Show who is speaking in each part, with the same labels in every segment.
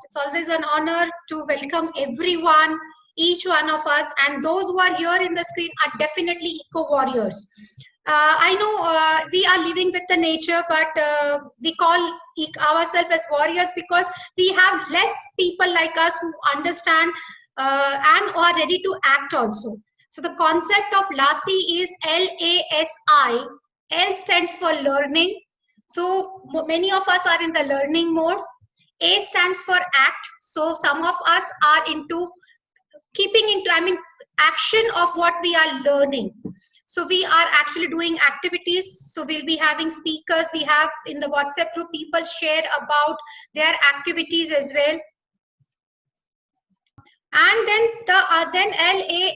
Speaker 1: It's always an honor to welcome everyone, each one of us, and those who are here in the screen are definitely eco warriors. I know we are living with the nature, but we call ourselves as warriors because we have less people like us who understand and are ready to act also. So the concept of LASI is LASI. L stands for learning. So many of us are in the learning mode. A stands for act. So some of us are into action of what we are learning. So we are actually doing activities. So we'll be having speakers. We have in the WhatsApp group people share about their activities as well. And then LASI,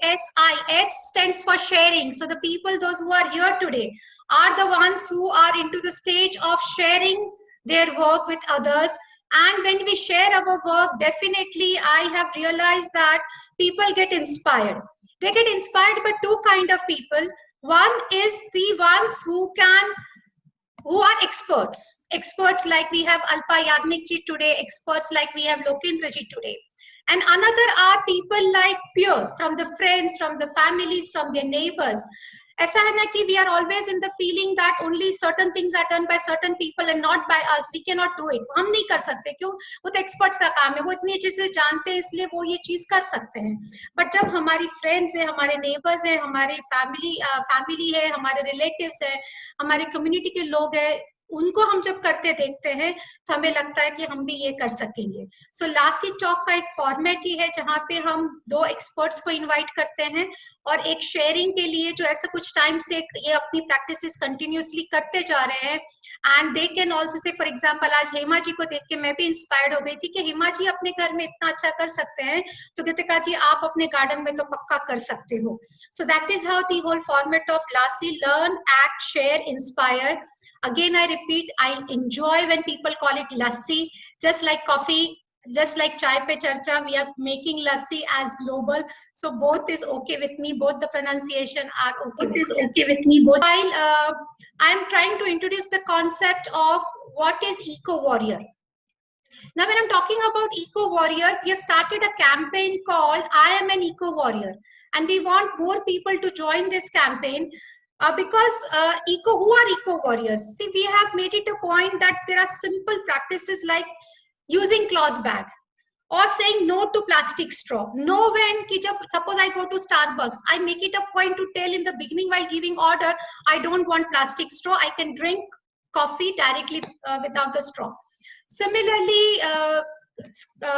Speaker 1: S stands for sharing. So the people, those who are here today, are the ones who are into the stage of sharing their work with others. And when we share our work, definitely I have realized that people get inspired. They get inspired by two kind of people. One is the ones who are experts like we have Alpa Yagnik ji today, experts like we have Lokendra ji today. And another are people like peers, from the friends, from the families, from their neighbors. ऐसा है ना कि we are always in the feeling that only certain things are done by certain people and not by us. We cannot do it. हम नहीं कर सकते क्यों? वो तो experts का काम है. वो इतनी चीजें जानते हैं इसलिए वो ये चीज कर सकते हैं. But जब हमारी friends है, हमारे neighbors है, हमारे family है, हमारे relatives है, हमारे community के लोग है, उनको हम जब करते देखते हैं तो हमें लगता है कि हम भी ये कर सकेंगे. सो लासी टॉक का एक फॉर्मेट ही है जहां पे हम दो एक्सपर्ट्स को इनवाइट करते हैं और एक शेयरिंग के लिए जो ऐसा कुछ टाइम से ये अपनी प्रैक्टिसेस कंटिन्यूअसली करते जा रहे हैं. And they can also say, for example आज हेमा जी को देख के मैं भी इंस्पायर्ड हो गई थी कि हेमा जी अपने घर में इतना अच्छा कर सकते हैं तो कृतिका जी आप अपने गार्डन में तो पक्का कर सकते हो. So that is how the whole format of LASI, learn, act, share, inspire. Again, I repeat, I enjoy when people call it lassi, just like coffee, just like chai pe charcha, we are making lassi as global. So both is okay with me. Both the pronunciation are okay with me. While I'm trying to introduce the concept of what is eco warrior. Now, when I'm talking about eco warrior, we have started a campaign called I am an eco warrior, and we want more people to join this campaign. Because who are eco warriors? See, we have made it a point that there are simple practices like using cloth bag or saying no to plastic straw. No, when suppose I go to Starbucks, I make it a point to tell in the beginning while giving order, I don't want plastic straw. I can drink coffee directly without the straw. Similarly,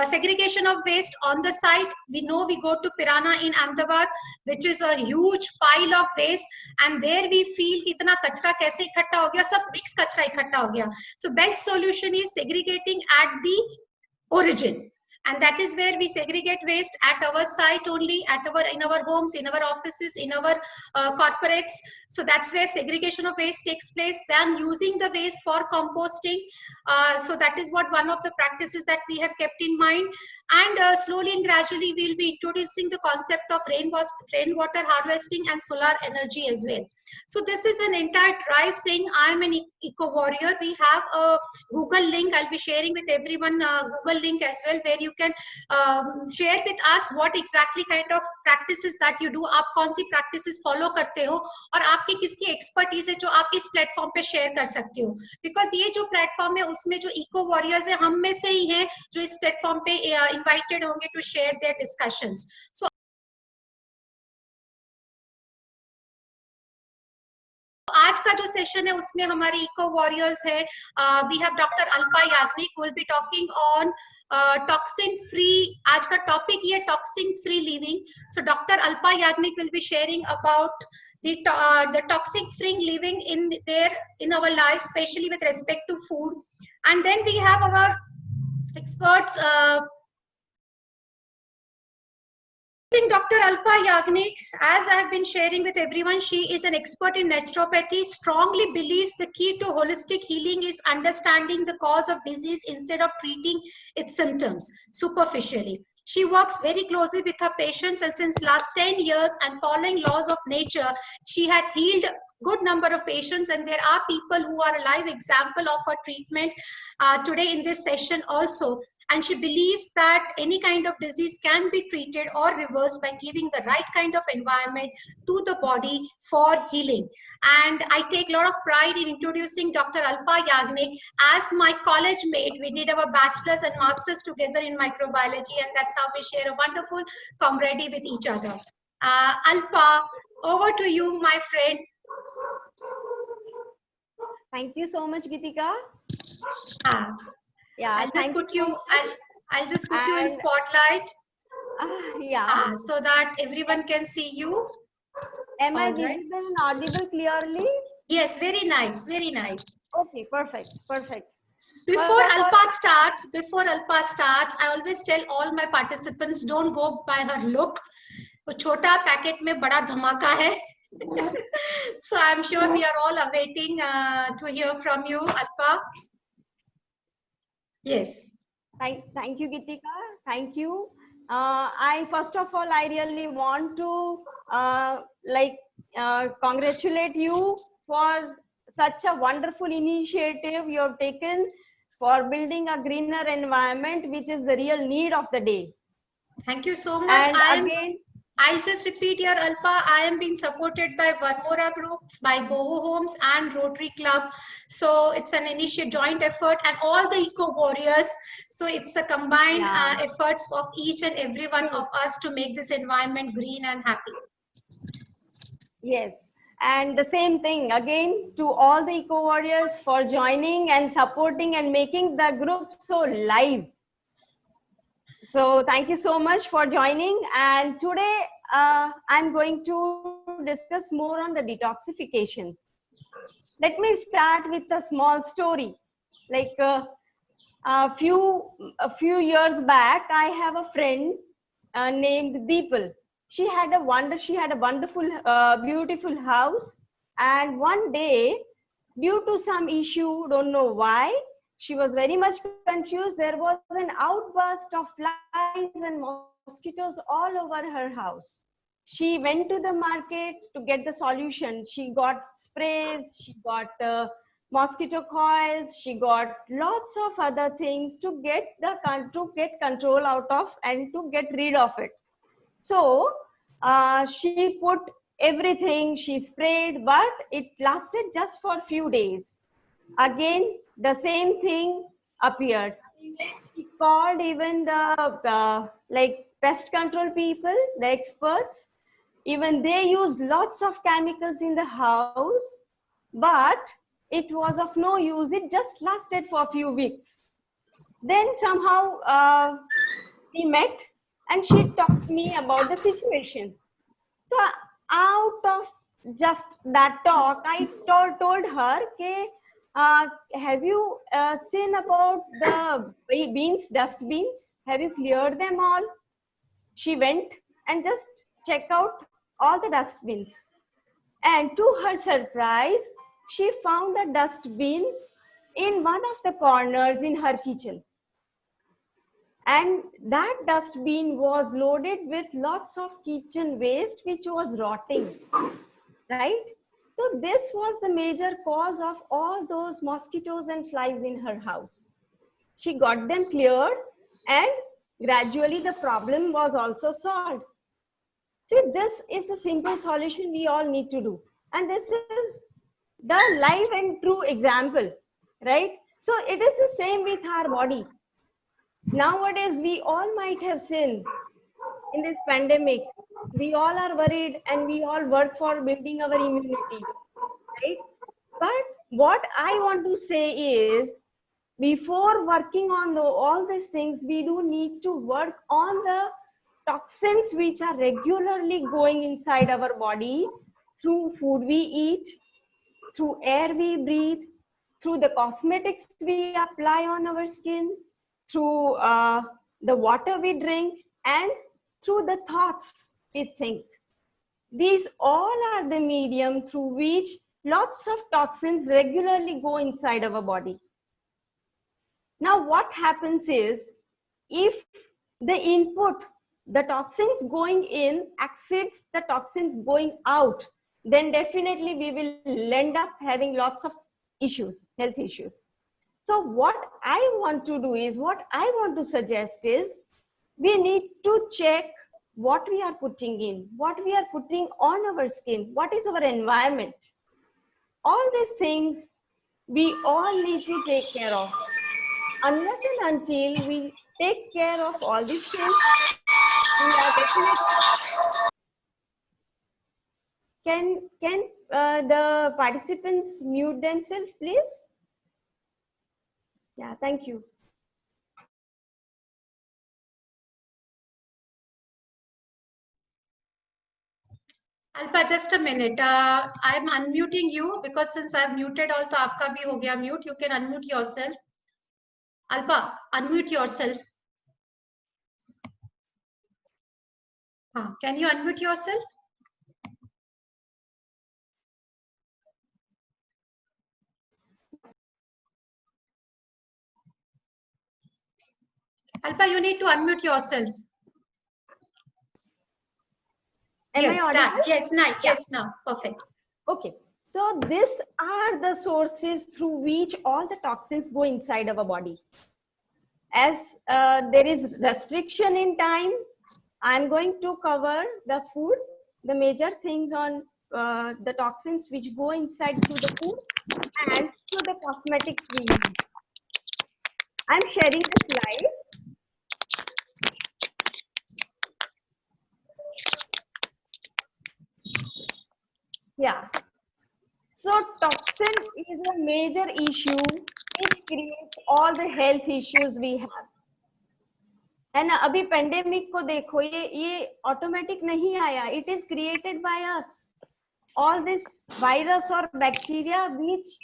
Speaker 1: segregation of waste on the site. We know we go to Pirana in Ahmedabad, which is a huge pile of waste, and there we feel कि इतना कचरा कैसे इकट्ठा हो गया, सब mix कचरा इकट्ठा हो गया. So best solution is segregating at the origin. And that is where we segregate waste at our site only, in our homes, in our offices, in our corporates. So that's where segregation of waste takes place. Then using the waste for composting. So that is what one of the practices that we have kept in mind. And slowly and gradually we'll be introducing the concept of rainwater harvesting and solar energy as well. So this is an entire drive saying I am an eco warrior. We have a Google link. I'll be sharing with everyone Google link as well, where you can share with us what exactly kind of practices that you do. आप कौन सी practices follow करते हो और आपकी किसकी expertise है जो आप इस platform पे share कर सकते हो. Because ये जो platform है उसमें जो eco warriors है हम में से ही हैं जो इस platform पे invited होंगे to share their discussions. So आज का जो सेशन है उसमें हमारे इको वॉरियर्स है. We have doctor Alpa Yagnik who will be talking on toxin free. आज का टॉपिक ये toxin free living. So Dr. Alpa Yagnik will be sharing about the toxic free living in our life, especially with respect to food. And then we have our experts. Dr. Alpa Yagnik, as I have been sharing with everyone, she is an expert in naturopathy, strongly believes the key to holistic healing is understanding the cause of disease instead of treating its symptoms superficially. She works very closely with her patients, and since last 10 years and following laws of nature, she had healed good number of patients, and there are people who are a live example of her treatment today in this session also. and she believes that any kind of disease can be treated or reversed by giving the right kind of environment to the body for healing. And I take a lot of pride in introducing Dr. Alpa Yagnik as my college mate. We did our bachelor's and master's together in microbiology, and that's how we share a wonderful camaraderie with each other. Alpa, over to you, my friend.
Speaker 2: Thank you so much, Gitika.
Speaker 1: Yeah, I'll just put you in spotlight.
Speaker 2: Yeah.
Speaker 1: So that everyone can see you.
Speaker 2: Am I visible and audible clearly?
Speaker 1: Yes, very nice, very nice.
Speaker 2: Okay, perfect, perfect.
Speaker 1: Before Alpa starts, I always tell all my participants, don't go by her look. वो छोटा packet में बड़ा धमाका है. So I'm sure we are all awaiting to hear from you, Alpa. Yes.
Speaker 2: Thank you, Gitika. Thank you. First of all, I really want to congratulate you for such a wonderful initiative you have taken for building a greener environment, which is the real need of the day.
Speaker 1: Thank you so much.
Speaker 2: And
Speaker 1: I'll just repeat here, Alpa, I am being supported by Varmora Group, by Boho Homes and Rotary Club. So it's an joint effort, and all the eco warriors. So it's a combined efforts of each and every one of us to make this environment green and happy.
Speaker 2: Yes. And the same thing again to all the eco warriors for joining and supporting and making the group so live. So thank you so much for joining. And today I'm going to discuss more on the detoxification. Let me start with a small story. Like a few years back, I have a friend named Deepal. She had a wonderful, beautiful house. And one day, due to some issue, don't know why, she was very much confused. There was an outburst of flies and mosquitoes all over her house. She went to the market to get the solution. She got sprays, she got mosquito coils, she got lots of other things to get control out of and to get rid of it. So she put everything, she sprayed, but it lasted just for a few days. Again, the same thing appeared. She called even the pest control people, the experts. Even they used lots of chemicals in the house, but it was of no use. It just lasted for a few weeks. Then somehow we met and she talked to me about the situation. So out of just that talk, I told her, okay, have you seen about the dust beans? Have you cleared them all? She went and just checked out all the dustbins. And to her surprise, she found a dustbin in one of the corners in her kitchen. And that dustbin was loaded with lots of kitchen waste, which was rotting, right? So this was the major cause of all those mosquitoes and flies in her house. She got them cleared and gradually the problem was also solved. See, this is a simple solution we all need to do. And this is the live and true example, right? So it is the same with our body. Nowadays, we all might have seen in this pandemic, we all are worried and we all work for building our immunity, right? But what I want to say is, before working on all these things, we do need to work on the toxins which are regularly going inside our body through food we eat, through air we breathe, through the cosmetics we apply on our skin, through the water we drink, and through the thoughts we think. These all are the medium through which lots of toxins regularly go inside our body. Now, what happens is, if the input, the toxins going in exceeds the toxins going out, then definitely we will end up having lots of issues, health issues. So what I want to do is, what I want to suggest is, we need to check what we are putting in, what we are putting on our skin, what is our environment. All these things we all need to take care of. Unless and until we take care of all these things, we are definitely. Can the participants mute themselves, please? Yeah, thank you.
Speaker 1: Alpa, just a minute. I'm unmuting you because since I've muted also, आपका भी हो गया mute. You can unmute yourself. Alpa, unmute yourself. Can you unmute yourself? Alpa, you need to unmute yourself. Yes, done. Yes, now. Yes, now. Perfect.
Speaker 2: Okay. So these are the sources through which all the toxins go inside our body. As there is restriction in time, I'm going to cover the food, the major things on the toxins which go inside through the food and through the cosmetics we use. I'm sharing the slide. Yeah. So toxin is a major issue which creates all the health issues we have. है ना, अभी pandemic को देखो, ये automatic नहीं आया, it is created by us. All this virus और bacteria which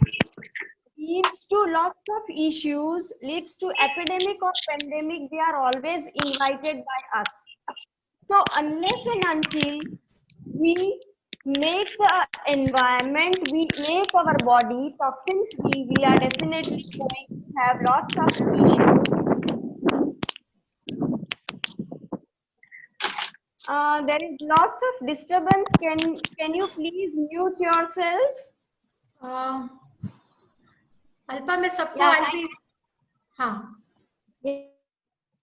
Speaker 2: leads to lots of issues, leads to epidemic or pandemic, they are always invited by us. So unless and until we make the environment, we make our body toxin free, we are definitely going to have lots of issues. There is lots of disturbance. Can you please mute yourself?
Speaker 1: Alpa, मैं सबको हाँ.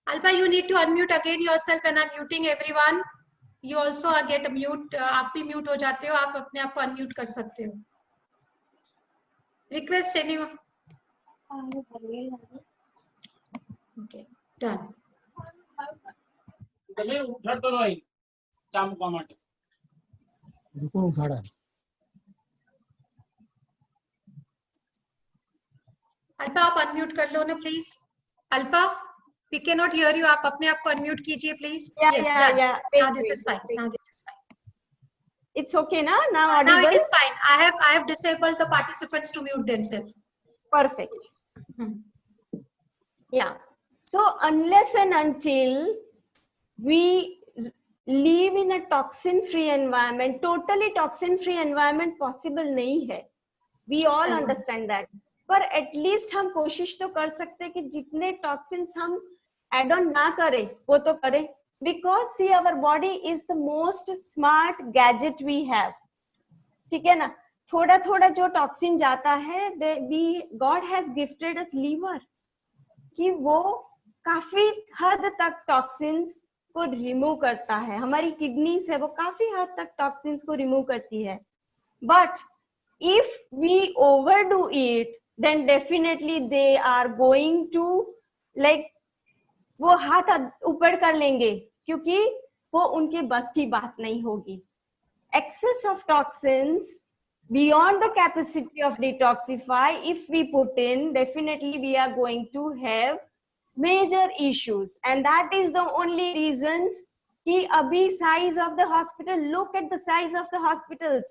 Speaker 1: Alpa, you need to unmute again yourself and I'm muting everyone. You also are get a mute. आप भी mute हो जाते हो. आप अपने आप को unmute कर सकते हो. Request anyone. Okay, done. Alpa आप अनम्यूट कर लो ना please. Alpa, we cannot hear you. आप अपने आप को अनम्यूट कीजिए please.
Speaker 2: Yeah.
Speaker 1: Now this is fine. Now this is fine.
Speaker 2: It's okay now. Now
Speaker 1: it is fine. I have disabled the participants to mute themselves.
Speaker 2: Perfect. Yeah. So unless and until we live in a toxin-free environment, totally toxin-free environment possible नहीं है. We all understand that. पर at least हम कोशिश तो कर सकते हैं कि जितने टॉक्सिन्स हम एड ऑन ना करें वो तो करें, because see our body is the most smart gadget we have. ठीक है ना, थोड़ा थोड़ा जो टॉक्सिन जाता है, God has gifted us liver कि वो काफी हद तक टॉक्सिन्स को रिमूव करता है. हमारी किडनीज है वो काफी हद तक टॉक्सिन्स को रिमूव करती है. But if we overdo it, then definitely they are going to like वो हाथ ऊपर कर लेंगे क्योंकि वो उनके बस की बात नहीं होगी. Excess of toxins beyond the capacity of detoxify, if we put in, definitely we are going to have major issues, and that is the only reasons कि अभी size of the hospital, look at the size of the hospitals.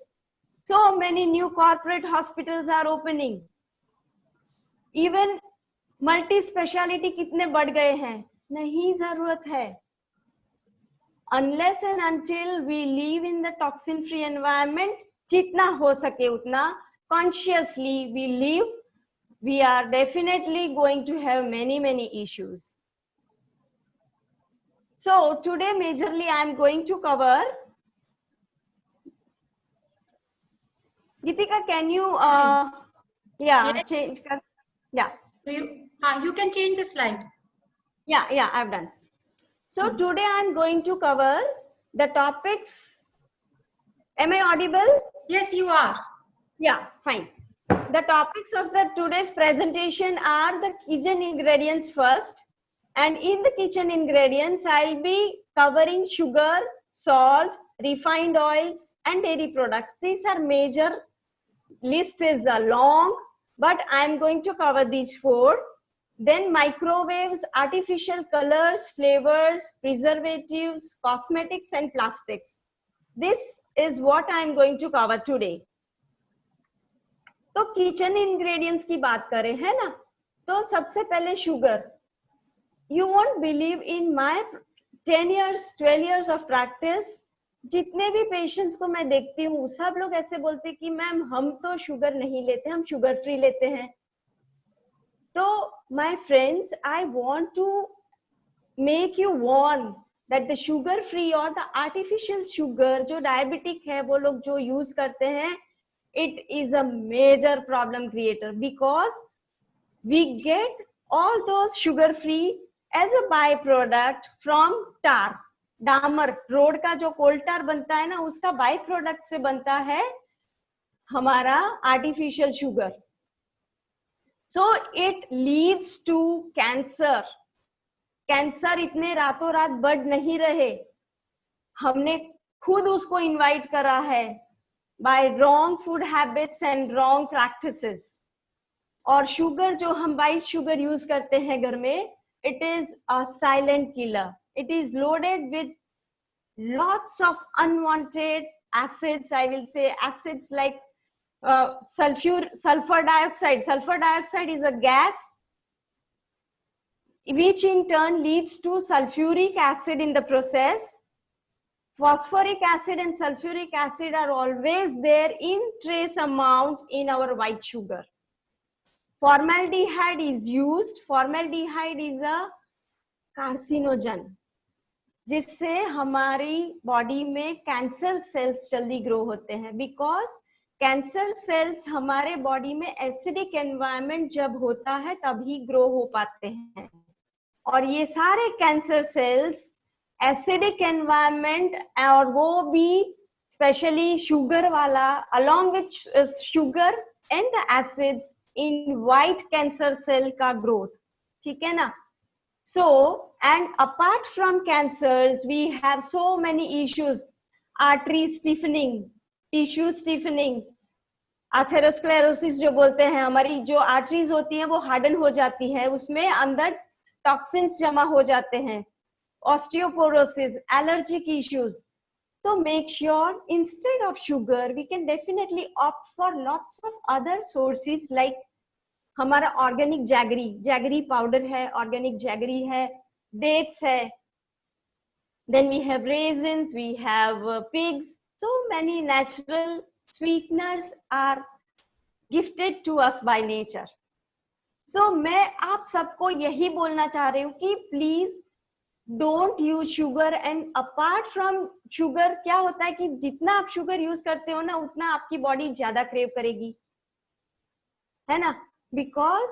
Speaker 2: So many new corporate hospitals are opening. Even multi-speciality कितने बढ़ गए हैं, नहीं जरूरत है. Unless and until we live in the toxin-free environment, जितना हो सके उतना consciously we live, we are definitely going to have many issues. So today majorly I am going to cover. Gitika, can you change? Yeah.
Speaker 1: You can change the slide.
Speaker 2: Yeah, I've done. So today I'm going to cover the topics. Am I audible?
Speaker 1: Yes, you are.
Speaker 2: Yeah, fine. The topics of the today's presentation are the kitchen ingredients first. And in the kitchen ingredients, I'll be covering sugar, salt, refined oils, and dairy products. These are major. List is long, but I'm going to cover these four. Then microwaves, artificial colors, flavors, preservatives, cosmetics, and plastics. This is what I'm going to cover today. तो kitchen ingredients की बात करें, है ना? तो सबसे पहले sugar. You won't believe in my 10 years, 12 years of practice, जितने भी पेशेंट्स को मैं देखती हूँ सब लोग ऐसे बोलते कि मैम हम तो शुगर नहीं लेते, हम शुगर फ्री लेते हैं. तो my friends, I want to make you warn that the sugar free or the artificial sugar जो डायबिटिक है वो लोग जो यूज करते हैं, it is a major problem creator because we get all those sugar free as a byproduct from tar. डामर, road का जो कोल टार बनता है ना, उसका बाय प्रोडक्ट से बनता है हमारा artificial sugar. So it leads to cancer. Cancer इतने रातों रात बढ़ नहीं रहे, हमने खुद उसको इनवाइट करा है by wrong food habits and wrong practices. और शुगर जो हम वाइट शुगर यूज करते हैं घर में, it is a silent killer. It is loaded with lots of unwanted acids. I will say acids like sulfur dioxide. Sulfur dioxide is a gas which in turn leads to sulfuric acid in the process. Phosphoric acid and sulfuric acid are always there in trace amount in our white sugar. Formaldehyde is used. Formaldehyde is a carcinogen, जिससे हमारी body में cancer cells जल्दी grow होते हैं. Because cancer cells हमारे body में acidic environment जब होता है तभी ग्रो हो पाते हैं. और ये सारे कैंसर सेल्स एसिडिक एनवायरनमेंट, और वो भी स्पेशली शुगर वाला, along with sugar and the acids in white cancer cell ka growth. ठीक है ना? So, and apart from cancers, we have so many issues. Artery stiffening, tissue stiffening, atherosclerosis जो बोलते हैं, हमारी जो आर्टरीज होती हैं वो हार्डन हो जाती है, उसमें अंदर टॉक्सिन्स जमा हो जाते हैं. Osteoporosis, allergic issues. So make sure instead of sugar, we can definitely opt for lots of other sources like हमारा ऑर्गेनिक जैगरी, जैगरी पाउडर है, ऑर्गेनिक जैगरी है, डेट्स है, then we have raisins, we have figs. So many natural sweeteners are gifted to us by nature. So मैं आप सबको यही बोलना चाह रही हूँ कि please don't use sugar. And apart from sugar क्या होता है कि जितना आप शुगर यूज करते हो ना, उतना आपकी बॉडी ज्यादा क्रेव करेगी, है ना? Because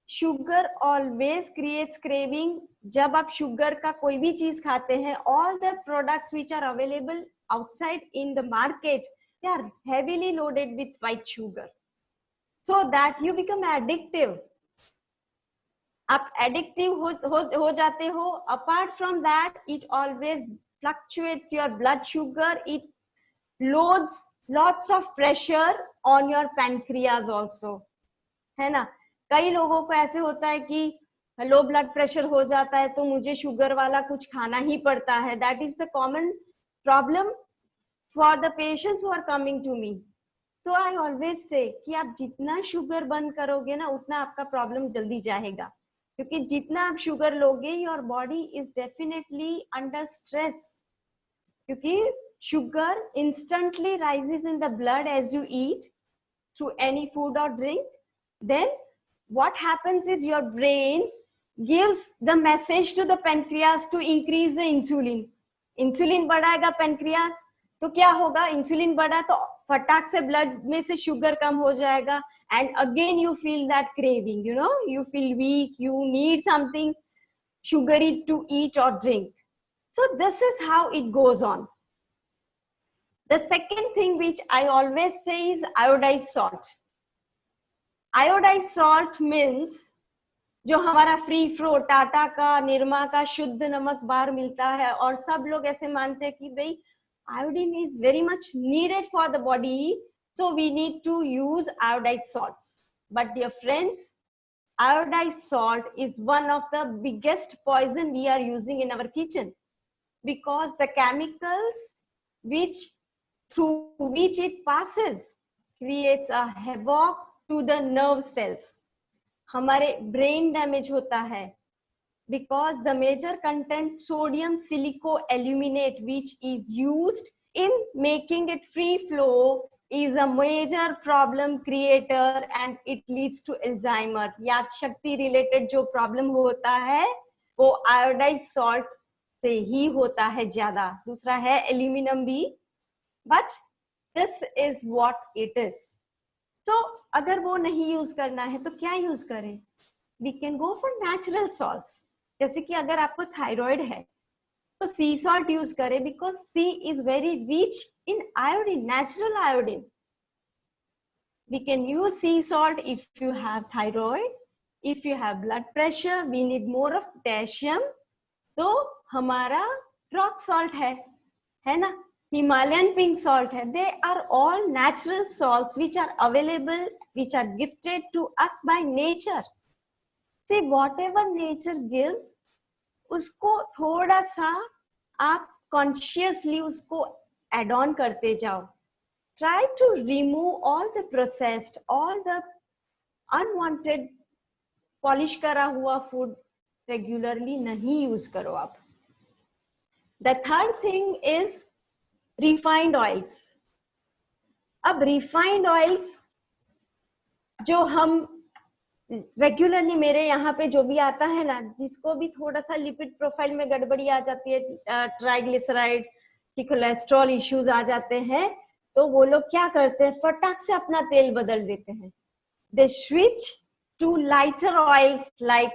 Speaker 2: sugar always creates craving. जब आप शुगर का कोई भी चीज खाते हैं, all the products which are available outside in the market, they are heavily loaded with white sugar, so that you become addictive. आप एडिक्टिव हो जाते हो. Apart from that, it always fluctuates your blood sugar. It loads lots of pressure on your pancreas also, है ना? कई लोगों को ऐसे होता है कि लो ब्लड प्रेशर हो जाता है तो मुझे शुगर वाला कुछ खाना ही पड़ता है. That is the common problem for the patients who are coming to me. तो आई ऑलवेज से कि आप जितना शुगर बंद करोगे ना, उतना आपका प्रॉब्लम जल्दी जाएगा. क्योंकि जितना आप शुगर लोगे, your body is definitely under stress. क्योंकि sugar instantly rises in the blood as you eat through any food और drink. Then what happens is your brain gives the message to the pancreas to increase the insulin. Insulin बढ़ाएगा pancreas, तो क्या होगा? Insulin बढ़ा तो फटाक से blood में से शुगर कम हो जाएगा, and again you feel that craving, you know, you feel weak, you need something sugary to eat or drink. So this is how it goes on. The second thing which I always say is iodized salt. Iodized salt means जो हमारा free flow Tata का, निरमा का शुद्ध नमक बार मिलता है, और सब लोग ऐसे मानते हैं कि भाई iodine is very much needed for the body, so we need to use iodized salts. But dear friends, iodized salt is one of the biggest poison we are using in our kitchen, because the chemicals which through which it passes creates a havoc to the nerve cells. हमारे brain damage होता है, because the major content sodium silicoaluminate which is used in making it free flow is a major problem creator, and it leads to Alzheimer. याद शक्ति related जो problem होता है वो iodized salt से ही होता है ज्यादा. दूसरा है aluminum भी, but this is what it is. So अगर वो नहीं यूज करना है तो क्या यूज करें? We can go for natural salts. जैसे कि अगर आपको थायराइड है तो सी सॉल्ट यूज करें, because sea is very rich in iodine, natural iodine. We can use sea salt if you have thyroid, if you have blood pressure, we need more of potassium. तो हमारा rock salt है ना, Himalayan pink salt है. They are all natural salts which are available, which are gifted to us by nature. See, whatever nature gives, उसको थोड़ा सा आप consciously उसको add on करते जाओ. Try to remove all the processed, all the unwanted polish करा हुआ food regularly नहीं use करो आप. The third thing is refined oils. अब refined oils जो हम रेगुलरली, मेरे यहाँ पे जो भी आता है ना, जिसको भी थोड़ा सा लिपिड प्रोफाइल में गड़बड़ी आ जाती है, ट्राइग्लिसराइड की कोलेस्ट्रॉल इश्यूज आ जाते हैं, तो वो लोग क्या करते हैं, फटाक से अपना तेल बदल देते हैं. They switch to lighter oils like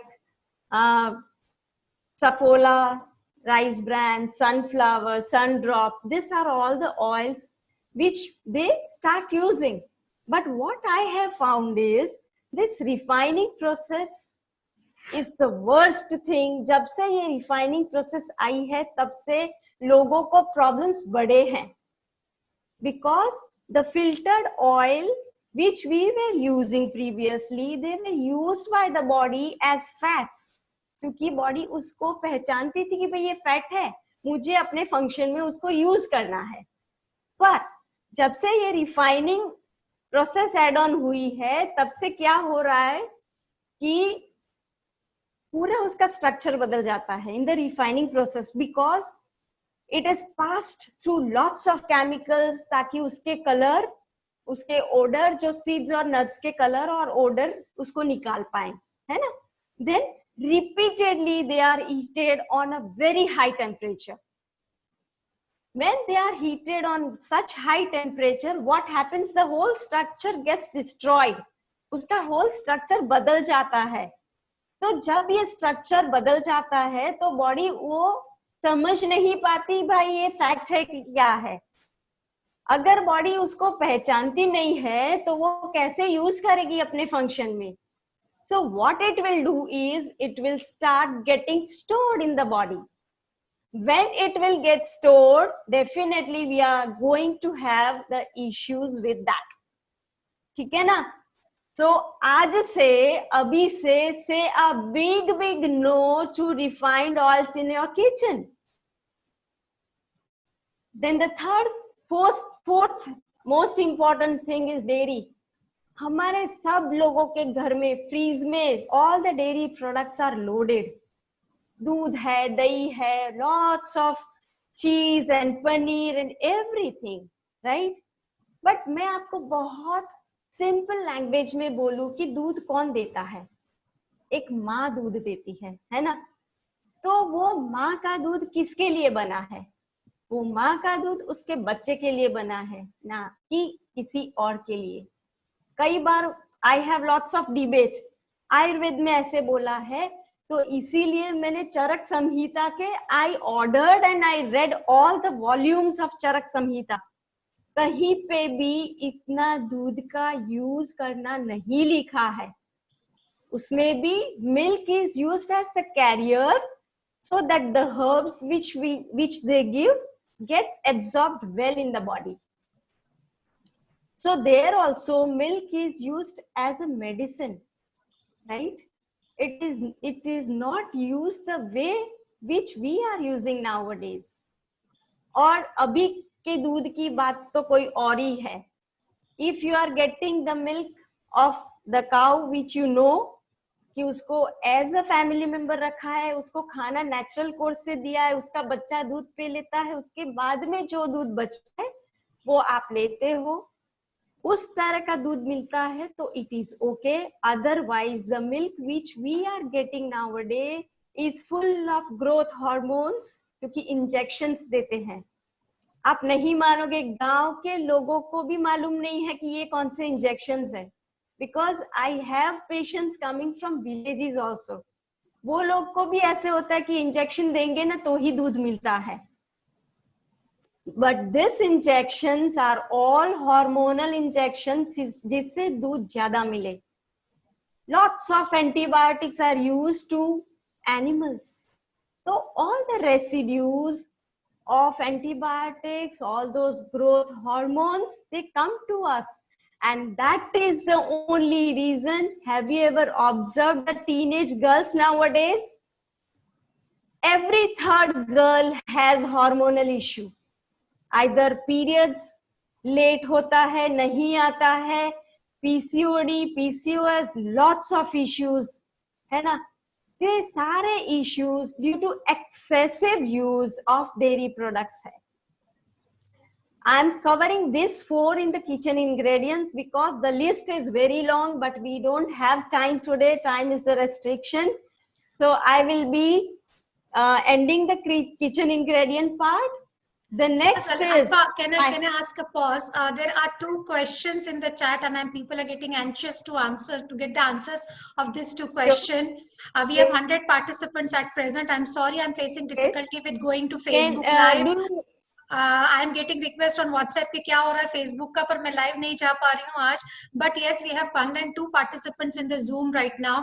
Speaker 2: Saffola, rice bran, sunflower, sundrop. These are all the oils which they start using. But what I have found is this refining process is the worst thing. जब से ये refining process आई है तब से लोगों को problems बढ़े हैं, because the filtered oil which we were using previously, they were used by the body as fats. क्योंकि बॉडी उसको पहचानती थी कि भाई ये फैट है, मुझे अपने फंक्शन में उसको यूज करना है. पर जब से ये रिफाइनिंग प्रोसेस एड ऑन हुई है तब से क्या हो रहा है कि पूरा उसका स्ट्रक्चर बदल जाता है in the refining process, because it is passed through lots of chemicals, ताकि उसके कलर, उसके ओडर, जो सीड्स और नट्स के कलर और ओडर उसको निकाल पाए, है ना. Then repeatedly they are heated on a very high temperature. When they are heated on such high temperature, what happens, the whole structure gets destroyed. उसका whole structure बदल जाता है. तो जब ये structure बदल जाता है तो बॉडी वो समझ नहीं पाती भाई ये फैक्ट है कि क्या है. अगर बॉडी उसको पहचानती नहीं है तो वो कैसे यूज करेगी अपने फंक्शन में. So what it will do is it will start getting stored in the body. When it will get stored, definitely we are going to have the issues with that. ठीक है ना. So आज से, अभी से say a big no to refined oils in your kitchen. Then the fourth most important thing is dairy. हमारे सब लोगों के घर में फ्रीज में all the dairy products are loaded. दूध है, दही है, lots of cheese and paneer and everything, right. But मैं आपको बहुत सिंपल लैंग्वेज में बोलूं कि दूध कौन देता है. एक माँ दूध देती है ना. तो वो माँ का दूध किसके लिए बना है? वो माँ का दूध उसके बच्चे के लिए बना है, ना कि किसी और के लिए। कई बार I have lots of debate, Ayurveda में ऐसे बोला है, तो इसीलिए मैंने चरक संहिता के I ordered and I read all the volumes of Charak Samhita. कहीं पे भी इतना दूध का यूज करना नहीं लिखा है। उसमें भी milk is used as the carrier so that the herbs which they give gets absorbed well in the body. So there also milk is used as a medicine, right? It is not used the way which we are using nowadays. और अभी के दूध की बात तो कोई और ही है. If you are getting the milk of the cow which you know कि उसको एज अ फैमिली मेंबर रखा है, उसको खाना नेचुरल कोर्स से दिया है, उसका बच्चा दूध पी लेता है, उसके बाद में जो दूध बचता है वो आप लेते हो, उस तरह का दूध मिलता है तो it is okay. Otherwise the milk which we are getting nowadays is full of growth hormones, क्योंकि इंजेक्शंस देते हैं. आप नहीं मानोगे, गांव के लोगों को भी मालूम नहीं है कि ये कौन से इंजेक्शंस है. Because I have patients coming from villages also. वो लोग को भी ऐसे होता है कि इंजेक्शन देंगे ना तो ही दूध मिलता है. But these injections are all hormonal injections जिससे दूध ज्यादा मिले. Lots of antibiotics are used to animals. So all the residues of antibiotics, all those growth hormones, they come to us. And that is the only reason. Have you ever observed the teenage girls nowadays? Every third girl has hormonal issue. Either periods late होता है, नहीं आता है, PCOD, PCOS, lots of issues, है ना? ये सारे issues due to excessive use of dairy products है. I'm covering this 4 in the kitchen ingredients because the list is very long, but we don't have time today. Time is the restriction. So I will be ending the kitchen ingredient part. The next is...
Speaker 1: Can I ask a pause? There are 2 questions in the chat and people are getting anxious to get the answers of these 2 questions. We have 100 participants at present. I'm sorry, I'm facing difficulty with going to Facebook Live. I am getting request on WhatsApp पे क्या हो रहा है Facebook का, पर मैं live नहीं जा पा रही हूँ आज. But yes, we have 102 participants in the Zoom right now,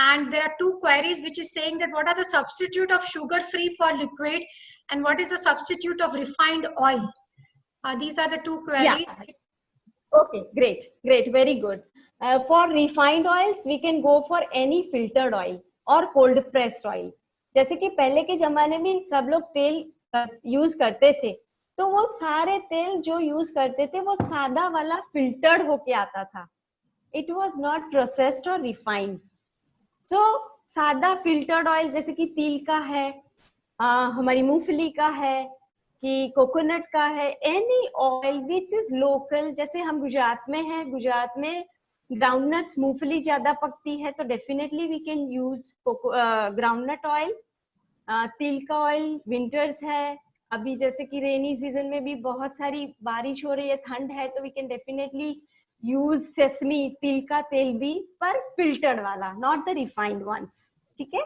Speaker 1: and there are 2 queries which is saying that what are the substitute of sugar free for liquid and what is the substitute of refined oil. These are the 2 queries.
Speaker 2: Yeah. Okay, great, very good. For refined oils we can go for any filtered oil or cold pressed oil. जैसे कि पहले के जमाने में सब लोग तेल use करते थे, तो वो सारे तेल जो यूज करते थे वो सादा वाला फिल्टर्ड होके आता था. इट वाज नॉट प्रोसेस्ड और रिफाइंड. सो सादा फिल्टर्ड ऑयल जैसे कि तिल का है, हमारी मूंगफली का है, कि कोकोनट का है, any oil which is local. जैसे हम गुजरात में हैं, गुजरात में ग्राउंडनट्स, मूंगफली ज्यादा पकती है, तो definitely we can use groundnut oil. तिल का ऑयल विंटर्स है, अभी जैसे कि रेनी सीजन में भी बहुत सारी बारिश हो रही है, ठंड है, तो we can definitely use sesame, तिल का तेल भी, पर फिल्टर्ड वाला, नॉट द रिफाइंड वंस. ठीक है.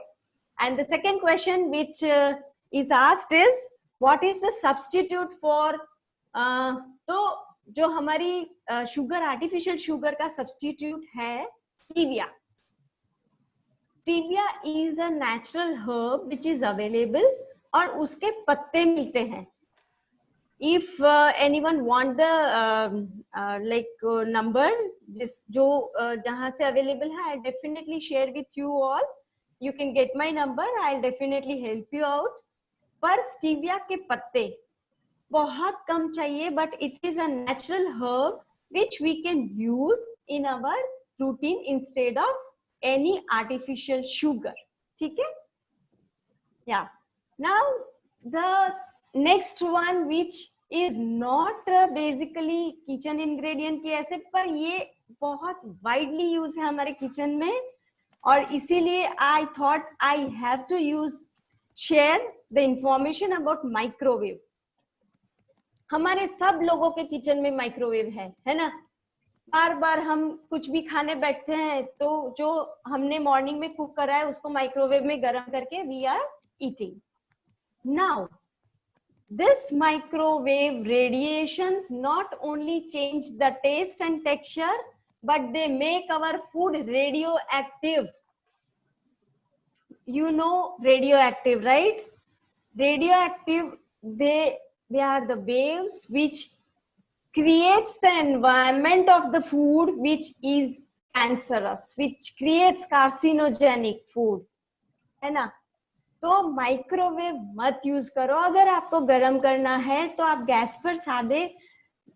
Speaker 2: And the second question which is asked is what is the substitute for, तो जो हमारी शुगर, आर्टिफिशियल शुगर का सब्स्टिट्यूट है stevia. Stevia is a natural herb which is available और उसके पत्ते मिलते हैं. If anyone want the number जो जहाँ से available है, I'll definitely share with you all. You can get my number. I'll definitely help you out. पर stevia के पत्ते बहुत कम चाहिए, but it is a natural herb which we can use in our routine instead of any artificial sugar. ठीक है. Yeah. Now the next one which is not basically kitchen ingredient के ऐसे, पर ये बहुत widely use है हमारे kitchen में, और इसीलिए I thought I have to share the information about microwave. हमारे सब लोगों के किचन में माइक्रोवेव है ना। बार बार हम कुछ भी खाने बैठते हैं तो जो हमने मॉर्निंग में कुक करा है उसको माइक्रोवेव में गर्म करके we are eating. Now this microwave radiations not only change the taste and texture, but they make our food radioactive. You know radioactive, right? Radioactive, they are the waves which creates the environment of the food which is cancerous, which creates carcinogenic food, है ना। तो microwave मत use करो। अगर आपको गरम करना है तो आप गैस पर सादे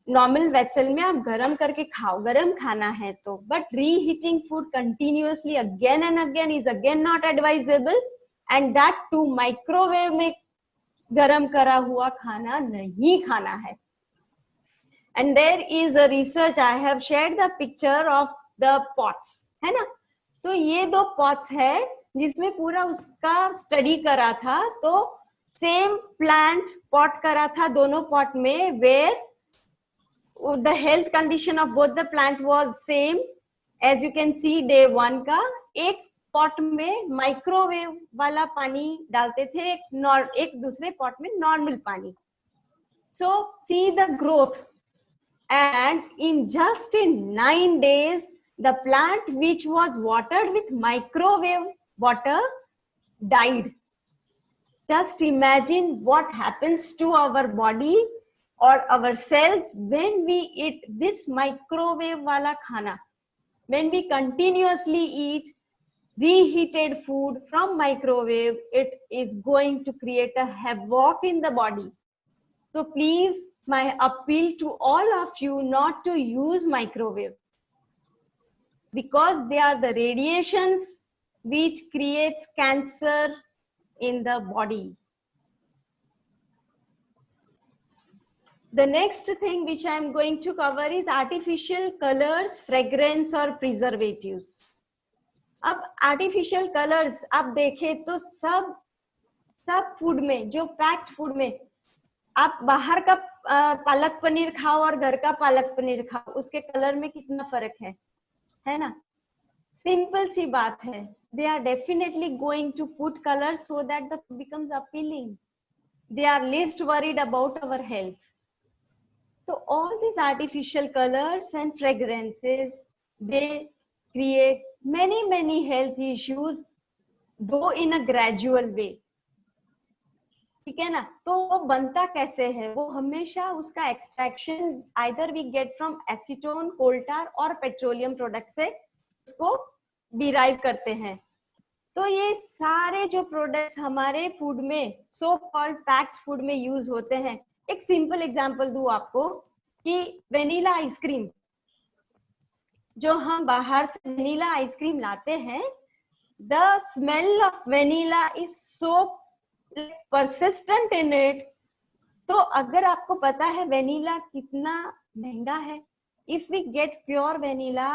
Speaker 2: नॉर्मल वेसल में आप गरम करके खाओ, गरम खाना है तो। But reheating food continuously again and again is again not advisable, and that too microwave में गरम करा हुआ खाना नहीं खाना है। And there is a research, I have shared the picture of the pots, है ना। तो ये दो पॉट्स है जिसमें पूरा उसका स्टडी करा था। तो सेम प्लांट पॉट करा था दोनों पॉट में, where the health condition of both the plant was same. As you can see day 1 का एक पॉट में माइक्रोवेव वाला पानी डालते थे, एक दूसरे पॉट में नॉर्मल पानी। So see the growth, and in just in 9 days the plant which was watered with microwave water died. Just imagine what happens to our body or our cells when we eat this microwave wala khana, when we continuously eat reheated food from microwave. It is going to create a havoc in the body. So please, my appeal to all of you not to use microwave, because they are the radiations which creates cancer in the body. The next thing which I am going to cover is artificial colors, fragrance or preservatives. अब artificial colors आप देखें तो सब food में, जो packed food में, आप बाहर का पालक पनीर खाओ और घर का पालक पनीर खाओ, उसके कलर में कितना फर्क है ना। सिंपल सी बात है, they are definitely going to put colour so that the food becomes appealing. They are least worried about our health. तो all these artificial colors and fragrances, they create many health issues, though in a gradual way, ठीक है ना। तो वो बनता कैसे है, वो हमेशा उसका extraction either we get from acetone, coal tar और पेट्रोलियम प्रोडक्ट से उसको डिराइव करते हैं। तो ये सारे जो प्रोडक्ट्स हमारे फूड में, सो कॉल्ड पैक्ड फूड में यूज होते हैं। एक सिंपल एग्जांपल दूं आपको कि वेनिला आइसक्रीम, जो हम बाहर से वेनिला आइसक्रीम लाते हैं, the smell of vanilla is so persistent in it। तो अगर आपको पता है वेनिला कितना महंगा है, if we get pure vanilla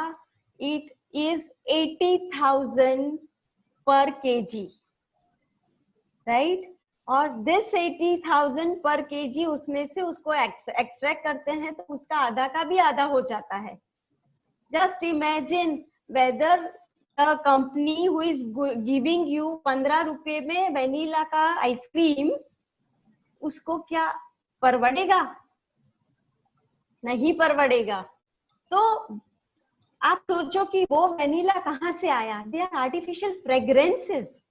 Speaker 2: it is 80,000 per kg, right? और this 80,000 per kg, उसमें से उसको एक्सट्रैक्ट करते हैं तो उसका आधा का भी आधा हो जाता है। Just imagine whether a company who is giving you 15 रुपए में वेनिला का आइसक्रीम, उसको क्या परवड़ेगा? नहीं परवड़ेगा। तो आप सोचो कि वो वेनिला कहाँ से आया? They are artificial fragrances.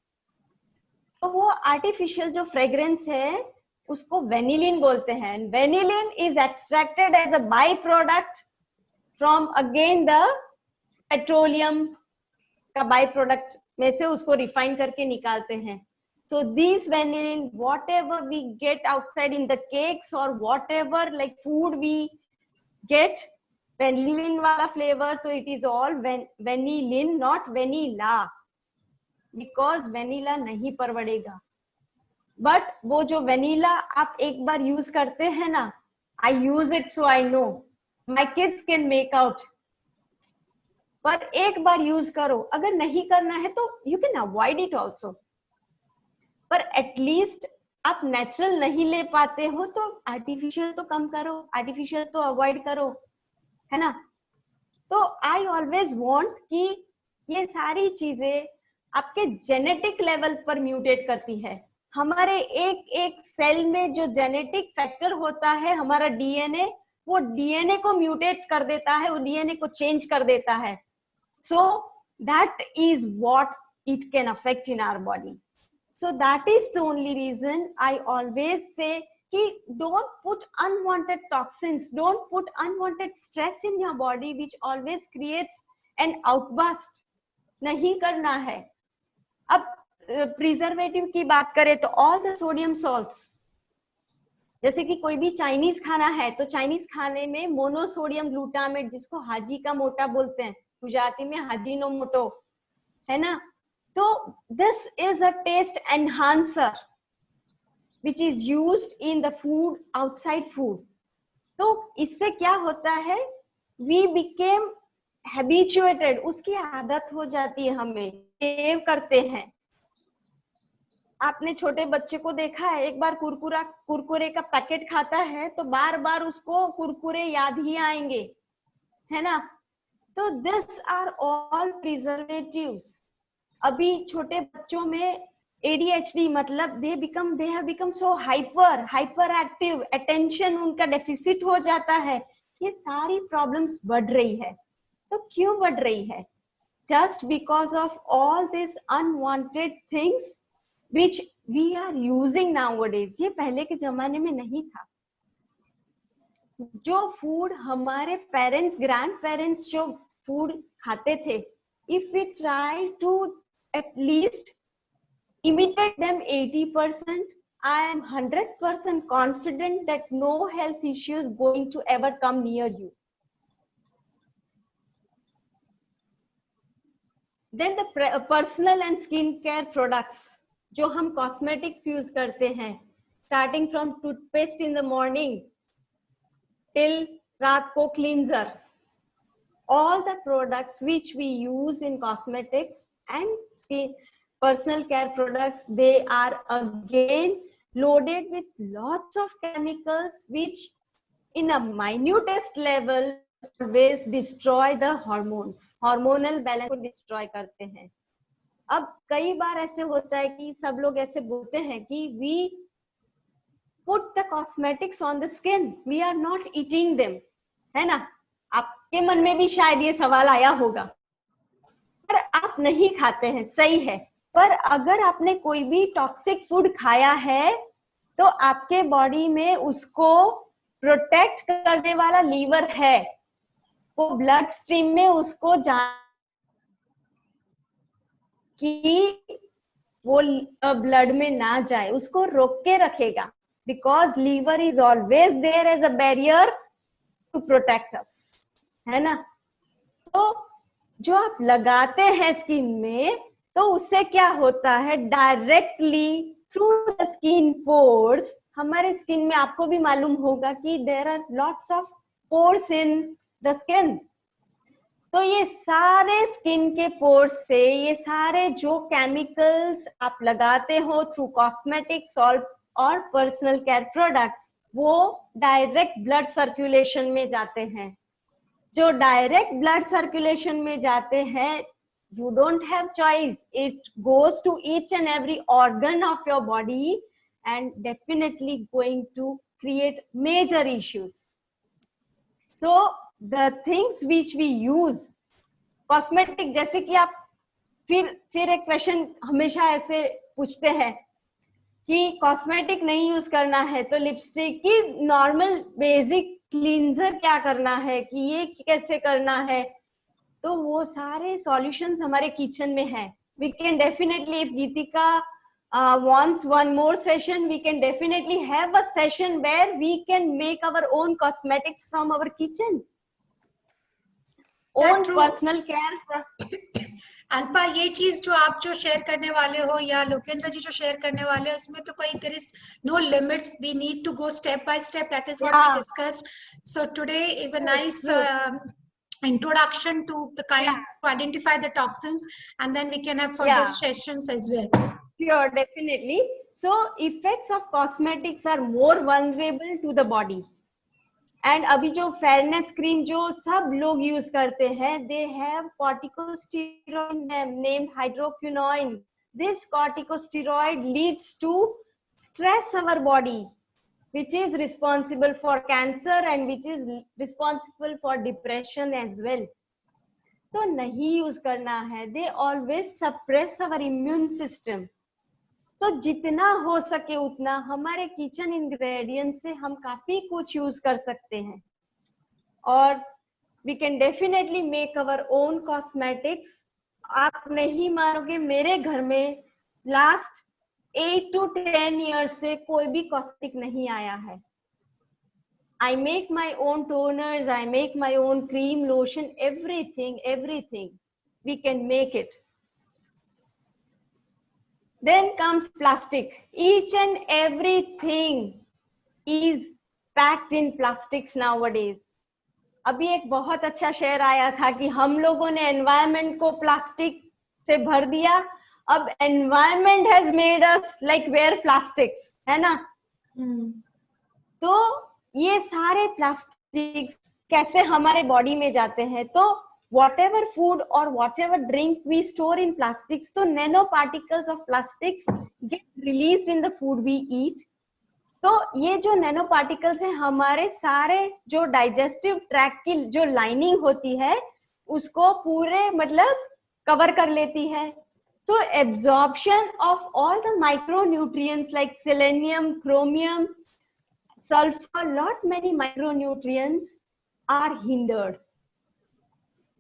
Speaker 2: तो वो आर्टिफिशियल जो फ्रेग्रेंस है उसको वेनिलिन बोलते हैं। Vanillin is extracted as a by product from again the petroleum का बाई प्रोडक्ट में से उसको रिफाइन करके निकालते हैं। So these vanillin, whatever we get outside in the cakes or whatever like food we get vanillin वाला flavor, so it is all vanillin, not vanilla, because vanilla नहीं परवड़ेगा। But वो जो vanilla आप एक बार use करते हैं ना, I use it so I know, my kids can make out। पर एक बार यूज करो, अगर नहीं करना है तो you can avoid it also, पर एटलीस्ट आप नेचुरल नहीं ले पाते हो तो आर्टिफिशियल तो कम करो, आर्टिफिशियल तो अवॉइड करो, है ना। तो आई ऑलवेज वांट कि ये सारी चीजें आपके जेनेटिक लेवल पर म्यूटेट करती है। हमारे एक एक सेल में जो जेनेटिक फैक्टर होता है, हमारा डीएनए, वो डीएनए को म्यूटेट कर देता है, वो डीएनए को चेंज कर देता है। So that is what it can affect in our body. So that is the only reason I always say कि don't put unwanted toxins, don't put unwanted stress in your body which always creates an outburst. नहीं करना है. अब preservative की बात करें तो all the sodium salts, जैसे कि कोई भी चाइनीज खाना है तो चाइनीज खाने में मोनोसोडियम ग्लूटामेट, जिसको हाजी का मोटा बोलते हैं, गुजराती में हाजीनोमोटो, है ना. तो this is a taste enhancer which is used in the food, outside food. तो इससे क्या होता है, we became habituated, उसकी आदत हो जाती है, हमें क्रेव करते हैं. आपने छोटे बच्चे को देखा है, एक बार कुरकुरे का पैकेट खाता है तो बार बार उसको कुरकुरे याद ही आएंगे, है ना. तो दिस आर ऑल प्रिजर्वेटिव्स. अभी छोटे बच्चों में ADHD मतलब they have become so hyper active, attention उनका डेफिसिट हो जाता है. ये सारी प्रॉब्लम्स बढ़ रही है. तो क्यों बढ़ रही है? Just because of all these unwanted things which we are using nowadays. ये पहले के जमाने में नहीं था. जो फूड हमारे पेरेंट्स, ग्रैंड पेरेंट्स जो फूड खाते थे, if we try to at least imitate them 80%, I am 100% confident that no health issue is going to ever come near you. Then the personal and skincare products, जो हम cosmetics use करते हैं, starting from toothpaste in the morning till रात को cleanser, all the products which we use in cosmetics and personal care products, they are again loaded with lots of chemicals which in a minutest level always destroy the hormones, hormonal balance को destroy करते हैं. अब कई बार ऐसे होता है कि सब लोग ऐसे बोलते हैं कि we put the cosmetics on the skin, we are not eating them, है ना. आपके मन में भी शायद ये सवाल आया होगा, पर आप नहीं खाते हैं, सही है. पर अगर आपने कोई भी टॉक्सिक फूड खाया है तो आपके बॉडी में उसको प्रोटेक्ट करने वाला लीवर है, वो ब्लड स्ट्रीम में उसको कि वो ब्लड में ना जाए, उसको रोक के रखेगा. Because liver is always there as a barrier to protect us, है ना. तो जो आप लगाते हैं स्किन में, तो उससे क्या होता है, directly through the skin pores, हमारे स्किन में आपको भी मालूम होगा कि there are lots of pores in the skin. तो ये सारे स्किन के पोर्स से ये सारे जो केमिकल्स आप लगाते हो थ्रू कॉस्मेटिक्स और पर्सनल केयर प्रोडक्ट्स, वो डायरेक्ट ब्लड सर्कुलेशन में जाते हैं. जो डायरेक्ट ब्लड सर्कुलेशन में जाते हैं, you don't have choice, it goes to each and every organ of your body and definitely going to create major issues. So the things which we use, cosmetic, जैसे कि आप फिर एक question हमेशा ऐसे पूछते हैं कि कॉस्मेटिक नहीं यूज करना है तो लिपस्टिक की नॉर्मल बेसिक क्लींजर क्या करना है, कि ये कैसे करना है. तो वो सारे सॉल्यूशंस हमारे किचन में है. We can definitely, if Geetika wants one more session, we can definitely have a session where we can make our own cosmetics from our kitchen, own personal care.
Speaker 1: Alpa, ये चीज जो आप जो शेयर करने वाले हो या लोकेंद्र जी जो शेयर करने वाले हो, उसमें तो कोई there is no limits. We need to go step by step. That is what we discussed. So today is a nice introduction to the kind to identify the toxins, and then we can have further sessions as well.
Speaker 2: Sure, definitely. So effects of cosmetics are more vulnerable to the body. And अभी जो fairness cream जो सब लोग use करते हैं, they have corticosteroid named hydroquinone. This corticosteroid leads to stress our body, which is responsible for cancer and which is responsible for depression as well. तो नहीं use करना है. They always suppress our immune system. तो जितना हो सके उतना हमारे किचन इंग्रेडिएंट से हम काफी कुछ यूज कर सकते हैं, और we can definitely make our own cosmetics. आप नहीं मानोगे, मेरे घर में लास्ट 8 to 10 years से कोई भी कॉस्मेटिक नहीं आया है. I make my own toners, I make my own cream, lotion, everything. We can make it. Then comes plastic. Each and everything is packed in plastics nowadays. अभी एक बहुत अच्छा शेयर आया था कि हम लोगों ने एनवायरमेंट को प्लास्टिक से भर दिया. अब environment has made us like where plastics, है ना? तो ये सारे प्लास्टिक्स कैसे हमारे बॉडी में जाते हैं? तो whatever food or whatever drink we store in plastics, so nanoparticles of plastics get released in the food we eat. तो ये जो नैनो पार्टिकल्स हैं हमारे सारे जो डाइजेस्टिव ट्रैक्ट की जो लाइनिंग होती है उसको पूरे मतलब कवर कर लेती है. So absorption of all the micronutrients like selenium, chromium, sulfur, lot many micronutrients are hindered,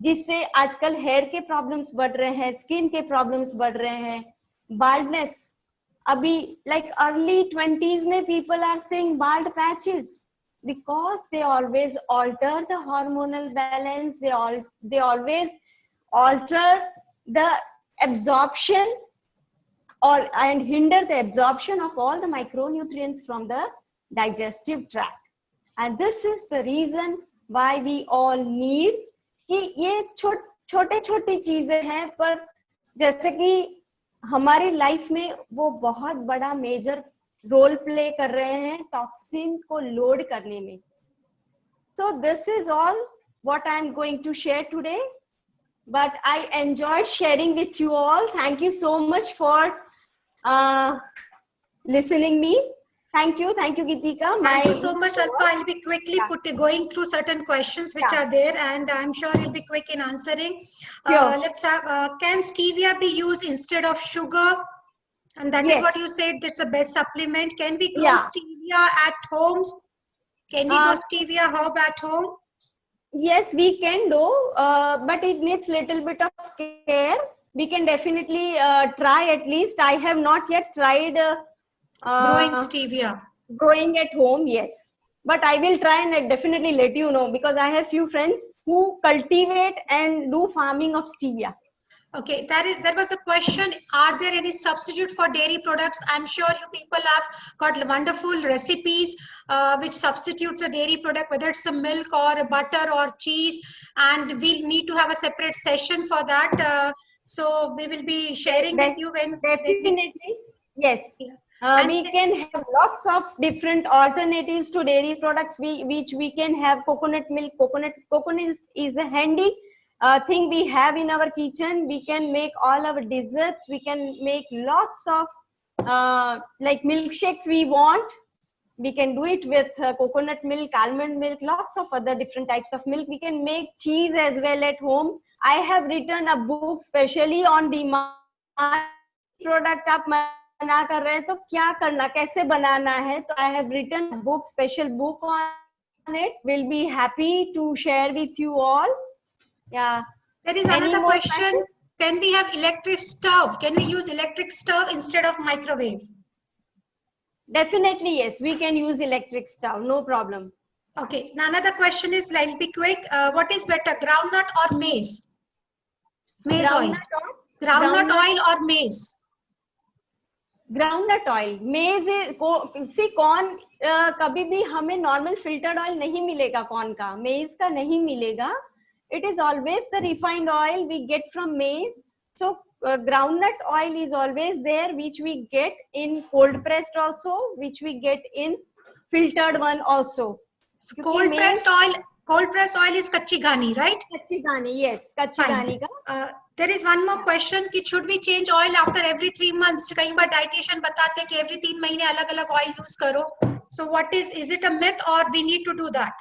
Speaker 2: जिससे आजकल हेयर के प्रॉब्लम्स बढ़ रहे हैं, स्किन के प्रॉब्लम्स बढ़ रहे हैं, बाल्डनेस. अभी लाइक अर्ली 20s में people are seeing bald patches because they always alter the hormonal balance, they always alter the absorption and hinder the absorption of all the micronutrients from the digestive tract. And this is the reason why we all need कि ये छोटे छोटे चीजें हैं, पर जैसे कि हमारी लाइफ में वो बहुत बड़ा मेजर रोल प्ले कर रहे हैं टॉक्सिन को लोड करने में. So this is all what I am going to share today, but I enjoyed sharing with you all. Thank you so much for listening me. Thank you, Geetika.
Speaker 1: Thank you so much, Alpa. I'll be quickly going through certain questions which are there, and I'm sure you'll be quick in answering. Let's have, can stevia be used instead of sugar? And that is what you said, that's the best supplement. Can we grow stevia at home? Can we grow stevia herb at home?
Speaker 2: Yes, we can do, but it needs little bit of care. We can definitely try at least. I have not yet tried growing at home, yes, but I will try and definitely let you know, because I have few friends who cultivate and do farming of stevia.
Speaker 1: Okay, there was a question, are there any substitute for dairy products? I'm sure you people have got wonderful recipes which substitutes a dairy product, whether it's a milk or a butter or cheese, and we'll need to have a separate session for that. So we will be sharing with you when
Speaker 2: definitely. Yes. We can have lots of different alternatives to dairy products, which we can have coconut milk. Coconut is a handy thing we have in our kitchen. We can make all our desserts. We can make lots of like milkshakes we want. We can do it with coconut milk, almond milk, lots of other different types of milk. We can make cheese as well at home. I have written a book specially on demand product. आप बना कर रहे हैं तो क्या करना, कैसे बनाना है, तो I have written a book, special book on it. Will be happy to share with you all. Yeah.
Speaker 1: There is another question. Can we have electric stove? Can we use electric stove instead of microwave?
Speaker 2: Definitely, yes. We can use electric stove. No problem.
Speaker 1: Okay. Now another question is, I'll be quick. What is better, groundnut or maize? Maize oil. Groundnut oil or maize?
Speaker 2: Groundnut oil. मेज सी corn कभी भी हमें normal filtered oil नहीं मिलेगा, corn का, मेज का नहीं मिलेगा. It is always the refined oil we get from maize. So groundnut oil is always there, which we get in cold pressed also, which we get in filtered one also.
Speaker 1: So
Speaker 2: क्योंकि main
Speaker 1: cold pressed oil is kachi ghani, right?
Speaker 2: कच्ची घानी, yes, कच्ची
Speaker 1: Fine.
Speaker 2: घानी का.
Speaker 1: There is one more question कि should we change oil after every 3 months? कई बार dietitian बताते हैं कि every 3 महीने अलग अलग oil use करो. So what is it a myth or we need to do that?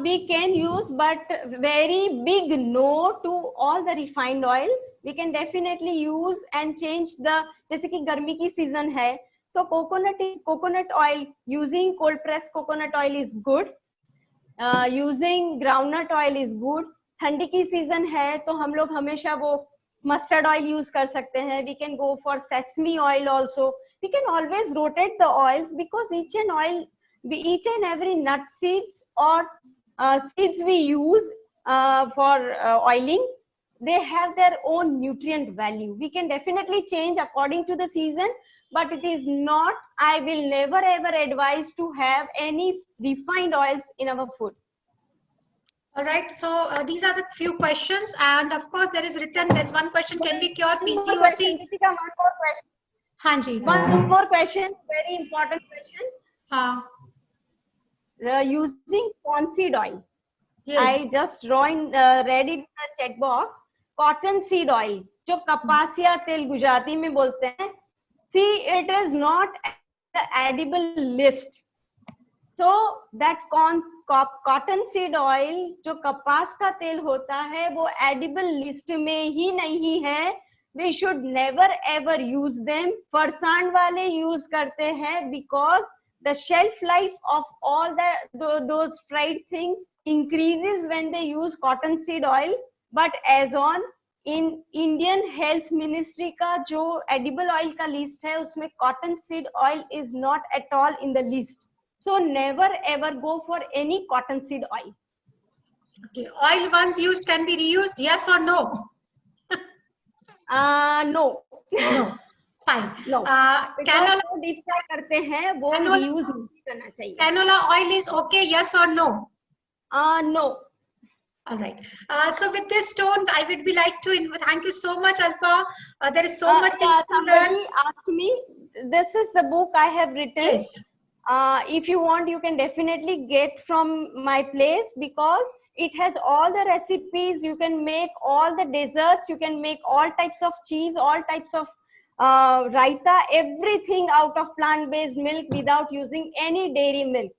Speaker 2: We can use, but very big no to all the refined oils. We can definitely use and change the, जैसे कि गर्मी की season है, तो coconut oil, using cold pressed coconut oil is good. Using groundnut oil is good. ठंडी की season है तो हम लोग हमेशा वो mustard oil use कर सकते हैं. We can go for sesame oil also. We can always rotate the oils, because each and every nut seeds or seeds we use for oiling, they have their own nutrient value. We can definitely change according to the season, but it is not, I will never ever advise to have any refined oils in our food.
Speaker 1: All right, so these are the few questions, and of course there's one question, can we cure PCOS?
Speaker 2: One more question.
Speaker 1: हाँ जी.
Speaker 2: One more question, very important question.
Speaker 1: हाँ.
Speaker 2: Using cottonseed oil.
Speaker 1: Yes.
Speaker 2: I just read it in the chat box. Cottonseed oil, जो कपासिया तेल गुजराती में बोलते हैं. See, it is not the edible list. So that cottonseed oil, जो कपास का तेल होता है, वो edible list में ही नहीं है. We should never ever use them. Farsan वाले use करते हैं, because the shelf life of all those fried things increases when they use cottonseed oil. But as on in Indian Health Ministry का जो edible oil का list है, उसमें cottonseed oil is not at all in the list. So never ever go for any cottonseed oil.
Speaker 1: Okay, oil once used can be reused, yes or no?
Speaker 2: No.
Speaker 1: No. Fine.
Speaker 2: No.
Speaker 1: Canola
Speaker 2: deep fry करते हैं, वो reuse नहीं करना चाहिए.
Speaker 1: Canola oil is okay, yes or no?
Speaker 2: No.
Speaker 1: All right. So with this tone, I would be like to thank you so much, Alpa. There is so much things to learn.
Speaker 2: Somebody asked me, this is the book I have written.
Speaker 1: Yes.
Speaker 2: If you want, you can definitely get from my place, because it has all the recipes. You can make all the desserts. You can make all types of cheese, all types of raita, everything out of plant-based milk without using any dairy milk.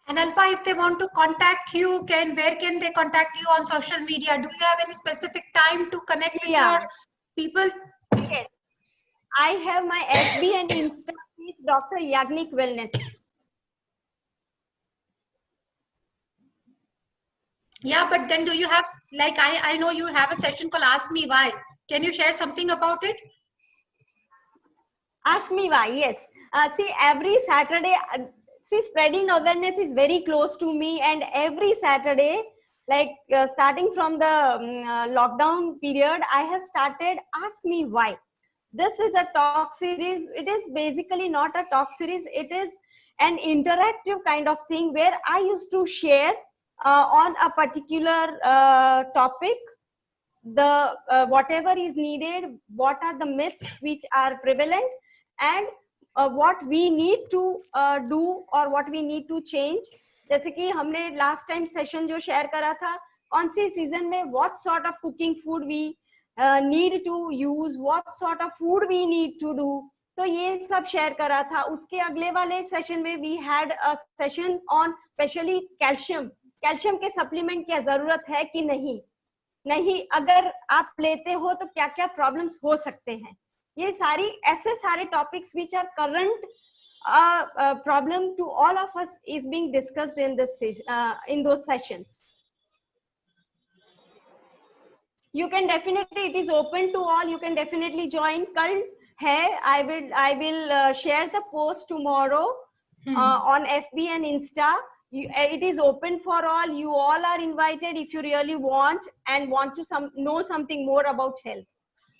Speaker 1: And Alpa, if they want to contact you, where can they contact you on social media? Do you have any specific time to connect with your people?
Speaker 2: Yes. I have my FB and Insta with Dr. Yagnik Wellness.
Speaker 1: Yeah, but then do you have, like, I know you have a session called Ask Me Why. Can you share something about it?
Speaker 2: Ask Me Why, yes. See, every Saturday, spreading awareness is very close to me, and every Saturday, like starting from the lockdown period, I have started Ask Me Why. This is a talk series. It is basically not a talk series. It is an interactive kind of thing where I used to share on a particular topic, the whatever is needed, what are the myths which are prevalent, and what we need to do or what we need to change. जैसे कि हमने last time session जो share करा था, कौन सी season में what sort of cooking food we need to use, what sort of food we need to do, तो ये सब share करा था. उसके अगले वाले session में we had a session on specially calcium के supplement क्या जरूरत है कि नहीं, अगर आप लेते हो तो क्या क्या problems हो सकते हैं. ये ऐसे सारे topics which are current problem to all of us is being discussed in those sessions. You can definitely, it is open to all. You can definitely join. Kal hai, I will share the post tomorrow on FB and Insta. It is open for all. You all are invited if you really want and want to know something more about health.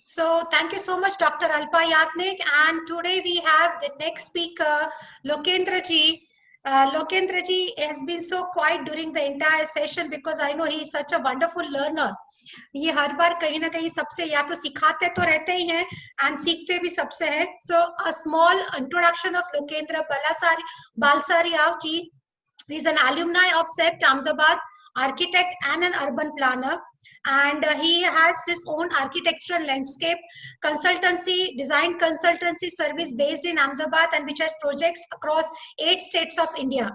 Speaker 1: So thank you so much, Dr. Alpa Yagnik. And today we have the next speaker, Lokendra ji. Lokendra ji has been so quiet during the entire session because I know he is such a wonderful learner. ये हर बार कहीं ना कहीं सबसे या तो सिखाते तो रहते ही हैं एंड सीखते भी सबसे हैं. So a small introduction of Lokendra Balsariav ji. He is an alumni of CEPT Ahmedabad, architect and an urban planner. And he has his own architectural landscape consultancy, design consultancy service based in Ahmedabad, and which has projects across 8 states of India.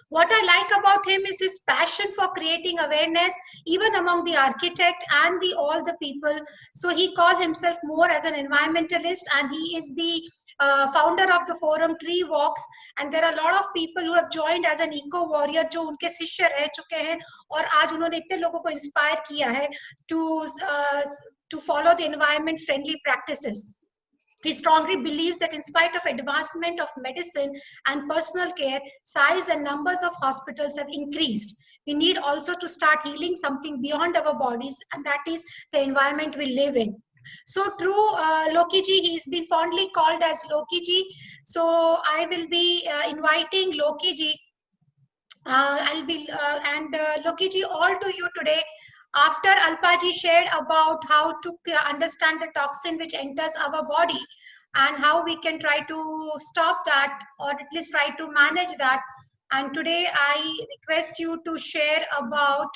Speaker 1: What I like about him is his passion for creating awareness even among the architect and all the people. So he called himself more as an environmentalist, and he is the founder of the forum Tree Walks, and there are a lot of people who have joined as an eco warrior जो उनके शिष्य रह चुके हैं और आज उन्होंने इतने लोगों को इंस्पायर किया है to follow the environment friendly practices. He strongly believes that in spite of advancement of medicine and personal care, size and numbers of hospitals have increased. We need also to start healing something beyond our bodies, and that is the environment we live in. So true, Loki ji, he's been fondly called as Loki ji. So I will be inviting Loki ji. Loki ji, all to you today. After Alpaji shared about how to understand the toxin which enters our body and how we can try to stop that or at least try to manage that. And today I request you to share about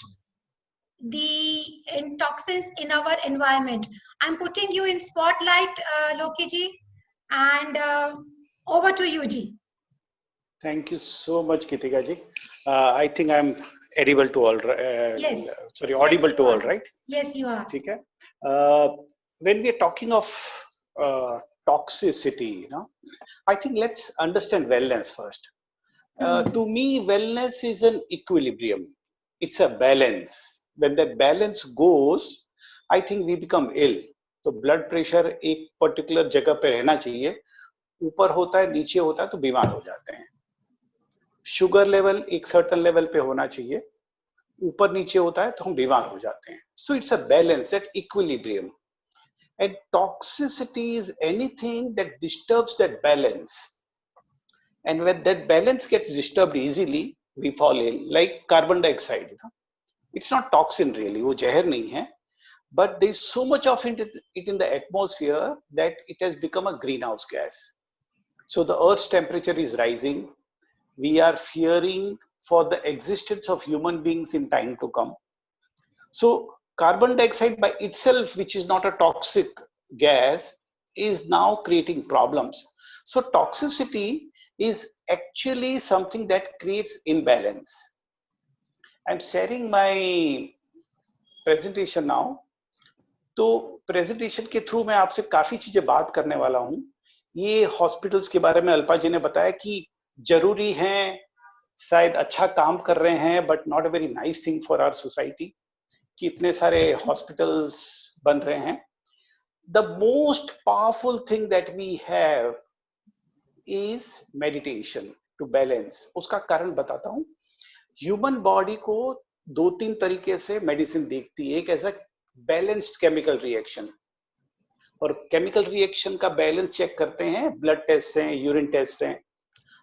Speaker 1: the toxins in our environment. I'm putting you in spotlight, Loki ji, and over to you, ji.
Speaker 3: Thank you so much, Kitika ji. I think I'm audible to all,
Speaker 1: yes.
Speaker 3: Sorry, audible
Speaker 1: yes,
Speaker 3: to all, right?
Speaker 1: Yes, you are.
Speaker 3: Okay. When we are talking of toxicity, I think let's understand wellness first. To me, wellness is an equilibrium. It's a balance. When that balance goes, I think we become ill. तो blood pressure एक particular जगह पे रहना चाहिए. ऊपर होता है, नीचे होता है तो बीमार हो जाते हैं. शुगर लेवल एक सर्टेन लेवल पे होना चाहिए. ऊपर नीचे होता है तो हम बीमार हो जाते हैं. So it's a balance, that equilibrium. And toxicity is anything that disturbs that balance. And when that balance gets disturbed easily, we fall ill. Like carbon dioxide. It's not toxin really, वो जहर नहीं है. But there's so much of it in the atmosphere that it has become a greenhouse gas. So the Earth's temperature is rising. We are fearing for the existence of human beings in time to come. So carbon dioxide by itself, which is not a toxic gas, is now creating problems. So toxicity is actually something that creates imbalance. I'm sharing my presentation now. तो presentation के through मैं आपसे काफी चीजें बात करने वाला हूं. ये हॉस्पिटल्स के बारे में अल्पा जी ने बताया कि जरूरी हैं, शायद अच्छा काम कर रहे हैं, but not a very nice thing for our society कि इतने सारे हॉस्पिटल्स बन रहे हैं. The most powerful thing that we have is meditation to balance. उसका कारण बताता हूं. ह्यूमन बॉडी को 2-3 तरीके से मेडिसिन देखती है. एक ऐसा बैलेंस्ड केमिकल रिएक्शन, और केमिकल रिएक्शन का बैलेंस चेक करते हैं ब्लड टेस्ट से, यूरिन टेस्ट से.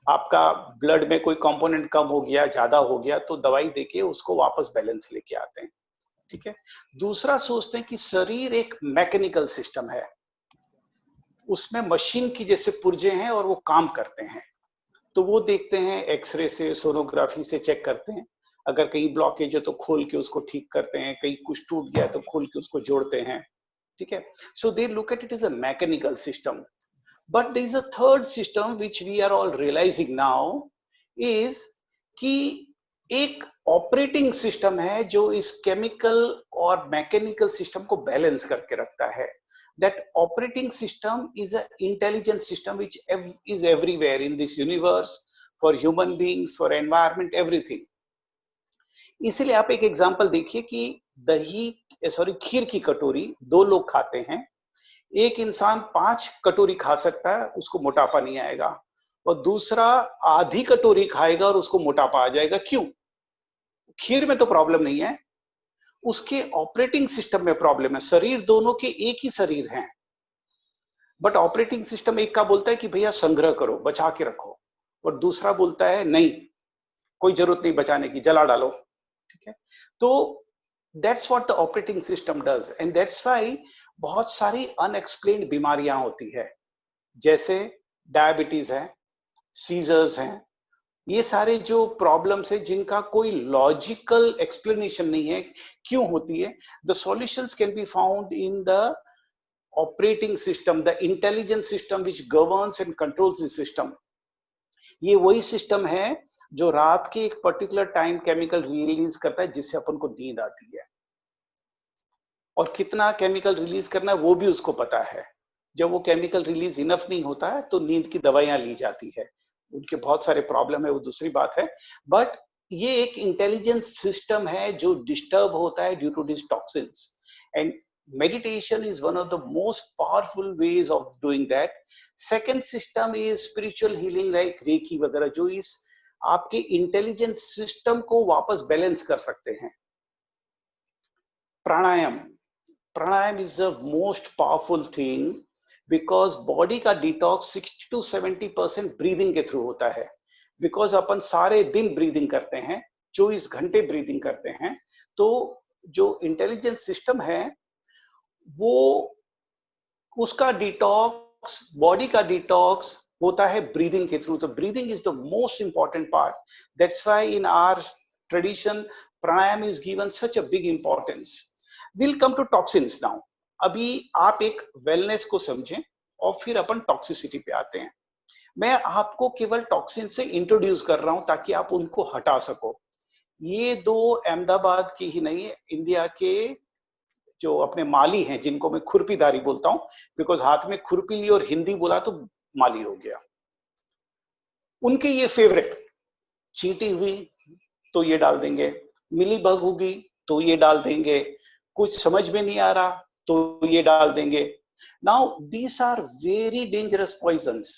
Speaker 3: आपका ब्लड में कोई कंपोनेंट कम हो गया, ज्यादा हो गया, तो दवाई देके उसको वापस बैलेंस लेके आते हैं. ठीक है. दूसरा सोचते हैं कि शरीर एक मैकेनिकल सिस्टम है, उसमें मशीन की जैसे पुर्जे हैं और वो काम करते हैं. तो वो देखते हैं एक्सरे से, सोनोग्राफी से चेक करते हैं. अगर कहीं ब्लॉकेज है तो खोल के उसको ठीक करते हैं, कहीं कुछ टूट गया तो खोल के उसको जोड़ते हैं. ठीक है. So they look at it is a mechanical system. But there is a third system which we are all realising now, is कि एक ऑपरेटिंग सिस्टम है जो इस केमिकल और मैकेनिकल सिस्टम को बैलेंस करके रखता है. That operating system is an intelligent system which is everywhere in this universe, for human beings, for environment, everything. इसलिए आप एक एग्जांपल देखिए कि खीर की कटोरी 2 लोग खाते हैं. एक इंसान 5 कटोरी खा सकता है, उसको मोटापा नहीं आएगा, और दूसरा आधी कटोरी खाएगा और उसको मोटापा आ जाएगा. क्यों? खीर में तो प्रॉब्लम नहीं है, उसके ऑपरेटिंग सिस्टम में प्रॉब्लम है. शरीर दोनों के एक ही शरीर हैं, बट ऑपरेटिंग सिस्टम एक का बोलता है कि भैया संग्रह करो, बचा के रखो, और दूसरा बोलता है नहीं, कोई जरूरत नहीं बचाने की, जला डालो, ठीक है। तो that's what the operating system does, and that's why बहुत सारी अनएक्सप्लेन्ड बीमारियां होती है, जैसे डायबिटीज है, सीजर्स हैं, ये सारे जो प्रॉब्लम्स है जिनका कोई लॉजिकल एक्सप्लेनेशन नहीं है क्यों होती है, the solutions can be found in the operating system, the intelligent system which governs and controls the system. ये वही सिस्टम है जो रात के एक पर्टिकुलर टाइम केमिकल रिलीज करता है जिससे अपन को नींद आती है, और कितना केमिकल रिलीज करना है वो भी उसको पता है। जब वो केमिकल रिलीज इनफ नहीं होता है तो नींद की दवाइयां ली जाती है, उनके बहुत सारे प्रॉब्लम है, वो दूसरी बात है, बट ये एक इंटेलिजेंट सिस्टम है जो डिस्टर्ब होता है due to this toxins, and meditation is one of the most powerful ways of doing that. Second system is spiritual healing like reiki वगैरह, जो इस आपके इंटेलिजेंट सिस्टम को वापस बैलेंस कर सकते हैं। Pranayama, pranayama is the most powerful thing because body का डिटॉक्स 60 to 70% ब्रीदिंग के थ्रू होता है, बिकॉज अपन सारे दिन ब्रीदिंग करते हैं, 24 घंटे ब्रीदिंग करते हैं, तो जो इंटेलिजेंट सिस्टम है वो उसका डिटॉक्स, बॉडी का डिटॉक्स होता है ब्रीदिंग के थ्रू। तो breathing is the most important part, that's why in our tradition pranayama is given such a big importance. Will come to toxins now. अभी आप एक वेलनेस को समझें और फिर अपन टॉक्सिसिटी पे आते हैं। मैं आपको केवल टॉक्सिन से इंट्रोड्यूस कर रहा हूं ताकि आप उनको हटा सको। ये दो अहमदाबाद की ही नहीं है, इंडिया के जो अपने माली हैं, जिनको मैं खुरपीदारी बोलता हूं, बिकॉज हाथ में खुरपी ली और हिंदी बोला तो माली हो गया, उनके ये फेवरेट, चींटी हुई तो ये डाल देंगे, मिली बग होगी तो ये डाल देंगे, कुछ समझ में नहीं आ रहा तो ये डाल देंगे। Now these are very dangerous poisons.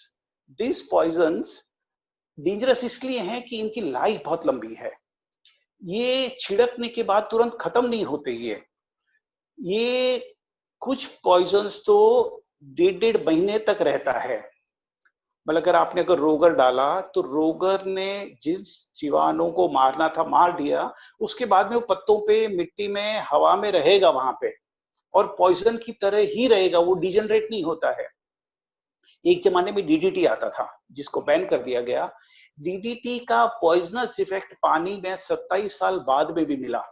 Speaker 3: This poisons dangerous इसलिए हैं कि इनकी लाइफ बहुत लंबी है, ये छिड़कने के बाद तुरंत खत्म नहीं होते। ये कुछ पॉइजन्स तो 1.5 महीने तक रहता है। मतलब अगर रोगर डाला तो रोगर ने जिस जीवाणु को मारना था मार दिया, उसके बाद में वो पत्तों पे, मिट्टी में, हवा में रहेगा वहां पे, और पॉइजन की तरह ही रहेगा, वो डिजनरेट नहीं होता है। एक जमाने में डीडीटी आता था जिसको बैन कर दिया गया। डीडीटी का पॉइजनस इफेक्ट पानी में 27 साल बाद में भी मिला।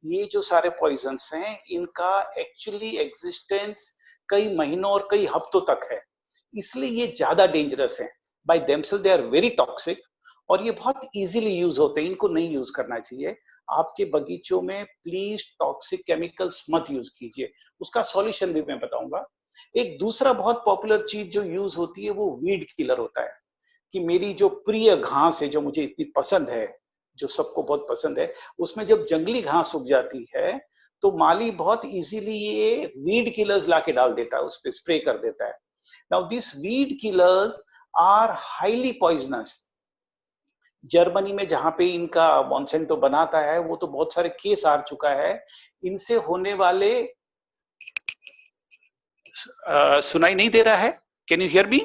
Speaker 3: ये जो सारे पॉइजन्स हैं इनका एक्चुअली एग्जिस्टेंस कई महीनों और कई हफ्तों तक है, इसलिए ये ज्यादा डेंजरस है। By themselves they are very toxic, और ये बहुत इजीली यूज होते हैं, इनको नहीं यूज करना चाहिए। आपके बगीचों में प्लीज टॉक्सिक केमिकल्स मत यूज कीजिए, उसका सॉल्यूशन भी मैं बताऊंगा। एक दूसरा बहुत पॉपुलर चीज जो यूज होती है वो वीड किलर होता है, कि मेरी जो प्रिय घास है, जो मुझे इतनी पसंद है, जो सबको बहुत पसंद है, उसमें जब जंगली घास उग जाती है तो माली बहुत इजीली ये वीड किलर्स लाके डाल देता है, उस पर स्प्रे कर देता है। Now this weed killers are highly poisonous. Germany में जहां पे इनका मॉन्सेंटो बनाता है, वो तो बहुत सारे केस आ चुका है, इनसे होने वाले सुनाई नहीं दे रहा है? Can you hear me?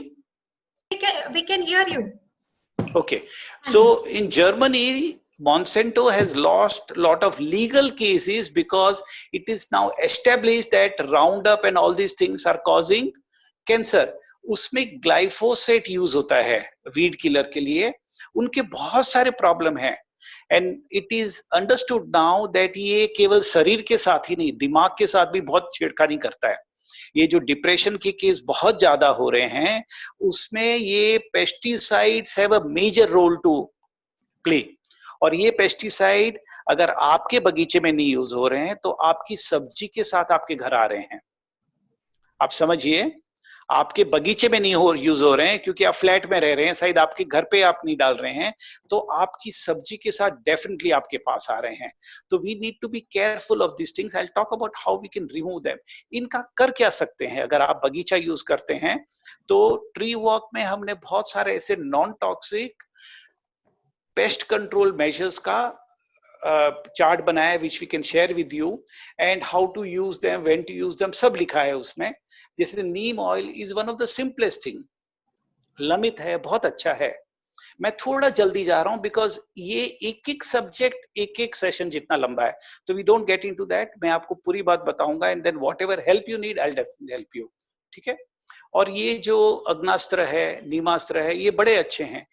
Speaker 1: We can hear you.
Speaker 3: Okay, so in Germany, Monsanto has lost a lot of legal cases because it is now established that Roundup and all these things are causing cancer. उसमें glyphosate use होता है weed killer के लिए, उनके बहुत सारे problem है, and it is understood now that ये केवल शरीर के साथ ही नहीं, दिमाग के साथ भी बहुत छेड़खानी करता है। ये जो डिप्रेशन के केस बहुत ज्यादा हो रहे हैं, उसमें ये pesticides have a major role to play. और ये पेस्टिसाइड अगर आपके बगीचे में नहीं यूज हो रहे हैं तो आपकी सब्जी के साथ आपके घर आ रहे हैं। आप समझिए, आपके बगीचे में नहीं यूज हो रहे हैं क्योंकि आप फ्लैट में रह रहे हैं, शायद आपके घर पे आप नहीं डाल रहे हैं, तो आपकी सब्जी के साथ डेफिनेटली आपके पास आ रहे हैं। तो we need to be careful of this things. I will talk about how we can remove them. इनका कर क्या सकते हैं अगर आप बगीचा यूज करते हैं तो ट्री वॉक में हमने बहुत सारे ऐसे non toxic pest control measures का चार्ट बनाया है, which we can share with you, and how to use them, when to use them, सब लिखा है उसमें। जैसे neem oil is one of the simplest thing, लमित है, बहुत अच्छा है, मैं थोड़ा जल्दी जा रहा हूं बिकॉज ये एक एक सब्जेक्ट एक एक सेशन जितना लंबा है, तो we don't get into that. मैं आपको पूरी बात बताऊंगा and then what ever help you need I will definitely help you, ठीक है। और ये जो अग्नास्त्र है, नीमास्त्र है, ये बड़े अच्छे हैं।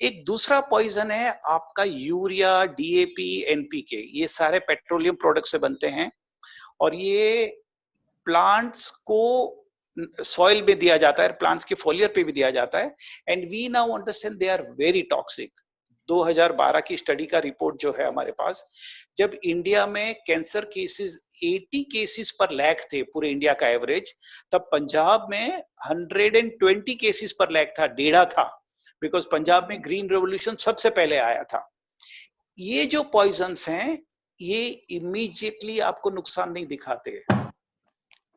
Speaker 3: एक दूसरा पॉइजन है आपका यूरिया, डीएपी, एनपीके, ये सारे पेट्रोलियम प्रोडक्ट से बनते हैं और ये प्लांट्स को सॉइल में दिया जाता है, प्लांट्स के फोलियर पे भी दिया जाता है and we now understand they are very toxic. 2012 की स्टडी का रिपोर्ट जो है हमारे पास, जब इंडिया में कैंसर केसेस 80 केसेस पर लाख थे, पूरे इंडिया का एवरेज, तब पंजाब में 120 केसेस पर लाख था, डेढ़ा था, बिकॉज पंजाब में ग्रीन रेवोल्यूशन सबसे पहले आया था। ये जो पॉइजन्स हैं ये इमीडिएटली आपको नुकसान नहीं दिखाते,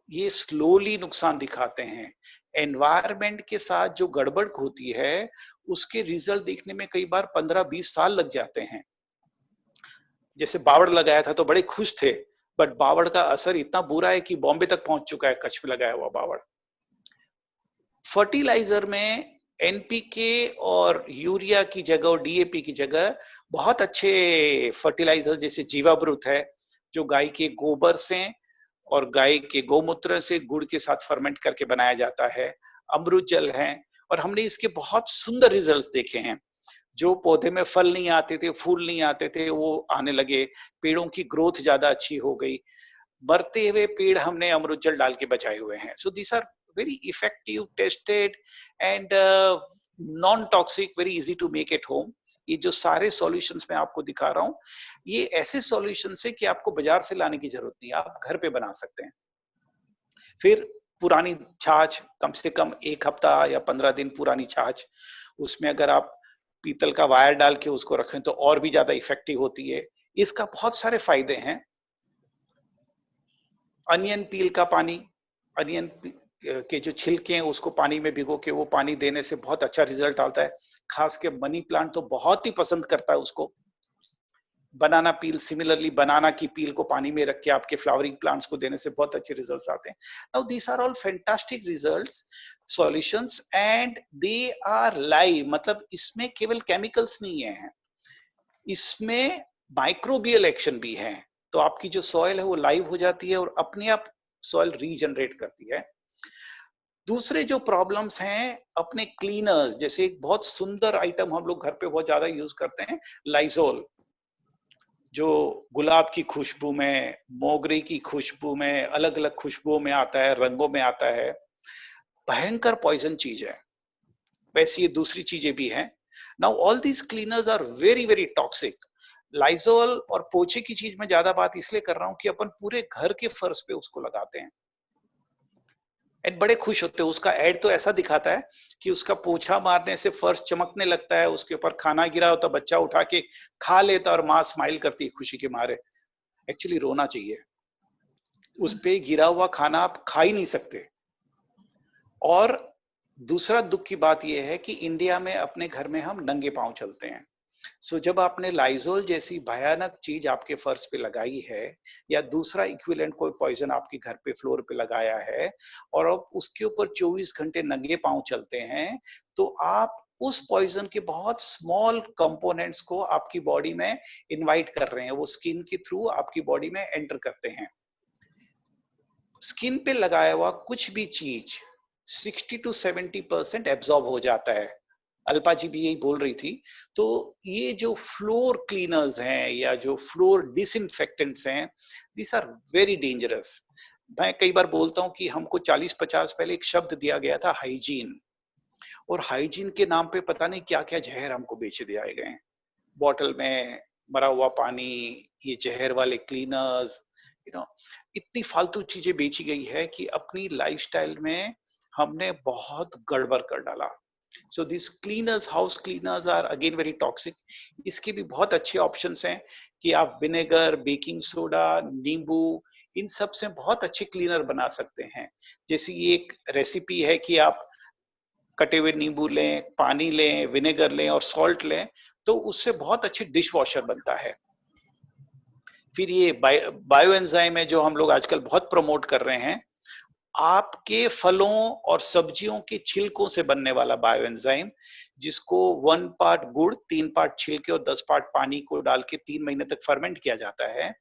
Speaker 3: ये स्लोली नुकसान दिखाते हैं। एनवायरनमेंट के साथ जो गड़बड़ होती है उसके रिजल्ट देखने में कई बार 15-20 साल लग जाते हैं। जैसे बावड़ लगाया था तो बड़े खुश थे, बट बावड़ का असर इतना बुरा है कि बॉम्बे तक पहुंच चुका है, कच्छ में लगाया हुआ बावड़। फर्टिलाइजर में एनपीके और यूरिया की जगह और डीएपी की जगह बहुत अच्छे फर्टिलाइजर जैसे जीवामृत है, जो गाय के गोबर से और गाय के गौमूत्र से गुड़ के साथ फर्मेंट करके बनाया जाता है, अमृत जल है, और हमने इसके बहुत सुंदर रिजल्ट्स देखे हैं। जो पौधे में फल नहीं आते थे, फूल नहीं आते थे, वो आने लगे, पेड़ों की ग्रोथ ज्यादा अच्छी हो गई, मरते हुए पेड़ हमने अमृत जल डाल के बचाए हुए हैं। So these are very effective, tested and non toxic, very easy to make at home. ये जो सारे सॉल्यूशंस मैं आपको दिखा रहा हूँ, ये ऐसे सॉल्यूशंस है कि आपको बाजार से लाने की जरूरत नहीं, आप घर पे बना सकते हैं। फिर पुरानी छाछ, कम से कम 1 हफ्ता या 15 दिन पुरानी छाछ, उसमें अगर आप पीतल का वायर डाल के उसको रखें तो और भी ज्यादा इफेक्टिव होती है। इसका बहुत सारे फायदे हैं। अनियन पील का पानी, अनियन के जो छिलके हैं उसको पानी में भिगो के वो पानी देने से बहुत अच्छा रिजल्ट आता है। खास के मनी प्लांट तो बहुत ही पसंद करता है उसको। बनाना पील, सिमिलरली बनाना की पील को पानी में रख के आपके फ्लावरिंग प्लांट्स को देने से बहुत अच्छे रिजल्ट्स आते हैं। Now these are all fantastic results, solutions, and they are live, मतलब इसमें केवल केमिकल्स नहीं है, इसमें माइक्रोबियल एक्शन भी है। तो आपकी जो सॉइल है वो लाइव हो जाती है और अपने आप सॉइल रीजनरेट करती है। दूसरे जो प्रॉब्लम्स हैं अपने क्लीनर्स, जैसे एक बहुत सुंदर आइटम हम लोग घर पे बहुत ज्यादा यूज करते हैं, लाइजोल, जो गुलाब की खुशबू में, मोगरे की खुशबू में, अलग अलग खुशबुओं में आता है, रंगों में आता है, भयंकर पॉइजन चीज है। वैसे ये दूसरी चीजें भी हैं। Now all these cleaners are very very toxic. Lysol और पोछे की चीज में ज्यादा बात इसलिए कर रहा हूं कि अपन पूरे घर के फर्श पे उसको लगाते हैं एंड बड़े खुश होते हैं। उसका एड तो ऐसा दिखाता है कि उसका पोछा मारने से फर्श चमकने लगता है, उसके ऊपर खाना गिरा होता, बच्चा उठा के खा लेता और माँ स्माइल करती है खुशी के मारे। एक्चुअली रोना चाहिए, उस पे गिरा हुआ खाना आप खा ही नहीं सकते। और दूसरा दुख की बात यह है कि इंडिया में अपने घर में हम नंगे पांव चलते हैं। सो जब आपने लाइजोल जैसी भयानक चीज आपके फर्श पे लगाई है या दूसरा इक्विवेलेंट कोई पॉइजन आपके घर पे फ्लोर पे लगाया है और आप उसके ऊपर 24 घंटे नंगे पांव चलते हैं, तो आप उस पॉइजन के बहुत स्मॉल कंपोनेंट्स को आपकी बॉडी में इनवाइट कर रहे हैं, वो स्किन के थ्रू आपकी बॉडी में एंटर करते हैं। स्किन पे लगाया हुआ कुछ भी चीज 60 to 70% एब्जॉर्ब हो जाता है। अल्पा जी भी यही बोल रही थी। तो ये जो फ्लोर क्लीनर्स हैं या जो फ्लोर डिसइंफेक्टेंट्स हैं, दिस आर वेरी डेंजरस। मैं कई बार बोलता हूँ कि हमको 40-50 पहले एक शब्द दिया गया था हाइजीन, और हाइजीन के नाम पे पता नहीं क्या क्या जहर हमको बेच दिए गए हैं। बॉटल में मरा हुआ पानी, ये जहर वाले क्लीनर्स, इतनी फालतू चीजें बेची गई है कि अपनी लाइफस्टाइल में हमने बहुत गड़बड़ कर डाला। So this cleaners, house cleaners are again very toxic. इसके भी बहुत अच्छे ऑप्शंस हैं कि आप विनेगर, बेकिंग सोडा, नींबू, इन सब से बहुत अच्छे क्लीनर बना सकते हैं। जैसे ये एक रेसिपी है कि आप कटे हुए नींबू लें, पानी लें, विनेगर लें और सॉल्ट लें, तो उससे बहुत अच्छे डिश वॉशर बनता है। फिर ये बायो एंजाइम है जो हम लोग आजकल बहुत प्रमोट कर रहे हैं, आपके फलों और सब्जियों के छिलकों से बनने वाला बायोएंजाइम, जिसको 1 पार्ट गुड़, 3 पार्ट छिलके और 10 पार्ट पानी को डाल के 3 महीने तक फर्मेंट किया जाता है।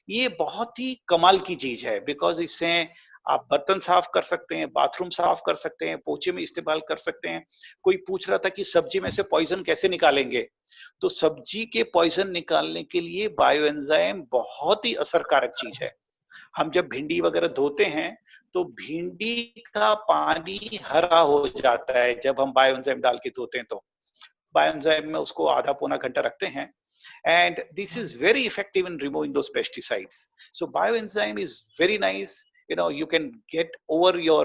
Speaker 3: ये बहुत ही कमाल की चीज है, बिकॉज इससे आप बर्तन साफ कर सकते हैं, बाथरूम साफ कर सकते हैं, पोछे में इस्तेमाल कर सकते हैं। कोई पूछ रहा था कि सब्जी में से पॉइजन कैसे निकालेंगे, तो सब्जी के पॉइजन निकालने के लिए बायोएंजाइम बहुत ही असरकारक चीज है। हम जब भिंडी वगैरह धोते हैं तो भिंडी का पानी हरा हो जाता है जब हम बायोएंजाइम डाल के धोते हैं, तो बायोएंजाइम में उसको आधा पौना घंटा रखते हैं, and this is very effective in removing those pesticides. So bioenzyme is very nice. You know, you can get over your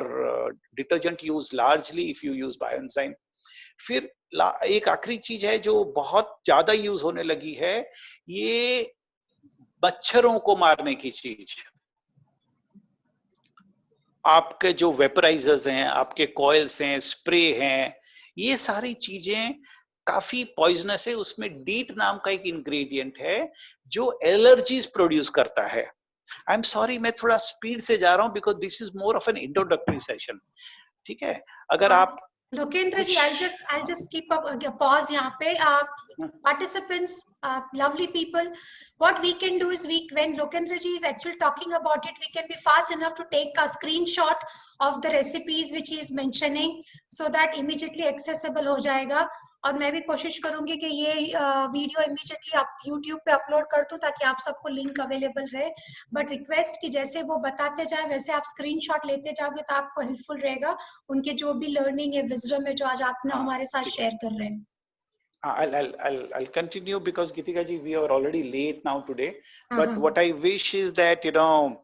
Speaker 3: detergent use largely if you use bioenzyme. फिर एक आखिरी चीज है जो बहुत ज्यादा यूज होने लगी है, ये मच्छरों को मारने की चीज। आपके जो वेपराइजर्स हैं, आपके कॉइल्स हैं, स्प्रे हैं, ये सारी चीजें काफी पॉइजनस है। उसमें डीट नाम का एक इंग्रेडिएंट है जो एलर्जीज प्रोड्यूस करता है। आई एम सॉरी, मैं थोड़ा स्पीड से जा रहा हूं because this is more of N introductory session. ठीक है, अगर आप
Speaker 1: Lokendra ji, I'll just keep a pause यहाँ पे. Participants, lovely people. What we can do is when Lokendra ji is actually talking about it, we can be fast enough to take a screenshot of the recipes which he is mentioning, so that immediately accessible हो जाएगा. और मैं भी कोशिश करूंगी कि ये video immediately आप YouTube पे अपलोड कर दूं ताकि आप सबको लिंक अवेलेबल रहे. बट रिक्वेस्ट कि जैसे वो बताते जाए वैसे आप स्क्रीनशॉट लेते जाओगे तो आपको हेल्पफुल रहेगा, उनके जो भी लर्निंग है, विजडम है जो आज आपने हमारे साथ शेयर कर रहे हैं.
Speaker 3: I'll continue because Gitika ji, we are already late now today. But what I wish is that, you know,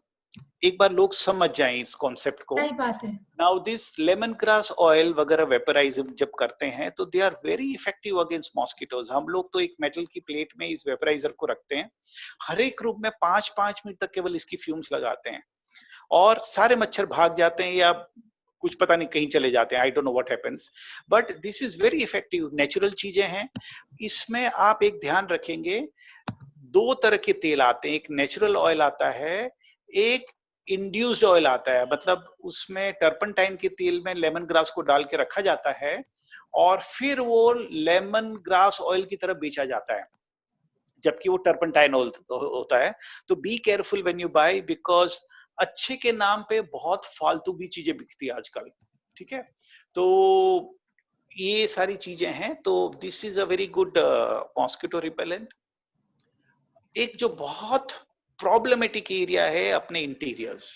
Speaker 3: एक बार लोग समझ जाएं इस कॉन्सेप्ट को.
Speaker 1: सही बात है.
Speaker 3: Now this lemon grass oil वगैरह वेपराइज जब करते हैं तो they are very effective against mosquitoes. हम लोग तो एक मेटल की प्लेट में इस वेपराइजर को रखते हैं, हर एक रूम में 5-5 मिनट तक केवल इसकी फ्यूम्स लगाते हैं और सारे मच्छर भाग जाते हैं या कुछ पता नहीं कहीं चले जाते हैं. I don't know what happens, but this is very effective. Natural चीजें हैं. इसमें आप एक ध्यान रखेंगे, 2 तरह के तेल आते हैं. एक नेचुरल ऑयल आता है, एक इंड्यूस्ड ऑयल आता है. मतलब उसमें टर्पनटाइन के तेल में लेमन ग्रास को डाल के रखा जाता है और फिर वो लेमन ग्रास ऑयल की तरफ बेचा जाता है, जबकि वो टर्पनटाइन ऑयल होता है. तो be careful when you buy, because अच्छे के नाम पे बहुत फालतू भी चीजें बिकती है आजकल. ठीक है, तो ये सारी चीजें हैं. तो this is a very good mosquito repellent. एक जो बहुत प्रॉब्लमेटिक एरिया है अपने इंटीरियर्स,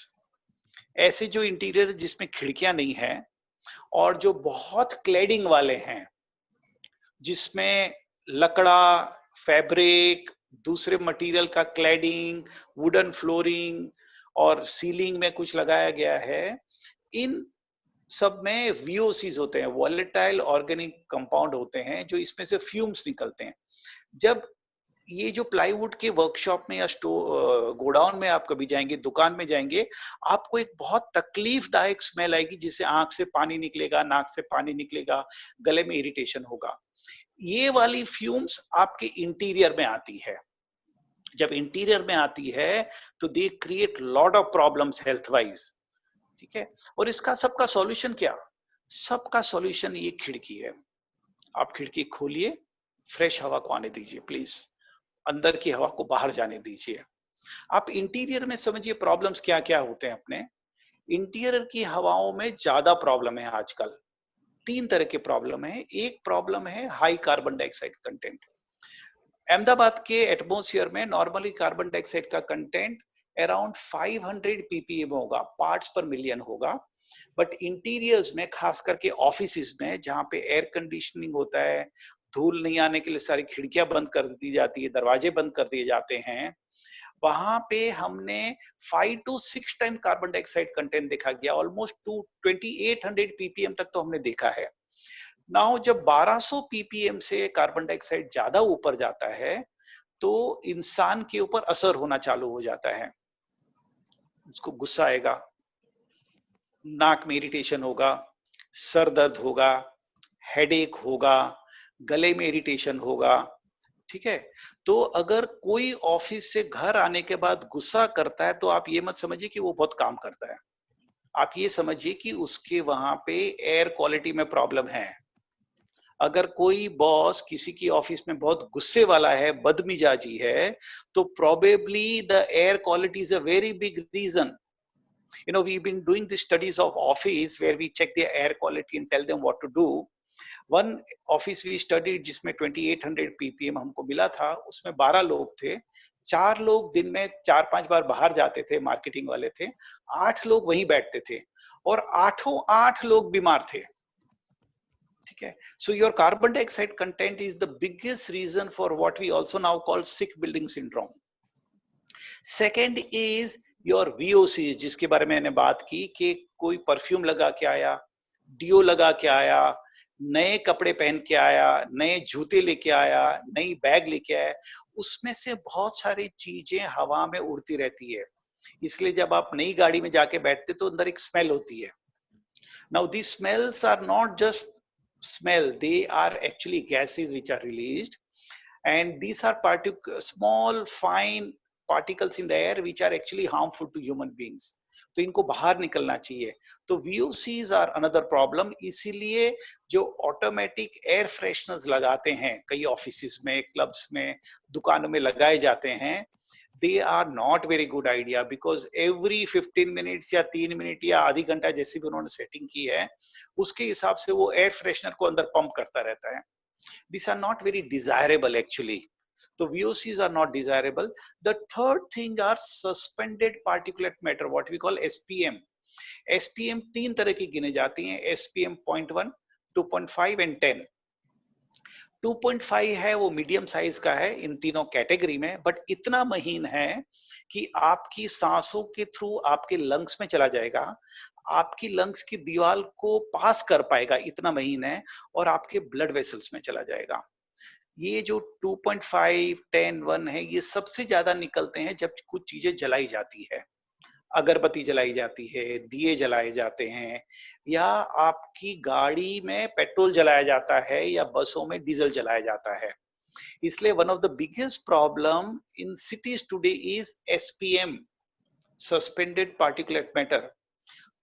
Speaker 3: ऐसे जो इंटीरियर जिसमें खिड़कियां नहीं है और जो बहुत क्लेडिंग वाले हैं, जिसमें लकड़ा, फैब्रिक, दूसरे मटेरियल का क्लैडिंग, वुडन फ्लोरिंग और सीलिंग में कुछ लगाया गया है, इन सब में VOCs होते हैं, वॉलेटाइल ऑर्गेनिक कंपाउंड होते हैं, जो इसमें से फ्यूम्स निकलते हैं. जब ये जो प्लाईवुड के वर्कशॉप में या गोडाउन में आप कभी जाएंगे, दुकान में जाएंगे, आपको एक बहुत तकलीफदायक स्मेल आएगी, जिससे आंख से पानी निकलेगा, नाक से पानी निकलेगा, गले में इरिटेशन होगा. ये वाली फ्यूम्स आपके इंटीरियर में आती है. जब इंटीरियर में आती है तो they create lot of problems health wise. ठीक है, और इसका सबका सॉल्यूशन क्या? सबका सॉल्यूशन ये खिड़की है. आप खिड़की खोलिए, फ्रेश हवा को आने दीजिए प्लीज, अंदर की हवा को बाहर जाने दीजिए. आप इंटीरियर में समझिए प्रॉब्लम्स क्या क्या होते हैं. अपने इंटीरियर की हवाओं में ज्यादा प्रॉब्लम है आजकल. 3 तरह के प्रॉब्लम है. एक प्रॉब्लम है high carbon dioxide content. Ahmedabad के एटमॉस्फेयर में नॉर्मली कार्बन डाइऑक्साइड का कंटेंट अराउंड 500 ppm होगा, पार्ट्स पर मिलियन होगा. बट इंटीरियर्स में, खास करके ऑफिसेज में जहां पे एयर कंडीशनिंग होता है, धूल नहीं आने के लिए सारी खिड़कियां बंद कर दी जाती है, दरवाजे बंद कर दिए जाते हैं, वहां पे हमने 5 to 6 time carbon dioxide content देखा गया. ऑलमोस्ट 2800 ppm तक तो हमने देखा है. नाउ जब 1200 ppm से कार्बन डाइऑक्साइड ज्यादा ऊपर जाता है तो इंसान के ऊपर असर होना चालू हो जाता है. उसको गुस्सा आएगा, नाक में इरिटेशन होगा, सर दर्द होगा, हेडेक होगा, गले में इरिटेशन होगा. ठीक है, तो अगर कोई ऑफिस से घर आने के बाद गुस्सा करता है तो आप ये मत समझिए कि वो बहुत काम करता है. आप ये समझिए कि उसके वहां पे एयर क्वालिटी में प्रॉब्लम है। अगर कोई बॉस किसी की ऑफिस में बहुत गुस्से वाला है, बदमिजाजी है, तो probably the air quality is a very big reason. You know, we've been doing the studies of office where we check their air quality and tell them what to do. One office we studied जिसमें 2800 ppm हमको मिला था, उसमें 12 लोग थे। 4 लोग दिन में 4-5 बार बाहर जाते थे, मार्केटिंग वाले थे। 8 लोग वहीं बैठते थे और आठों 8 लोग बीमार थे। ठीक है? So your carbon dioxide content is the biggest reason for what we also now call sick building syndrome. Second is your VOCs, जिसके बारे में मैंने बात की कि कोई परफ्यूम लगा के आया, डियो लगा के आया, नए कपड़े पहन के आया, नए जूते लेके आया, नई बैग लेके आया, उसमें से बहुत सारी चीजें हवा में उड़ती रहती है। इसलिए जब आप नई गाड़ी में जाके बैठते तो अंदर एक स्मेल होती है। Now these smells are not just smell, they are actually gases which are released, and these are small fine particles in the air which are actually harmful to human beings. तो इनको बाहर निकलना चाहिए। तो VOCs are another problem, इसीलिए जो automatic air fresheners लगाते हैं कई ऑफिसेस में, क्लब्स में, दुकानों में लगाए जाते हैं, they are not very good idea because every 15 minutes या 3 मिनट या आधी घंटा जैसी भी उन्होंने सेटिंग की है, उसके हिसाब से वो एयर फ्रेशनर को अंदर पंप करता रहता है। These are not very desirable actually. So VOCs are not desirable. The third thing are suspended particulate matter, what we call SPM. SPM 3 तरह की गिने जाती हैं, SPM 0.1, 2.5 and 10. 2.5 है वो मीडियम साइज का है इन तीनों कैटेगरी में, बट इतना महीन है कि आपकी सांसों के थ्रू आपके लंग्स में चला जाएगा, आपकी लंग्स की दीवार को पास कर पाएगा, इतना महीन है, और आपके ब्लड वेसल्स में चला जाएगा। ये जो 2.5, 10, 1 है, ये सबसे ज्यादा निकलते हैं जब कुछ चीजें जलाई जाती है, अगरबत्ती जलाई जाती है, दिए जलाए जाते हैं, या आपकी गाड़ी में पेट्रोल जलाया जाता है या बसों में डीजल जलाया जाता है। इसलिए one of the biggest problem in cities today is SPM, suspended particulate matter.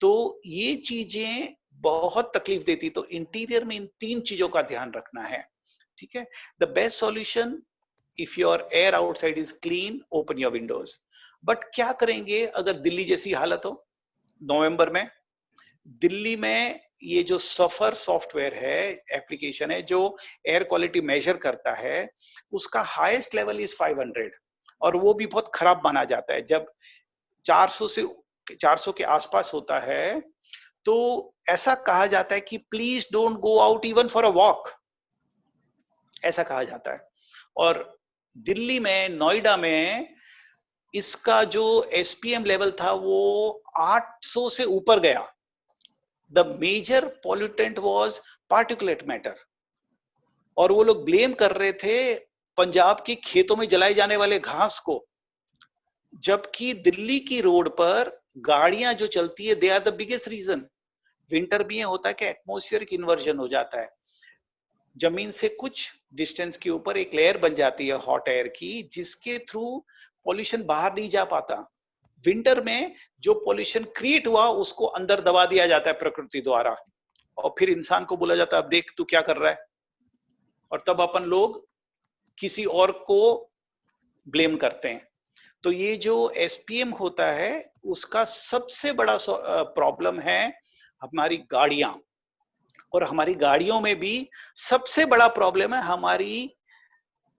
Speaker 3: तो ये चीजें बहुत तकलीफ देती, तो इंटीरियर में इन 3 चीजों का ध्यान रखना है। ठीक है? The best solution, if your air outside is clean, open your Windows. But क्या करेंगे अगर दिल्ली जैसी हालत हो? नवंबर में दिल्ली में ये जो सफर सॉफ्टवेयर है, एप्लीकेशन है जो एयर क्वालिटी मेजर करता है, उसका हाईएस्ट लेवल इज 500 और वो भी बहुत खराब माना जाता है। जब 400 के आसपास होता है तो ऐसा कहा जाता है कि please don't go out even for a walk, ऐसा कहा जाता है। और दिल्ली में, नोएडा में इसका जो SPM लेवल था वो 800 से ऊपर गया। The major pollutant was particulate matter, और वो लोग ब्लेम कर रहे थे पंजाब के खेतों में जलाए जाने वाले घास को, जबकि दिल्ली की रोड पर गाड़ियां जो चलती है, they are the biggest reason. Winter भी ये होता है कि एटमॉस्फेरिक इन्वर्जन हो जाता है, जमीन से कुछ डिस्टेंस के ऊपर एक लेयर बन जाती है हॉट एयर की, जिसके थ्रू पॉल्यूशन बाहर नहीं जा पाता। विंटर में जो पॉल्यूशन क्रिएट हुआ उसको अंदर दबा दिया जाता है प्रकृति द्वारा, और फिर इंसान को बोला जाता है अब देख तू क्या कर रहा है, और तब अपन लोग किसी और को ब्लेम करते हैं। तो ये जो SPM होता है उसका सबसे बड़ा प्रॉब्लम है हमारी गाड़ियां, और हमारी गाड़ियों में भी सबसे बड़ा प्रॉब्लम है हमारी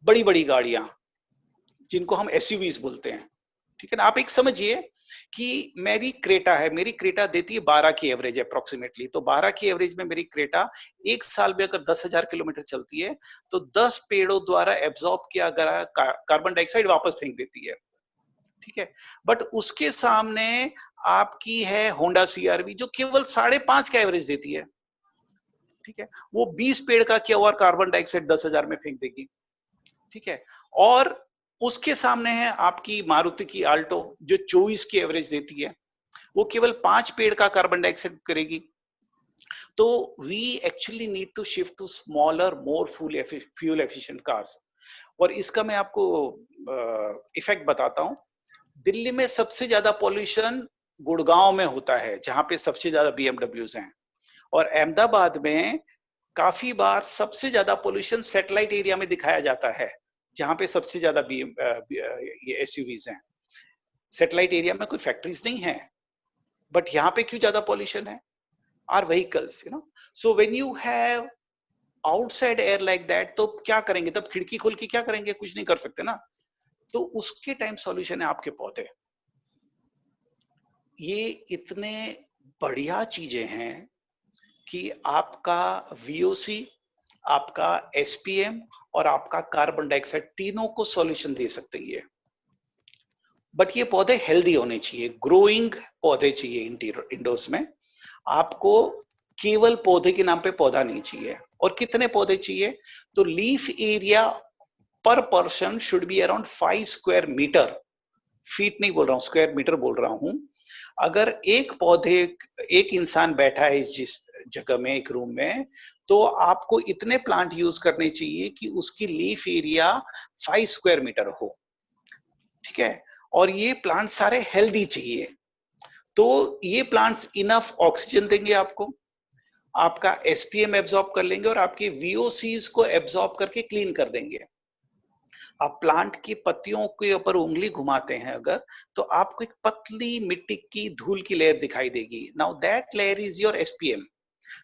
Speaker 3: बड़ी बड़ी गाड़ियां, जिनको हम SUVs बोलते हैं। ठीक है ना? आप एक समझिए कि मेरी क्रेटा है, मेरी क्रेटा देती है 12 की एवरेज अप्रोक्सीमेटली, तो 12 की एवरेज में मेरी क्रेटा एक साल में अगर 10,000 किलोमीटर चलती है तो 10 पेड़ों द्वारा एब्जॉर्ब किया गया कार्बन डाइऑक्साइड वापस फेंक देती है। ठीक है? बट उसके सामने आपकी है होंडा CR-V जो केवल 5.5 का एवरेज देती है। ठीक है? वो 20 पेड़ का किया हुआ कार्बन डाइऑक्साइड 10,000 में फेंक देगी। ठीक है? और उसके सामने है आपकी मारुति की आल्टो जो 24 की एवरेज देती है, वो केवल 5 पेड़ का कार्बन डाइऑक्साइड करेगी। तो we actually need to shift to smaller, more fuel efficient cars. और इसका मैं आपको इफेक्ट बताता हूं। दिल्ली में सबसे ज्यादा पॉल्यूशन गुड़गांव में होता है जहां पे सबसे ज्यादा BMWs हैं, और अहमदाबाद में काफी बार सबसे ज्यादा पोल्यूशन सैटेलाइट एरिया में दिखाया जाता है जहां पे सबसे ज्यादा ये SUVs हैं। सैटेलाइट एरिया में कोई फैक्ट्रीज नहीं है, बट यहाँ पे क्यों ज्यादा पॉल्यूशन है? Are vehicles, so when you have outside air like that, तो क्या करेंगे तब? खिड़की खोल के क्या करेंगे? कुछ नहीं कर सकते ना। तो उसके टाइम सॉल्यूशन है आपके पौधे। ये इतने बढ़िया चीजें हैं कि आपका VOC, आपका SPM और आपका कार्बन डाइऑक्साइड तीनों को सॉल्यूशन दे सकते हैं ये। बट ये पौधे हेल्दी होने चाहिए, ग्रोइंग पौधे चाहिए इंडोर्स में। आपको केवल पौधे के नाम पे पौधा नहीं चाहिए। और कितने पौधे चाहिए? तो leaf area per person should be around 5 square metre. Feet नहीं बोल रहा हूँ, स्क्वायर मीटर बोल रहा हूँ। अगर एक इंसान बैठा है जिस जगह में, एक रूम में, तो आपको इतने प्लांट यूज करने चाहिए कि उसकी लीफ एरिया 5 स्क्वायर मीटर हो। ठीक है? और ये प्लांट सारे हेल्दी चाहिए। तो ये प्लांट्स इनफ ऑक्सीजन देंगे आपको, आपका SPM एब्जॉर्ब कर लेंगे और आपके VOCs को एब्जॉर्ब करके क्लीन कर देंगे। आप प्लांट की पत्तियों के ऊपर उंगली घुमाते हैं अगर, तो आपको एक पतली मिट्टी की धूल की लेयर दिखाई देगी। Now that layer is your SPM।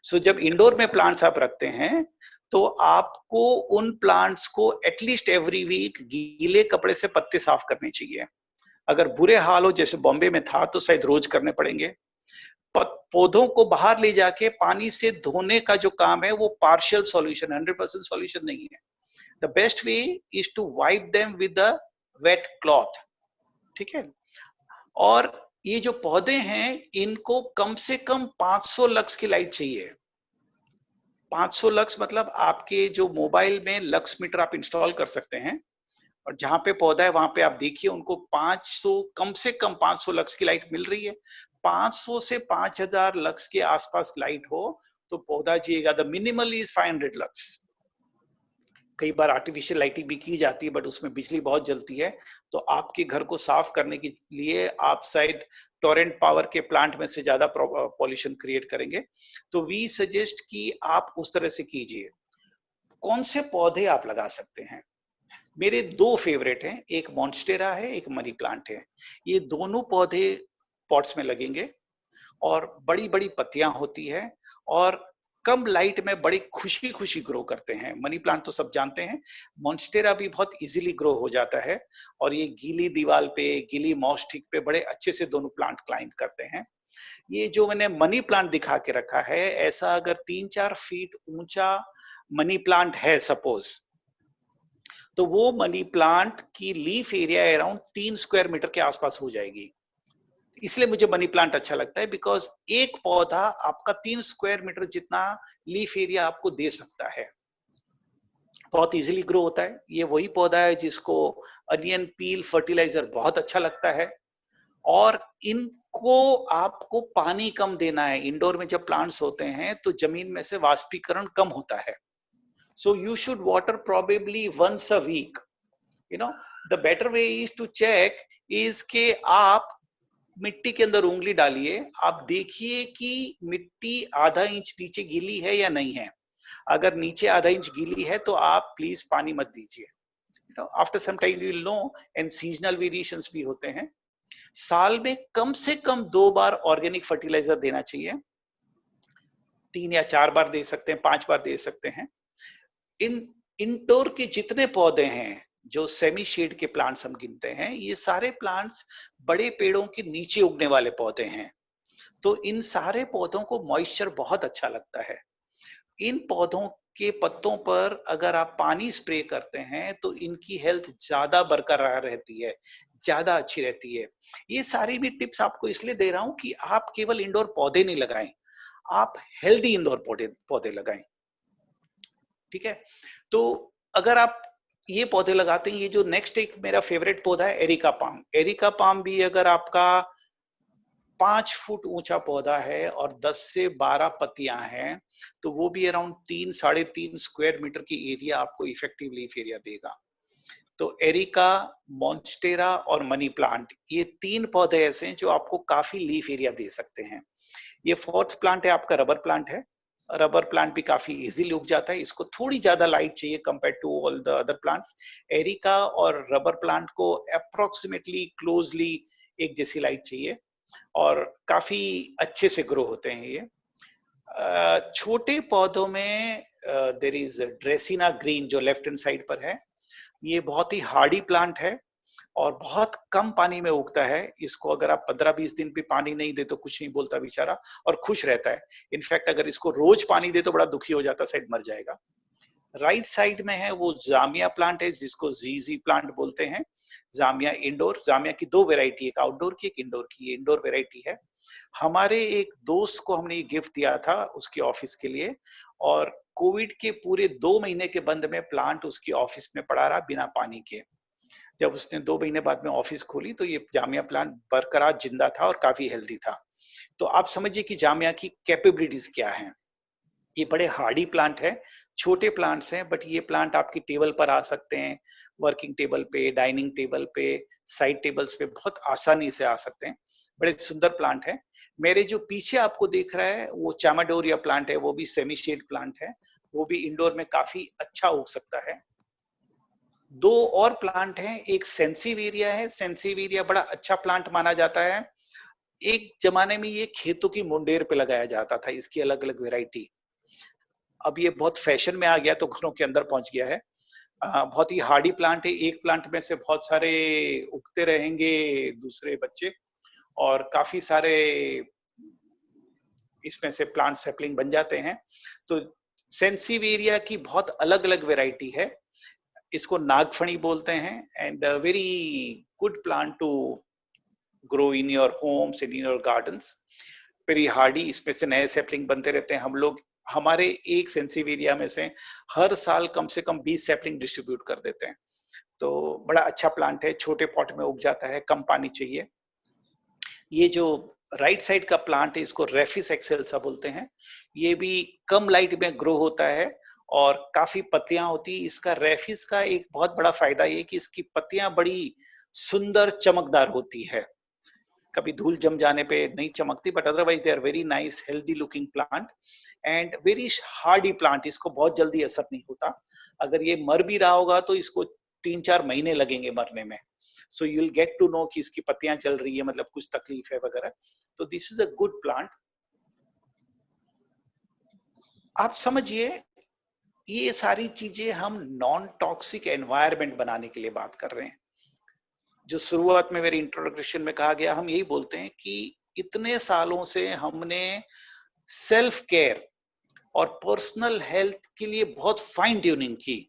Speaker 3: सो जब इंडोर में प्लांट्स आप रखते हैं तो आपको उन प्लांट्स को एटलीस्ट एवरी वीक गीले कपड़े से पत्ते साफ करने चाहिए। अगर बुरे हाल हो जैसे बॉम्बे में था तो शायद रोज करने पड़ेंगे। पौधों को बाहर ले जाके पानी से धोने का जो काम है वो पार्शियल सॉल्यूशन, 100% सॉल्यूशन नहीं है। The best way is to wipe them with the wet cloth. ठीक है? और ये जो पौधे हैं इनको कम से कम 500 लक्स की लाइट चाहिए। 500 लक्स मतलब आपके जो मोबाइल में लक्स मीटर आप इंस्टॉल कर सकते हैं, और जहां पे पौधा है वहां पे आप देखिए उनको 500, कम से कम 500 लक्स की लाइट मिल रही है। 500 से 5000 लक्स के आसपास लाइट हो तो पौधा जिएगा। The minimal is 500 lux. कई बार आर्टिफिशियल लाइटिंग भी की जाती है बट उसमें बिजली बहुत जलती है, तो आपके घर को साफ करने के लिए आप शायद टोरेंट पावर के प्लांट में से ज्यादा पॉल्यूशन क्रिएट करेंगे। तो वी सजेस्ट कि आप उस तरह से कीजिए। कौन से पौधे आप लगा सकते हैं? मेरे 2 फेवरेट हैं, एक मॉन्स्टेरा है, एक मनी प्लांट है। ये दोनों पौधे पॉट्स में लगेंगे और बड़ी बड़ी पत्तियां होती है और कम लाइट में बड़ी खुशी खुशी ग्रो करते हैं। मनी प्लांट तो सब जानते हैं, मॉन्स्टेरा भी बहुत इजीली ग्रो हो जाता है और ये गीली दीवार पे, गीली मॉस्टिक पे बड़े अच्छे से दोनों प्लांट क्लाइंब करते हैं। ये जो मैंने मनी प्लांट दिखा के रखा है, ऐसा अगर 3-4 फीट ऊंचा मनी प्लांट है सपोज, तो वो मनी प्लांट की leaf area around 3 square metre के आसपास हो जाएगी। इसलिए मुझे मनी प्लांट अच्छा लगता है बिकॉज एक पौधा आपका 3 स्क्वायर मीटर जितना लीफ एरिया आपको दे सकता है। बहुत इजीली ग्रो होता है। ये वही पौधा है जिसको अनियन पील फर्टिलाइजर बहुत अच्छा लगता है। और इनको आपको पानी कम देना है। इंडोर में जब प्लांट्स होते हैं तो जमीन में से वाष्पीकरण कम होता है, so you should water probably once a week. The better way is to check is कि आप मिट्टी के अंदर उंगली डालिए, आप देखिए कि मिट्टी आधा इंच नीचे गीली है या नहीं है। अगर नीचे आधा इंच गीली है तो आप प्लीज पानी मत दीजिए। After some time you will know. And seasonal variations भी होते हैं। साल में कम से कम 2 बार ऑर्गेनिक फर्टिलाइजर देना चाहिए। 3 या 4 बार दे सकते हैं, 5 बार दे सकते हैं। इन इंडोर के जितने पौधे हैं जो सेमी शेड के प्लांट्स हम गिनते हैं, ये सारे प्लांट्स बड़े पेड़ों के नीचे उगने वाले पौधे हैं। तो इन सारे पौधों को मॉइस्चर बहुत अच्छा लगता है। इन पौधों के पत्तों पर अगर आप पानी स्प्रे करते हैं तो इनकी हेल्थ ज्यादा बरकरार रहती है, ज्यादा अच्छी रहती है। ये सारी भी टिप्स आपको इसलिए दे रहा हूं कि आप केवल इंडोर पौधे नहीं लगाएं, आप हेल्दी इंडोर पौधे लगाएं। ठीक है? तो अगर आप ये पौधे लगाते हैं, ये जो नेक्स्ट एक मेरा फेवरेट पौधा है एरिका पाम। एरिका पाम भी अगर आपका 5 फुट ऊंचा पौधा है और 10 से 12 पत्तियां हैं, तो वो भी अराउंड 3-3.5 स्क्वायर मीटर की एरिया आपको इफेक्टिव लीफ एरिया देगा। तो एरिका, मॉन्स्टेरा और मनी प्लांट, ये 3 पौधे ऐसे हैं जो आपको काफी लीफ एरिया दे सकते हैं। ये 4th प्लांट है आपका रबर प्लांट है। रबर प्लांट भी काफी इजीली उग जाता है, इसको थोड़ी ज्यादा लाइट चाहिए compare to all the other plants. Areca और रबर प्लांट को अप्रोक्सीमेटली क्लोजली एक जैसी लाइट चाहिए और काफी अच्छे से ग्रो होते हैं ये। छोटे पौधों में देयर इज ड्रेसिना ग्रीन जो लेफ्ट हैंड साइड पर है। ये बहुत ही हार्डी प्लांट है और बहुत कम पानी में उगता है। इसको अगर आप 15-20 दिन भी पानी नहीं दे तो कुछ नहीं बोलता बेचारा और खुश रहता है। इनफैक्ट अगर इसको रोज पानी दे तो बड़ा दुखी हो जाता, शायद मर जाएगा। राइट साइड में है वो जामिया प्लांट है जिसको जीजी प्लांट बोलते हैं। जामिया इंडोर, जामिया की 2 वैरायटी, एक आउटडोर की एक इंडोर की। ये इंडोर वैरायटी है। हमारे एक दोस्त को हमने ये गिफ्ट दिया था उसके ऑफिस के लिए और कोविड के पूरे 2 महीने के बंद में प्लांट उसकी ऑफिस में पड़ा रहा बिना पानी के। जब उसने 2 महीने बाद में ऑफिस खोली तो ये जामिया प्लांट बरकरार जिंदा था और काफी हेल्दी था। तो आप समझिए कि जामिया की कैपेबिलिटीज क्या हैं। ये बड़े हार्डी प्लांट है, छोटे प्लांट्स हैं, बट ये प्लांट आपकी टेबल पर आ सकते हैं, वर्किंग टेबल पे, डाइनिंग टेबल पे, साइड टेबल्स पे बहुत आसानी से आ सकते हैं। बड़े सुंदर प्लांट है। मेरे जो पीछे आपको दिख रहा है वो चामाडोरिया प्लांट है, वो भी सेमी शेड प्लांट है, वो भी इंडोर में काफी अच्छा उग सकता है। 2 और प्लांट हैं, एक सेंसिवेरिया है। सेंसिवेरिया बड़ा अच्छा प्लांट माना जाता है। एक जमाने में ये खेतों की मुंडेर पे लगाया जाता था, इसकी अलग अलग वेराइटी। अब ये बहुत फैशन में आ गया तो घरों के अंदर पहुंच गया है। बहुत ही हार्डी प्लांट है। एक प्लांट में से बहुत सारे उगते रहेंगे दूसरे बच्चे और काफी सारे इसमें से प्लांट सैपलिंग बन जाते हैं। तो सेंसिवेरिया की बहुत अलग अलग वेराइटी है। इसको नागफणी बोलते हैं and very good plant to grow in your homes in your gardens. Very hardy, इसमें से नए सैपलिंग बनते रहते हैं। हम लोग हमारे एक सेंसिवेरिया में से हर साल कम से कम 20 सैपलिंग डिस्ट्रीब्यूट कर देते हैं। तो बड़ा अच्छा प्लांट है, छोटे पॉट में उग जाता है, कम पानी चाहिए। ये जो राइट साइड का प्लांट है इसको रेफिस एक्सेल्सा बोलते हैं। ये भी कम लाइट में ग्रो होता है और काफी पत्तियां होती है। इसका रेफिस का एक बहुत बड़ा फायदा ये कि इसकी पत्तियां बड़ी सुंदर चमकदार होती है। कभी धूल जम जाने पे नहीं चमकती, but otherwise they are very nice healthy looking plant and very hardy plant. इसको बहुत जल्दी असर नहीं होता। अगर ये मर भी रहा होगा तो इसको 3-4 महीने लगेंगे मरने में। So you will get to know कि इसकी पत्तियां जल रही है, मतलब कुछ तकलीफ है वगैरह। तो this is a good plant. आप समझिए ये सारी चीजें हम नॉन टॉक्सिक एनवायरनमेंट बनाने के लिए बात कर रहे हैं। जो शुरुआत में मेरे इंट्रोडक्शन में कहा गया, हम यही बोलते हैं कि इतने सालों से हमने सेल्फ केयर और पर्सनल हेल्थ के लिए बहुत फाइन ट्यूनिंग की।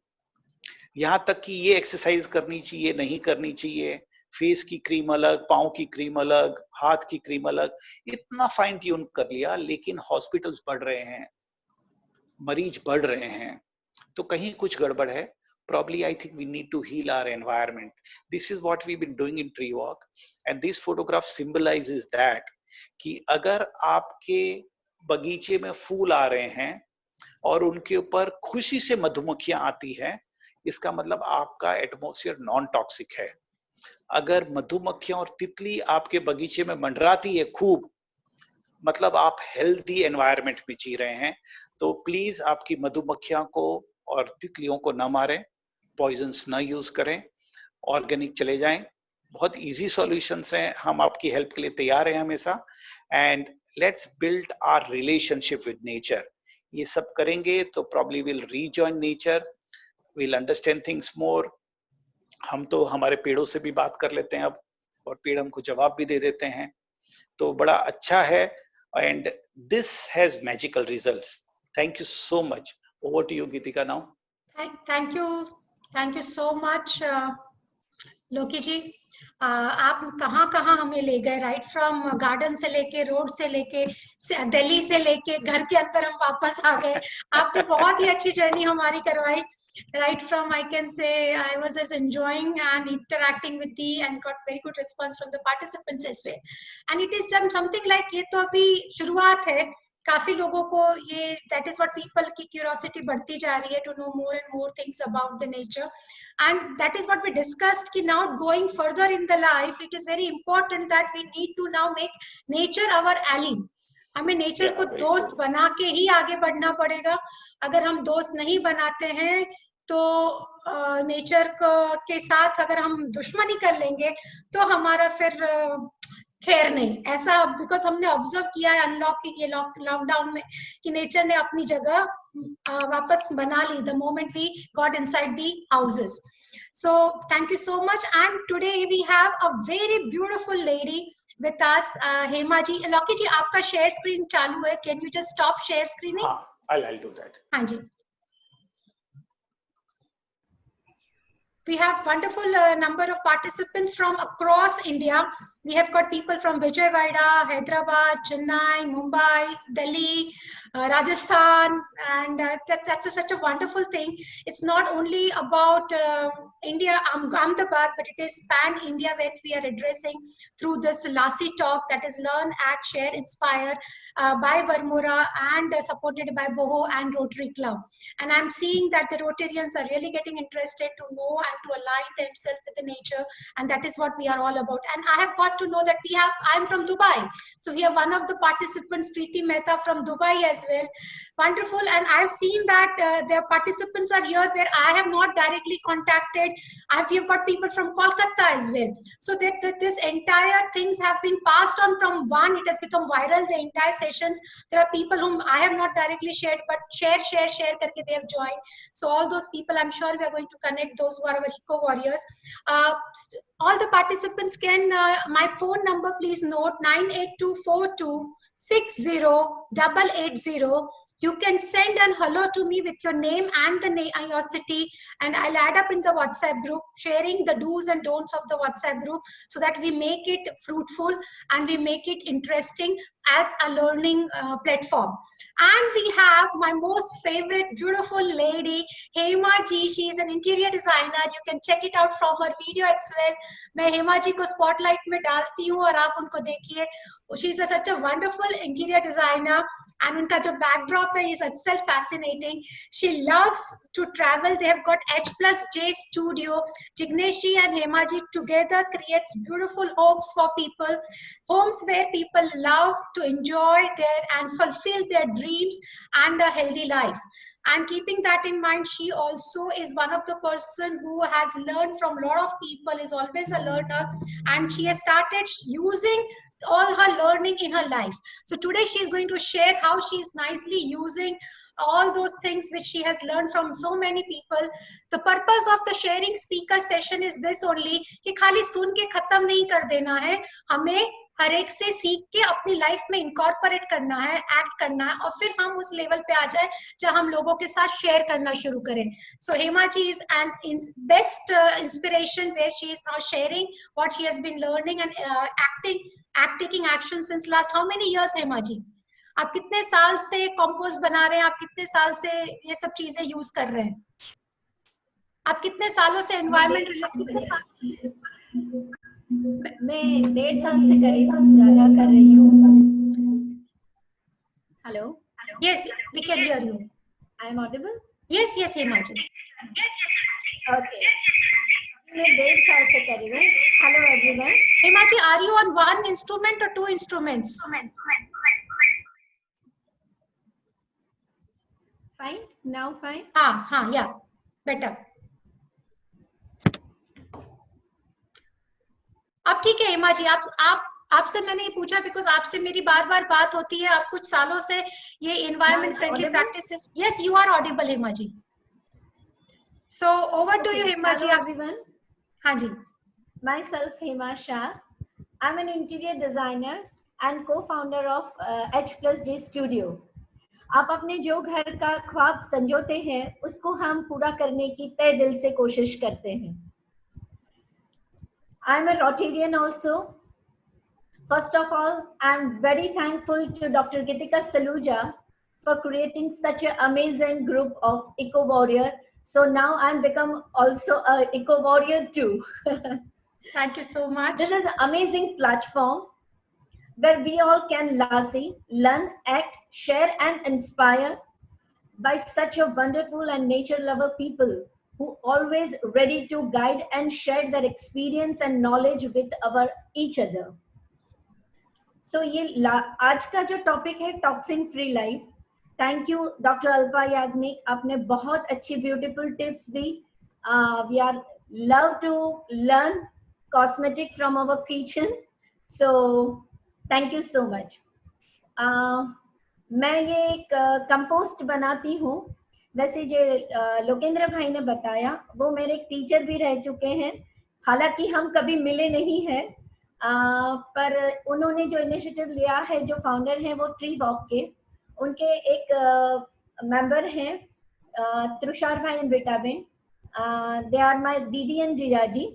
Speaker 3: यहाँ तक कि ये एक्सरसाइज करनी चाहिए, नहीं करनी चाहिए, फेस की क्रीम अलग, पाँव की क्रीम अलग, हाथ की क्रीम अलग, इतना फाइन ट्यून कर लिया। लेकिन हॉस्पिटल्स बढ़ रहे हैं, मरीज बढ़ रहे हैं, तो कहीं कुछ गड़बड़ है। Probably I think we need to heal our environment. This is what we've been doing in Tree Walk, and this photograph symbolizes that कि अगर आपके बगीचे में फूल आ रहे हैं और उनके ऊपर खुशी से मधुमक्खियां आती हैं, इसका मतलब आपका एटमॉस्फेयर नॉन टॉक्सिक है। अगर मधुमक्खियां और तितली आपके बगीचे में मंडराती है खूब, मतलब आप हेल्दी एनवायरनमेंट में जी रहे हैं। तो प्लीज आपकी मधुमक्खियां को और तितलियों को न मारें, पॉइजन्स ना यूज करें, ऑर्गेनिक चले जाएं। बहुत इजी सॉल्यूशंस हैं, हम आपकी हेल्प के लिए तैयार हैं हमेशा। And let's build our relationship with nature. ये सब करेंगे तो probably will rejoin nature, will understand things more. हम तो हमारे पेड़ों से भी बात कर लेते हैं अब, और पेड़ हमको जवाब भी दे देते हैं। तो बड़ा अच्छा है and this has magical results. Thank you so much. Over to you Geetika now.
Speaker 1: Thank you so much Loki ji. आप कहाँ कहाँ हमें ले गए, राइट फ्रॉम गार्डन से लेके, रोड से लेके, दिल्ली से लेके घर के अंदर हम वापस आ गए। आपने बहुत ही अच्छी जर्नी हमारी करवाई। Right from, I can say, I was just enjoying and interacting with and got very good response from the participants as well. And it is something like, ये तो अभी शुरुआत है, काफी लोगों को ये that is what people की curiosity बढ़ती जा रही है to know more and more things about the nature, and that is what we discussed कि now going further in the life it is very important that we need to now make nature our ally. हमें nature को दोस्त बना के ही आगे बढ़ना पड़ेगा. अगर हम दोस्त नहीं बनाते हैं तो नेचर के साथ अगर हम दुश्मनी कर लेंगे तो हमारा फिर खैर नहीं. ऐसा बिकॉज हमने ऑब्जर्व किया है लॉकडाउन में कि नेचर ने अपनी जगह वापस बना ली the moment we got inside the houses. So thank you so much, and today we have a very beautiful lady with us, Hema ji. Loki ji, आपका share screen चालू है. Can you just stop share screening?
Speaker 3: I'll do that.
Speaker 1: हाँ जी. We have wonderful number of participants from across India. We have got people from Vijayawada, Hyderabad, Chennai, Mumbai, Delhi, Rajasthan, and that's such a wonderful thing. It's not only about India, Ahmedabad, but it is pan-India where we are addressing through this Lassi talk, that is Learn, Act, Share, Inspire by Varmora and supported by Boho and Rotary Club. And I'm seeing that the Rotarians are really getting interested to know and to align themselves with the nature, and that is what we are all about. And I have got to know that I'm from Dubai, so we have one of the participants, Preeti Mehta from Dubai as well. Wonderful. And I've seen that their participants are here where I have not directly contacted. We have got people from Kolkata as well. So that this entire things have been passed on from one. It has become viral, the entire sessions. There are people whom I have not directly shared, but share karke they have joined. So all those people, I'm sure we are going to connect those who are our eco warriors. All the participants can, my phone number, please note 98242 60880. You can send an hello to me with your name and your city, and I'll add up in the WhatsApp group, sharing the do's and don'ts of the WhatsApp group so that we make it fruitful and we make it interesting as a learning platform. And we have my most favorite beautiful lady, Hema ji. She is an interior designer. You can check it out from her video as well. मैं हेमा जी को spotlight में डालती हूँ और आप उनको देखिए. She is such a wonderful interior designer, and उनका जो backdrop है is itself fascinating. She loves to travel. They have got H+J Studio. Jignesh ji and Hema ji together creates beautiful homes for people. Homes where people love to enjoy and fulfill their dreams and a healthy life. And keeping that in mind, she also is one of the person who has learned from a lot of people, is always a learner, and she has started using all her learning in her life. So today she is going to share how she is nicely using all those things which she has learned from so many people. The purpose of the sharing speaker session is this only, कि खाली सुन के खत्म नहीं कर देना है, हमें हर एक से सीख के अपनी लाइफ में इनकॉर्पोरेट करना है, एक्ट करना है, और फिर हम उस लेवल पे आ जाए जहां हम लोगों के साथ शेयर करना शुरू करें. So Hema ji is an best inspiration where she is now sharing what she has been learning and taking action since last how many years, Hema ji? आप कितने साल से कंपोस्ट बना रहे हैं? आप कितने साल से ये सब चीजें यूज कर रहे हैं? आप कितने सालों से एनवायरमेंट रिलेटेड?
Speaker 4: मैं 1.5 साल से करीब ज्यादा कर रही हूँ. Hello.
Speaker 1: Yes, we can hear you.
Speaker 4: I am audible?
Speaker 1: Yes, Hema ji.
Speaker 4: Okay. मैं 1.5 साल से कर रही हूँ. Hello everyone.
Speaker 1: Hema ji, are you on one instrument or two instruments?
Speaker 4: Fine. Now fine.
Speaker 1: हाँ, yeah, better. अब ठीक है हेमा जी. आपसे मैंने ये पूछा बिकॉज आपसे मेरी बार बात होती है. आप कुछ सालों से ये environment friendly practices. Yes, you are audible Hema ji. So over to you Hema ji.
Speaker 4: Everyone.
Speaker 1: हाँ जी.
Speaker 4: Myself Hema Shah. I'm an interior designer and co-founder of H+J Studio. आप अपने जो घर का ख्वाब संजोते हैं उसको हम पूरा करने की तहे दिल से कोशिश करते हैं. I'm a Rotarian also. First of all, I'm very thankful to Dr. Gitika Saluja for creating such an amazing group of Eco Warrior. So now I'm become also a Eco Warrior too.
Speaker 1: Thank you so much.
Speaker 4: This is an amazing platform where we all can Lassi, learn, act, share and inspire by such a wonderful and nature lover people who always ready to guide and share their experience and knowledge with our each other. So ये आज का जो topic है toxin free life. Thank you doctor Alpa Yagnik, आपने बहुत अच्छी beautiful tips दी. We are love to learn cosmetic from our kitchen, so thank you so much. मैं ये एक कंपोस्ट बनाती हूँ. वैसे जो लोकेंद्र भाई ने बताया वो मेरे एक टीचर भी रह चुके हैं, हालांकि हम कभी मिले नहीं हैं, पर उन्होंने जो इनिशिएटिव लिया है, जो फाउंडर हैं वो ट्री वॉक के, उनके एक मेंबर हैं तुषार भाई एंड बेटा में. दे आर माय दीदी एंड जीजाजी.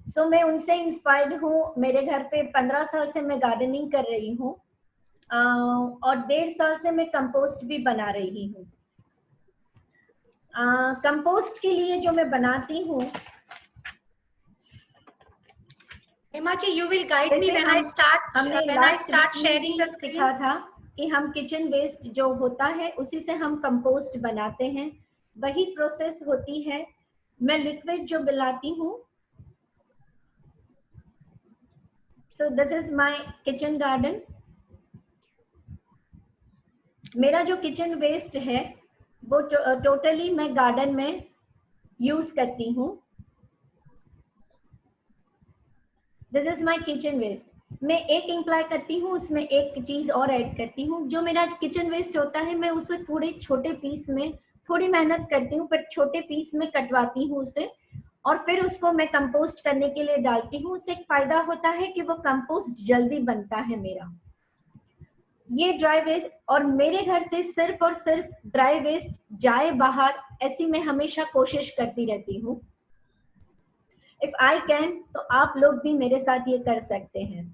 Speaker 4: सो मैं उनसे इंस्पायर्ड हूँ. मेरे घर पे 15 साल से मैं गार्डनिंग कर रही हूँ और 1.5 साल से मैं कंपोस्ट भी बना रही हूँ. कंपोस्ट के लिए जो मैं बनाती हूँ,
Speaker 1: Hema ji, you will guide me when I start sharing the screen.
Speaker 4: सीखा था कि हम किचन वेस्ट जो होता है उसी से हम कंपोस्ट बनाते हैं, वही प्रोसेस होती है. मैं लिक्विड जो मिलाती हूँ, सो this is my kitchen garden. मेरा जो किचन वेस्ट है वो टोटली मैं गार्डन में यूज करती हूँ. This is my kitchen waste. मैं एक इम्प्लाई करती हूँ, उसमें एक चीज और ऐड करती हूँ. जो मेरा किचन वेस्ट होता है मैं उसे थोड़े छोटे पीस में, थोड़ी मेहनत करती हूँ पर छोटे पीस में कटवाती हूँ उसे, और फिर उसको मैं कंपोस्ट करने के लिए डालती हूँ. उससे एक फायदा होता है कि वो कंपोस्ट जल्दी बनता है मेरा. ये ड्राई वेस्ट, और मेरे घर से सिर्फ और सिर्फ ड्राई वेस्ट जाए बाहर, ऐसी मैं हमेशा कोशिश करती रहती हूँ. इफ आई कैन, तो आप लोग भी मेरे साथ ये कर सकते हैं.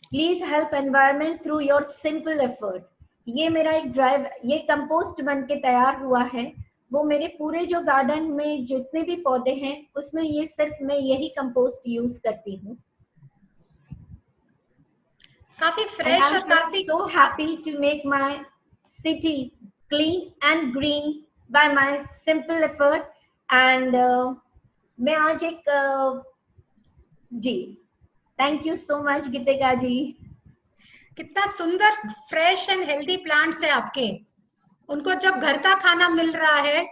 Speaker 4: Please help environment through your simple effort. ये मेरा एक ड्राइव, ये कंपोस्ट बन के तैयार हुआ है. वो मेरे पूरे जो गार्डन में जितने भी पौधे हैं उसमें ये सिर्फ मैं यही कंपोस्ट यूज करती हूँ.
Speaker 1: काफी फ्रेश और काफी
Speaker 4: so happy to make my city clean and green by my simple effort. and मैं आज एक जी, थैंक यू सो मच गीतिका जी.
Speaker 1: कितना सुंदर फ्रेश एंड हेल्दी प्लांट्स है आपके. उनको जब घर का खाना मिल रहा है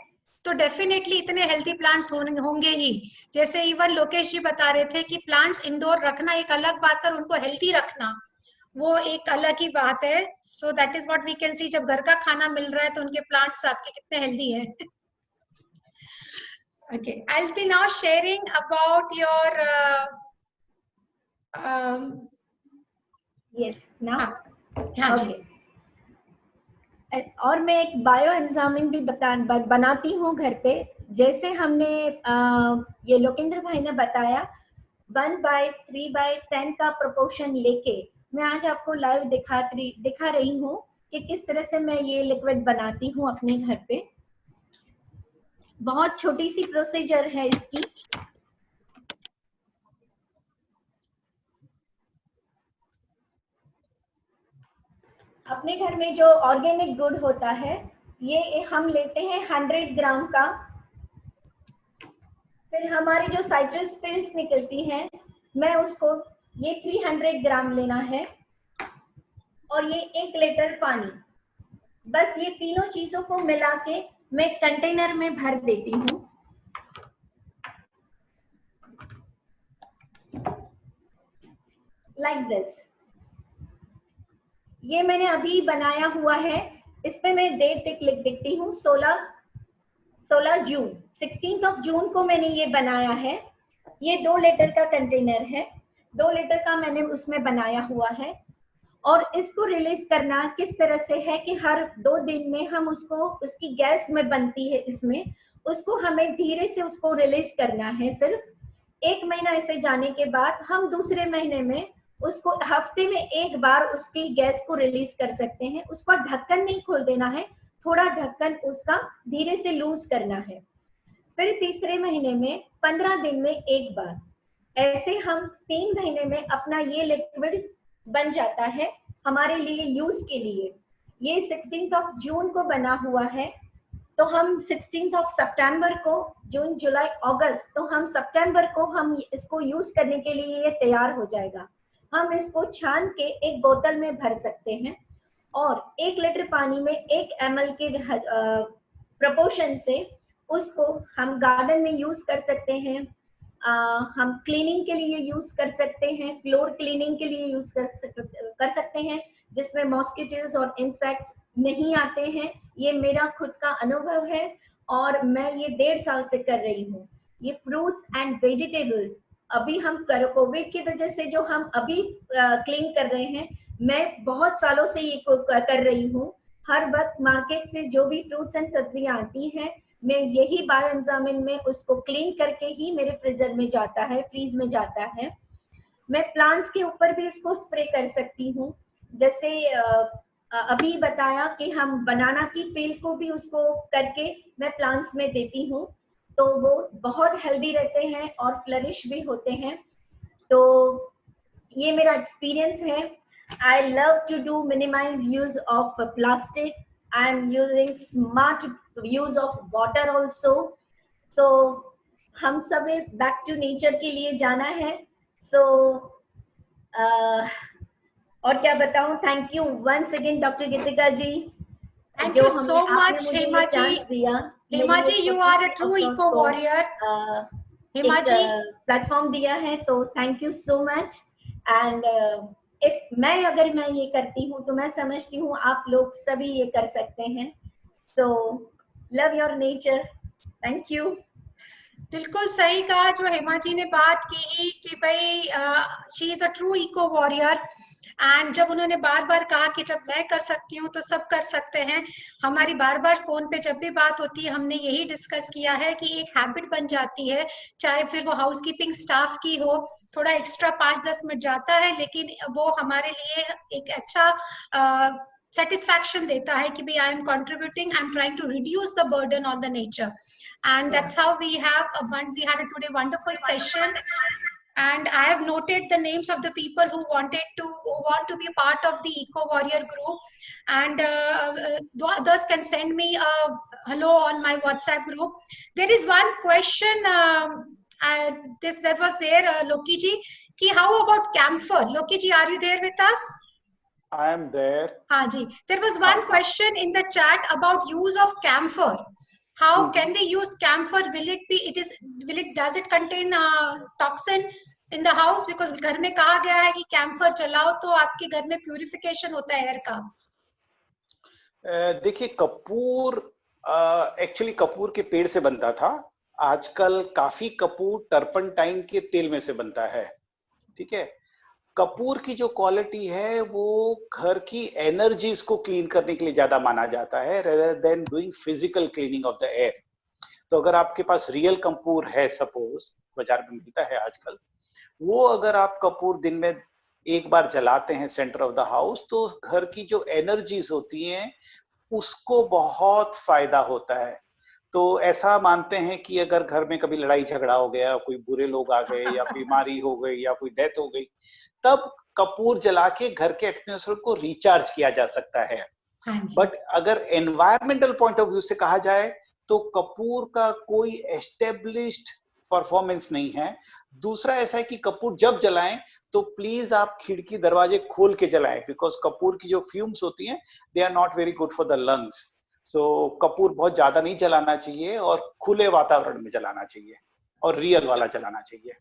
Speaker 1: तो डेफिनेटली इतने हेल्दी प्लांट्स होंगे ही. जैसे इवन लोकेश जी बता रहे थे कि प्लांट्स इंडोर रखना एक अलग बात है, और उनको हेल्दी रखना वो एक अलग ही बात है. So that is what we can see. जब घर का खाना मिल रहा है तो उनके प्लांट्स आपके कितने हेल्दी हैं. Okay, I'll be now sharing about your
Speaker 4: yes now
Speaker 1: हाँ जी.
Speaker 4: और मैं एक बायो एंजाइम भी बनाती हूँ घर पे. जैसे हमने ये लोकेंद्र भाई ने बताया 1/3/10 का प्रोपोर्शन लेके मैं आज आपको लाइव दिखा रही हूँ कि किस तरह से मैं ये लिक्विड बनाती हूँ अपने घर पे. बहुत छोटी सी प्रोसीजर है इसकी. अपने घर में जो ऑर्गेनिक गुड़ होता है ये हम लेते हैं 100 ग्राम का. फिर हमारी जो साइट्रस पिल्स निकलती हैं, मैं उसको, ये 300 ग्राम लेना है, और ये 1 लीटर पानी. बस ये तीनों चीजों को मिला के मैं कंटेनर में भर देती हूँ. Like this. ये मैंने अभी बनाया हुआ है. इस पे मैं डेट लिख देती हूँ, 16 जून, 16 जून को मैंने ये बनाया है. ये 2 लीटर का कंटेनर है, 2 लीटर का मैंने उसमें बनाया हुआ है. और इसको रिलीज करना किस तरह से है कि हर 2 दिन में हम उसको, उसकी गैस में बनती है इसमें, उसको हमें धीरे से उसको रिलीज करना है. सिर्फ 1 महीना ऐसे जाने के बाद हम दूसरे महीने में उसको हफ्ते में 1 बार उसकी गैस को रिलीज कर सकते हैं. उसको ढक्कन नहीं खोल देना है, थोड़ा ढक्कन उसका धीरे से लूज करना है. फिर तीसरे महीने में 15 दिन में 1 बार. ऐसे हम 3 महीने में अपना ये लिक्विड बन जाता है हमारे लिए यूज के लिए. ये 16 जून को बना हुआ है, तो हम 16 सितंबर को, जून जुलाई अगस्त, तो हम सितंबर को हम इसको यूज करने के लिए ये तैयार हो जाएगा। हम इसको छान के एक बोतल में भर सकते हैं और 1 लीटर पानी में 1 ml के प्रोपोर्शन से उसको हम गार्डन में यूज कर सकते हैं, हम क्लीनिंग के लिए यूज कर सकते हैं, फ्लोर क्लीनिंग के लिए यूज कर सकते हैं, जिसमें मॉस्किटोज और इंसेक्ट्स नहीं आते हैं। ये मेरा खुद का अनुभव है और मैं ये 1.5 साल से कर रही हूँ। ये फ्रूट्स एंड वेजिटेबल्स अभी हम कोविड की वजह से जो हम अभी क्लीन कर रहे हैं, मैं बहुत सालों से ये कर रही हूँ। हर वक्त मार्केट से जो भी फ्रूट्स एंड सब्जियां आती हैं, मैं यही बायोएंजामिन में उसको क्लीन करके ही मेरे फ्रीजर में जाता है, फ्रीज में जाता है। मैं प्लांट्स के ऊपर भी इसको स्प्रे कर सकती हूँ। जैसे अभी बताया कि हम बनाना की पील को भी उसको करके मैं प्लांट्स में देती हूँ, तो वो बहुत हेल्दी रहते हैं और फ्लरिश भी होते हैं। तो ये मेरा एक्सपीरियंस है। I love to do minimize use of plastic. I am using smart use of water also. So हम सब back to nature के लिए जाना है। So और क्या बताऊं, thank you once again doctor Geetika ji.
Speaker 1: Thank you so much, Hema ji. Hema ji, you are a true eco warrior. Hema ji,
Speaker 4: platform दिया है, तो thank you so much. And अगर मैं ये करती हूँ तो मैं समझती हूँ आप लोग सभी ये कर सकते हैं। So love your nature. Thank you.
Speaker 1: बिल्कुल सही कहा जो हेमा जी ने बात की कि भाई she is a true eco warrior. And जब उन्होंने बार बार कहा कि जब मैं कर सकती हूँ तो सब कर सकते हैं, हमारी बार बार फोन पे जब भी बात होती है हमने यही डिस्कस किया है कि एक हैबिट बन जाती है, चाहे फिर वो हाउसकीपिंग स्टाफ की हो, थोड़ा एक्स्ट्रा 5-10 मिनट जाता है लेकिन वो हमारे लिए एक अच्छा satisfaction देता है कि भाई I am contributing, I am trying to reduce the burden on the nature. And that's how we had a today wonderful session. And I have noted the names of the people who want to be part of the Eco Warrior group. And the others can send me a hello on my WhatsApp group. There is one question that was there, Loki ji, ki how about camphor? Loki ji, are you there with us?
Speaker 3: I am there.
Speaker 1: Haan ji. There was one question in the chat about use of camphor. How can we use camphor? Does it contain toxin in the house? Because घर में कहा गया है कि camphor जलाओ तो आपके घर में purification होता है एयर का।
Speaker 3: देखिए कपूर एक्चुअली कपूर के पेड़ से बनता था, आजकल काफी कपूर टर्पनटाइन के तेल में से बनता है। ठीक है, कपूर की जो क्वालिटी है वो घर की एनर्जीज को क्लीन करने के लिए ज्यादा माना जाता है rather than doing physical cleaning of the air. तो अगर आपके पास रियल कपूर है, सपोज बाजार में मिलता है आजकल, वो अगर आप कपूर दिन में एक बार जलाते हैं सेंटर ऑफ द हाउस, तो घर की जो एनर्जीज होती हैं उसको बहुत फायदा होता है। तो ऐसा मानते हैं कि अगर घर में कभी लड़ाई झगड़ा हो गया, कोई बुरे लोग आ गए या बीमारी हो गई या कोई डेथ हो गई, तब कपूर जला के घर के एटमॉस्फेयर को रिचार्ज किया जा सकता है। बट अगर एनवायरमेंटल पॉइंट ऑफ व्यू से कहा जाए तो कपूर का कोई एस्टेब्लिश्ड परफॉर्मेंस नहीं है। दूसरा ऐसा है कि कपूर जब जलाएं तो प्लीज आप खिड़की दरवाजे खोल के जलाएं, बिकॉज कपूर की जो फ्यूम्स होती हैं they are not very good for the lungs. So कपूर बहुत ज्यादा नहीं जलाना चाहिए और खुले वातावरण में जलाना चाहिए और रियल वाला जलाना चाहिए।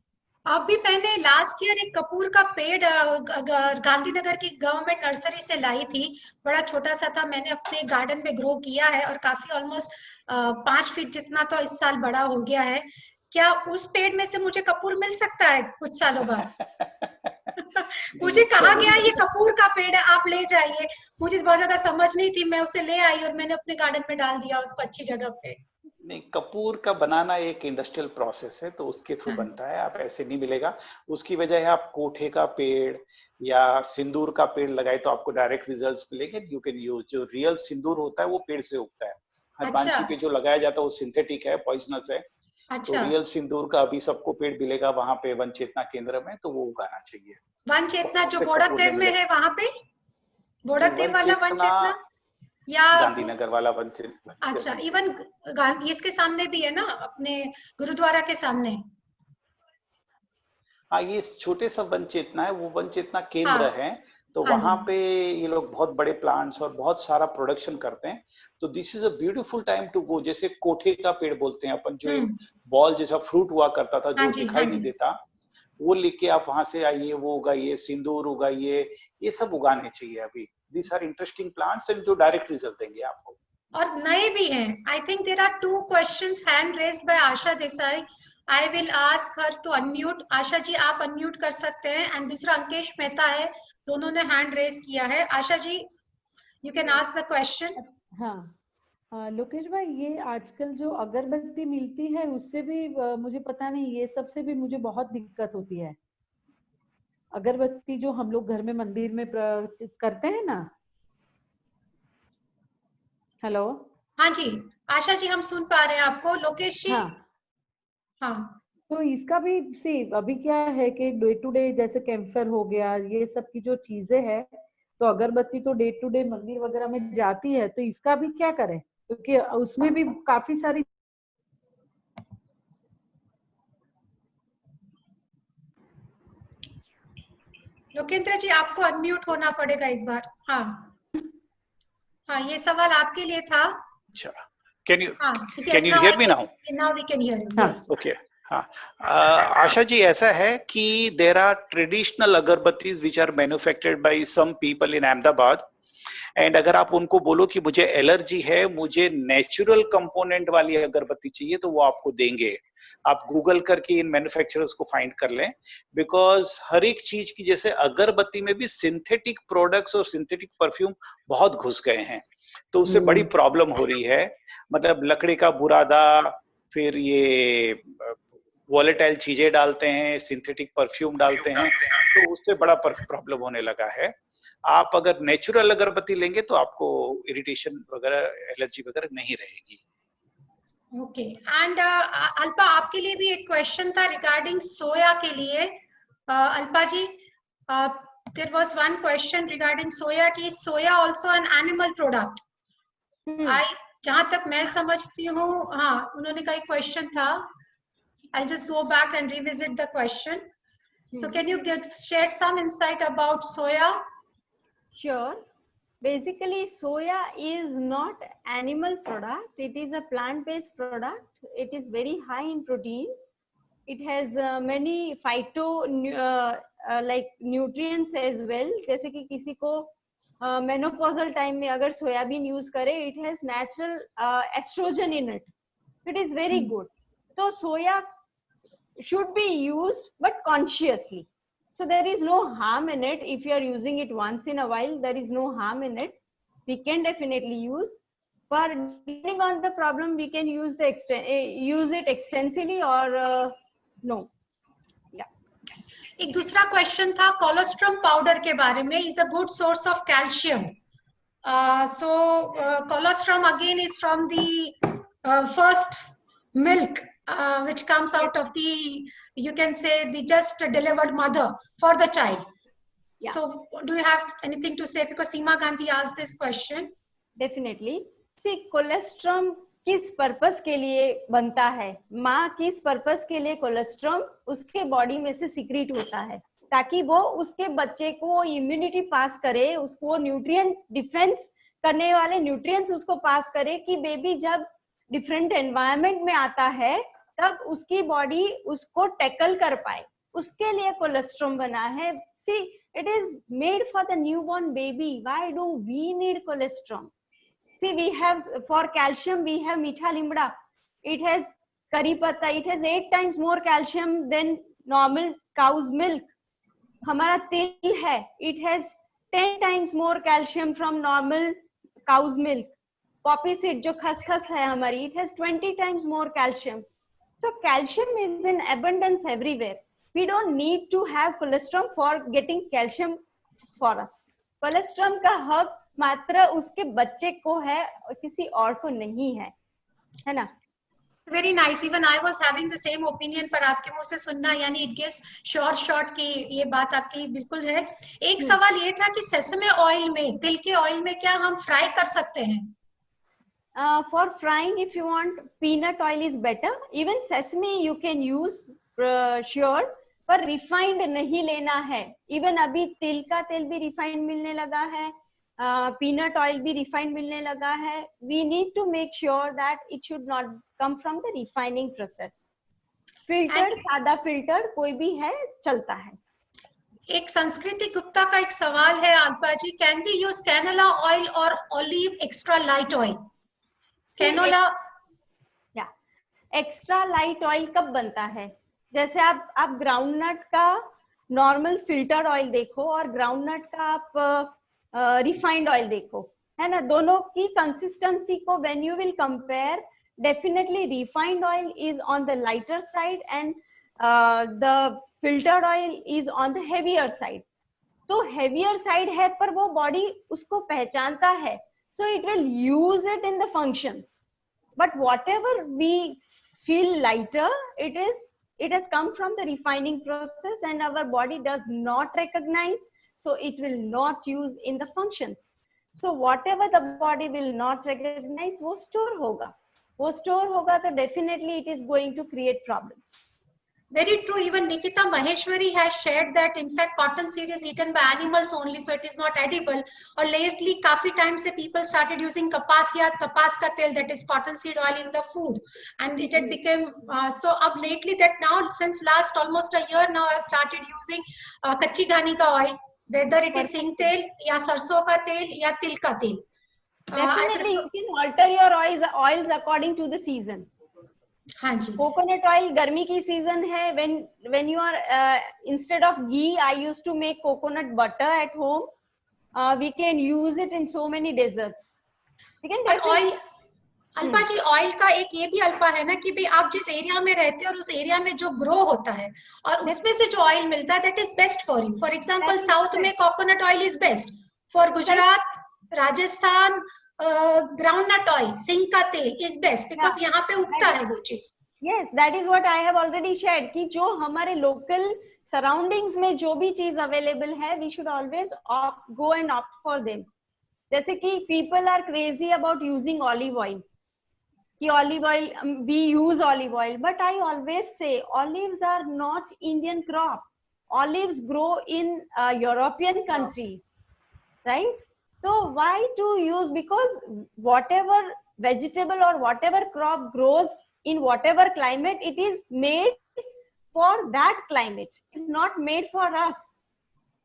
Speaker 1: अभी मैंने लास्ट ईयर एक कपूर का पेड़ गांधीनगर की गवर्नमेंट नर्सरी से लाई थी, बड़ा छोटा सा था, मैंने अपने गार्डन में ग्रो किया है और काफी ऑलमोस्ट 5 फीट जितना तो इस साल बड़ा हो गया है। क्या उस पेड़ में से मुझे कपूर मिल सकता है कुछ सालों बाद? मुझे कहा गया ये कपूर का पेड़ है, आप ले जाइए। मुझे बहुत ज्यादा समझ नहीं थी, मैं उसे ले आई और मैंने अपने गार्डन में डाल दिया उसको अच्छी जगह पे।
Speaker 3: नहीं, कपूर का बनाना एक इंडस्ट्रियल प्रोसेस है, तो उसके थ्रू बनता है, आप ऐसे नहीं मिलेगा। उसकी वजह है आप कोठे का पेड़ या सिंदूर का पेड़ लगाए तो आपको डायरेक्ट रिजल्ट्स मिलेंगे। यू कैन यूज, जो रियल सिंदूर होता है वो पेड़ से उगता है। हरबांशी पे जो लगाया जाता है वो सिंथेटिक है, पॉइजनस है। तो रियल सिंदूर का अभी सबको पेड़ मिलेगा वहां पे वन चेतना केंद्र में, तो वो उगाना चाहिए।
Speaker 1: वन चेतना जो बोड़कदेव में है वहां पे, बोड़कदेव वाला वन चेतना या
Speaker 3: गांधीनगर वाला
Speaker 1: अच्छा, इवन गांधी इसके सामने भी है ना, अपने गुरुद्वारा के सामने।
Speaker 3: हाँ, ये छोटे सा वन चेतना है, वो वन चेतना केंद्र
Speaker 1: हाँ,
Speaker 3: है, तो
Speaker 1: हाँ जी,
Speaker 3: वहां पे ये लोग बहुत बड़े प्लांट्स और बहुत सारा प्रोडक्शन करते हैं। तो this is a beautiful time to go. जैसे कोठे का पेड़ बोलते हैं अपन, जो एक बॉल जैसा फ्रूट हुआ करता था
Speaker 1: हाँ
Speaker 3: जो
Speaker 1: जी, हाँ
Speaker 3: दिखाई नहीं
Speaker 1: जी।
Speaker 3: देता, वो लेके आप वहां से आइए, वो उगाइए, सिंदूर उगाइए, ये सब उगाने चाहिए अभी। This are interesting plants and जो डायरेक्ट रिजल्ट देंगे आपको।
Speaker 1: और नए भी हैं। I think there are 2 questions hand raised by Asha Desai. I will ask her to unmute. Asha ji आप अनम्यूट कर सकते हैं, एंड दूसरा अंकेश मेहता है, दोनों ने हैंड रेज किया है। Asha ji you can ask the question.
Speaker 5: हाँ, लोकेश भाई, ये आजकल जो अगरबत्ती मिलती है उससे भी मुझे पता नहीं, ये सबसे भी मुझे बहुत दिक्कत होती है। अगरबत्ती जो हम लोग घर में मंदिर में करते हैं ना। हेलो।
Speaker 1: हाँ जी आशा जी, हम सुन पा रहे हैं आपको। लोकेश जी।
Speaker 5: हाँ,
Speaker 1: हाँ
Speaker 5: तो इसका भी अभी क्या है कि डे टू डे जैसे कैंफर हो गया, ये सब की जो चीजें हैं, तो अगरबत्ती तो डे टू डे मंदिर वगैरह में जाती है, तो इसका भी क्या करें, क्योंकि उसमें भी काफी सारी।
Speaker 1: लोकेंद्र जी आपको अनम्यूट होना पड़ेगा एक बार। हाँ हाँ, ये सवाल आपके लिए था।
Speaker 3: अच्छा, कैन यू
Speaker 1: हाँ,
Speaker 3: can you hear me now?
Speaker 1: now we can hear you.
Speaker 5: हाँ,
Speaker 1: Yes.
Speaker 3: ओके, हाँ। आशा जी, ऐसा है कि there are traditional agarbattis which are manufactured by some people in Ahmedabad, and अगर आप उनको बोलो कि मुझे एलर्जी है, मुझे नेचुरल कंपोनेंट वाली अगरबत्ती चाहिए, तो वो आपको देंगे। आप गूगल करके इन मैन्युफैक्चरर्स को फाइंड कर लें, बिकॉज हर एक चीज की, जैसे अगरबत्ती में भी सिंथेटिक प्रोडक्ट्स और सिंथेटिक परफ्यूम बहुत घुस गए हैं, तो उससे बड़ी प्रॉब्लम हो रही है। मतलब लकड़ी का बुरादा, फिर ये वॉलेटाइल चीजें डालते हैं, सिंथेटिक परफ्यूम डालते हैं, तो उससे बड़ा प्रॉब्लम होने लगा है। आप अगर नेचुरल अगरबत्ती लेंगे तो आपको इरिटेशन वगैरह, एलर्जी वगैरह नहीं रहेगी।
Speaker 1: ओके, एंड अल्पा आपके लिए भी एक क्वेश्चन था रिगार्डिंग सोया के लिए। Alpa ji, there was one question regarding soya की soya also an animal product. I जहां तक मैं समझती हूँ, हाँ उन्होंने का एक क्वेश्चन था। I'll just go back and revisit the question. So can you share some insight about soya?
Speaker 2: Sure. Basically, soya is not animal product. It is a plant-based product. It is very high in protein. It has many phyto like nutrients as well. जैसे कि किसी को menopausal time में अगर soybean use करे, it has natural estrogen in it. It is very good. So soya should be used, but consciously. So there is no harm in it. If you are using it once in a while, there is no harm in it. We can definitely use. For depending on the problem, we can use use it extensively or no. Yeah.
Speaker 1: एक दूसरा question था colostrum powder के बारे में। Is a good source of calcium. So colostrum again is from the first milk which comes out of the, you can say, the just delivered mother for the child.
Speaker 2: Yeah.
Speaker 1: So do you have anything to say, because Seema Gandhi asked this question?
Speaker 2: Definitely. See, colostrum किस purpose के लिए बनता है? माँ किस purpose के लिए colostrum उसके बॉडी में से सिक्रीट होता है, ताकि वो उसके बच्चे को इम्यूनिटी पास करे, उसको न्यूट्रिएंट डिफेंस करने वाले न्यूट्रिएंट्स उसको पास करे, कि बेबी जब डिफरेंट एनवायरनमेंट में आता है तब उसकी बॉडी उसको टैकल कर पाए। उसके लिए कोलेस्ट्रम बना है। See, it is made for the newborn baby. Why do we need colostrum? See, we have for calcium, we have meetha limda. It has curry patta. It has 8 times more calcium than normal cow's milk. हमारा तिल है, it has 10 times more calcium from normal cow's milk. Poppy seed जो खसखस है हमारी, it has 20 times more calcium. So calcium is in abundance everywhere. We don't need to have cholesterol for getting calcium for us. Cholesterol का हक मात्र उसके बच्चे को है, किसी और को नहीं है, है ना?
Speaker 1: Very nice, even I was having the same opinion, पर आपके मुंह से सुनना यानी इट गिव्स शॉर्ट की ये बात आपकी बिल्कुल है। एक सवाल ये था कि सेसमे ऑयल में, तिल के ऑयल में क्या हम फ्राई कर सकते हैं?
Speaker 2: For frying, if you want, peanut oil is better. Even sesame you can use, sure, पर refined नहीं लेना है. Even अभी तिल का तेल भी refined मिलने लगा है, peanut oil भी refined मिलने लगा है. We need to make sure that it should not come from the refining process. Filtered, सादा filter कोई भी है चलता है.
Speaker 1: एक संस्कृति गुप्ता का एक सवाल है Alpa ji, can we use canola oil और olive extra light oil? Canola
Speaker 2: या एक्स्ट्रा लाइट ऑयल कब बनता है? जैसे आप ग्राउंडनट का नॉर्मल फिल्टर ऑयल देखो और ग्राउंडनट का आप रिफाइंड ऑयल देखो, है ना, दोनों की कंसिस्टेंसी को when you will compare, definitely refined oil is on the lighter side and the filtered oil is on the heavier side. तो हेवियर साइड है पर वो बॉडी उसको पहचानता है, so it will use it in the functions, but whatever we feel lighter, it has come from the refining process and our body does not recognize, so it will not use in the functions. So whatever the body will not recognize, वो store होगा तो definitely it is going to create problems.
Speaker 1: Very true. Even Nikita Maheshwari has shared that in fact cotton seed is eaten by animals only, so it is not edible. और lately काफी time से people started using कपास का तेल, that is cotton seed oil, in the food, and it had become so अब lately that now since last almost a year now I've started using कच्ची घानी का oil, whether it is सिंग तेल या सरसों का तेल या तिल का तेल.
Speaker 2: Definitely you can alter your oils according to the season.
Speaker 1: हाँ जी.
Speaker 2: कोकोनट ऑयल गर्मी की सीजन है, when you are instead of ghee, I used to make coconut butter at home. We can use it in so many desserts. We can
Speaker 1: oil, Alpa ji oil का एक ये भी अल्पा है ना कि भाई आप जिस एरिया में रहते हैं और उस एरिया में जो ग्रो होता है और उसमें से जो ऑयल मिलता है, that is best for you. For example south में coconut oil is best, for Gujarat, Rajasthan groundnut oil, सिंग का तेल इज बेस्ट, बिकॉज यहाँ पे उगता है वो चीज.
Speaker 2: Yes, that is what I have already shared कि जो हमारे local surroundings में जो भी चीज available है, we should always go and opt for them. जैसे कि people are crazy about using olive oil, कि olive oil, we use olive oil, but I always say olives are not Indian crop. Olives grow in European countries, right? So why to use? Because whatever vegetable or whatever crop grows in whatever climate, it is made for that climate. It's not made for us.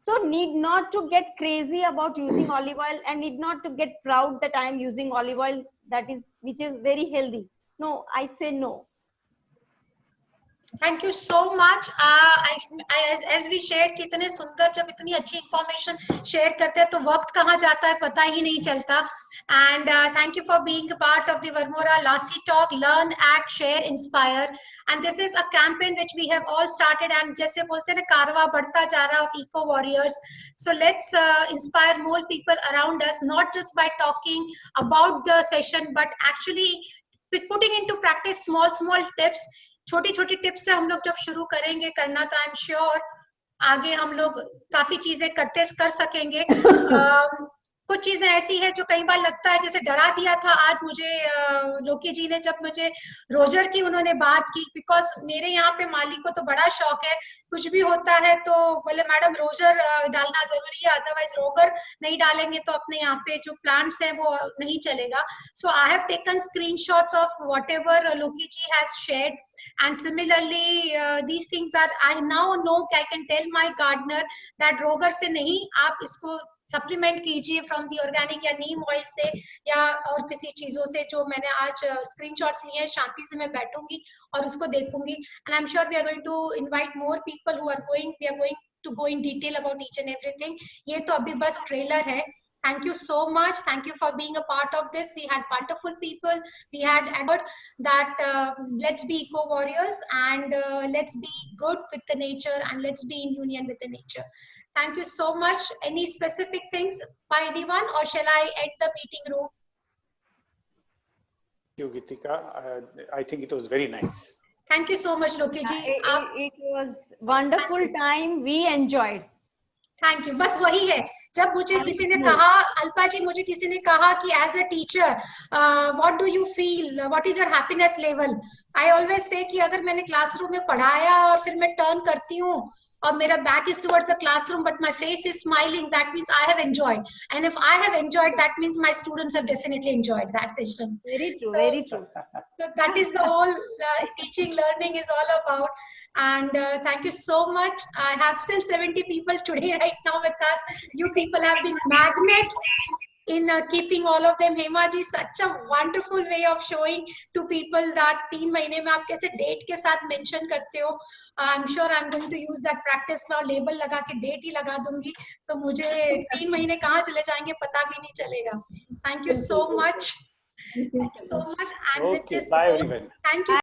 Speaker 2: So need not to get crazy about using olive oil and need not to get proud that I am using olive oil which is very healthy. No, I say no.
Speaker 1: Thank you so much. As we share, कितने सुंदर, जब इतनी अच्छी information share करते हैं तो वक्त कहाँ जाता है पता ही नहीं चलता. And thank you for being part of the Varmora लासी talk, learn, act, share, inspire. And this is a campaign which we have all started, and जैसे बोलते हैं ना, कारवा बढ़ता जा रहा of eco warriors. So let's inspire more people around us, not just by talking about the session, but actually putting into practice small tips. छोटी छोटी टिप्स से हम लोग जब शुरू करेंगे करना, तो आई एम श्योर आगे हम लोग काफी चीजें कर सकेंगे. कुछ चीजें ऐसी है जो कई बार लगता है जैसे डरा दिया था. आज मुझे लोकी जी ने जब मुझे रोजर की उन्होंने बात की, बिकॉज मेरे यहाँ पे मालिक को तो बड़ा शौक है, कुछ भी होता है तो बोले मैडम रोजर डालना जरूरी है, अदरवाइज रोगर नहीं डालेंगे तो अपने यहाँ पे जो प्लांट्स है वो नहीं चलेगा. So I have taken screenshots of whatever Loki ji has shared, and similarly these things that I now know, I can tell my gardener that रोगर से नहीं, आप इसको सप्लीमेंट कीजिए फ्रॉम दी ऑर्गेनिक या नीम ऑयल से या और किसी चीजों से जो मैंने आज स्क्रीनशॉट्स लिए हैं. शांति से मैं बैठूंगी और उसको देखूंगी. And I am sure we are going to invite more people who are going, we are going to go in detail about each and everything. ये तो अभी बस ट्रेलर है. Thank you so much. Thank you for being a part of this. We had wonderful people. We had heard that let's be eco warriors and let's be good with the nature and let's be in union with the nature. Thank you so much. Any specific things by anyone, or shall I end the meeting room?
Speaker 3: you, Gitika. I think it was very nice.
Speaker 1: Thank you so much, Loki ji.
Speaker 2: It was wonderful time. We enjoyed.
Speaker 1: Thank you. बस वही है, जब मुझे किसी ने कहा, अल्पा जी, मुझे किसी ने कहा कि as a teacher what do you feel, what is your happiness level, I always say कि अगर मैंने क्लासरूम में पढ़ाया और फिर मैं टर्न करती हूँ और मेरा back is towards the classroom but my face is smiling, that means I have enjoyed, and if I have enjoyed that means my students have definitely enjoyed that session.
Speaker 2: Very true, very true.
Speaker 1: So that is the whole teaching, learning is all about. And thank you so much. I have still 70 people today right now with us. You people have been magnet in keeping all of them. Hema ji, such a wonderful way of showing to people that 3 महीने में आप कैसे date के साथ mention करते हो. I'm sure I'm going to use that practice now. Label लगा के डेट ही लगा दूंगी, तो मुझे 3 महीने कहाँ चले जाएंगे पता भी नहीं चलेगा. Thank you so much. Thank you so much. And with
Speaker 3: Okay,
Speaker 1: this,
Speaker 3: bye everyone.
Speaker 1: thank you.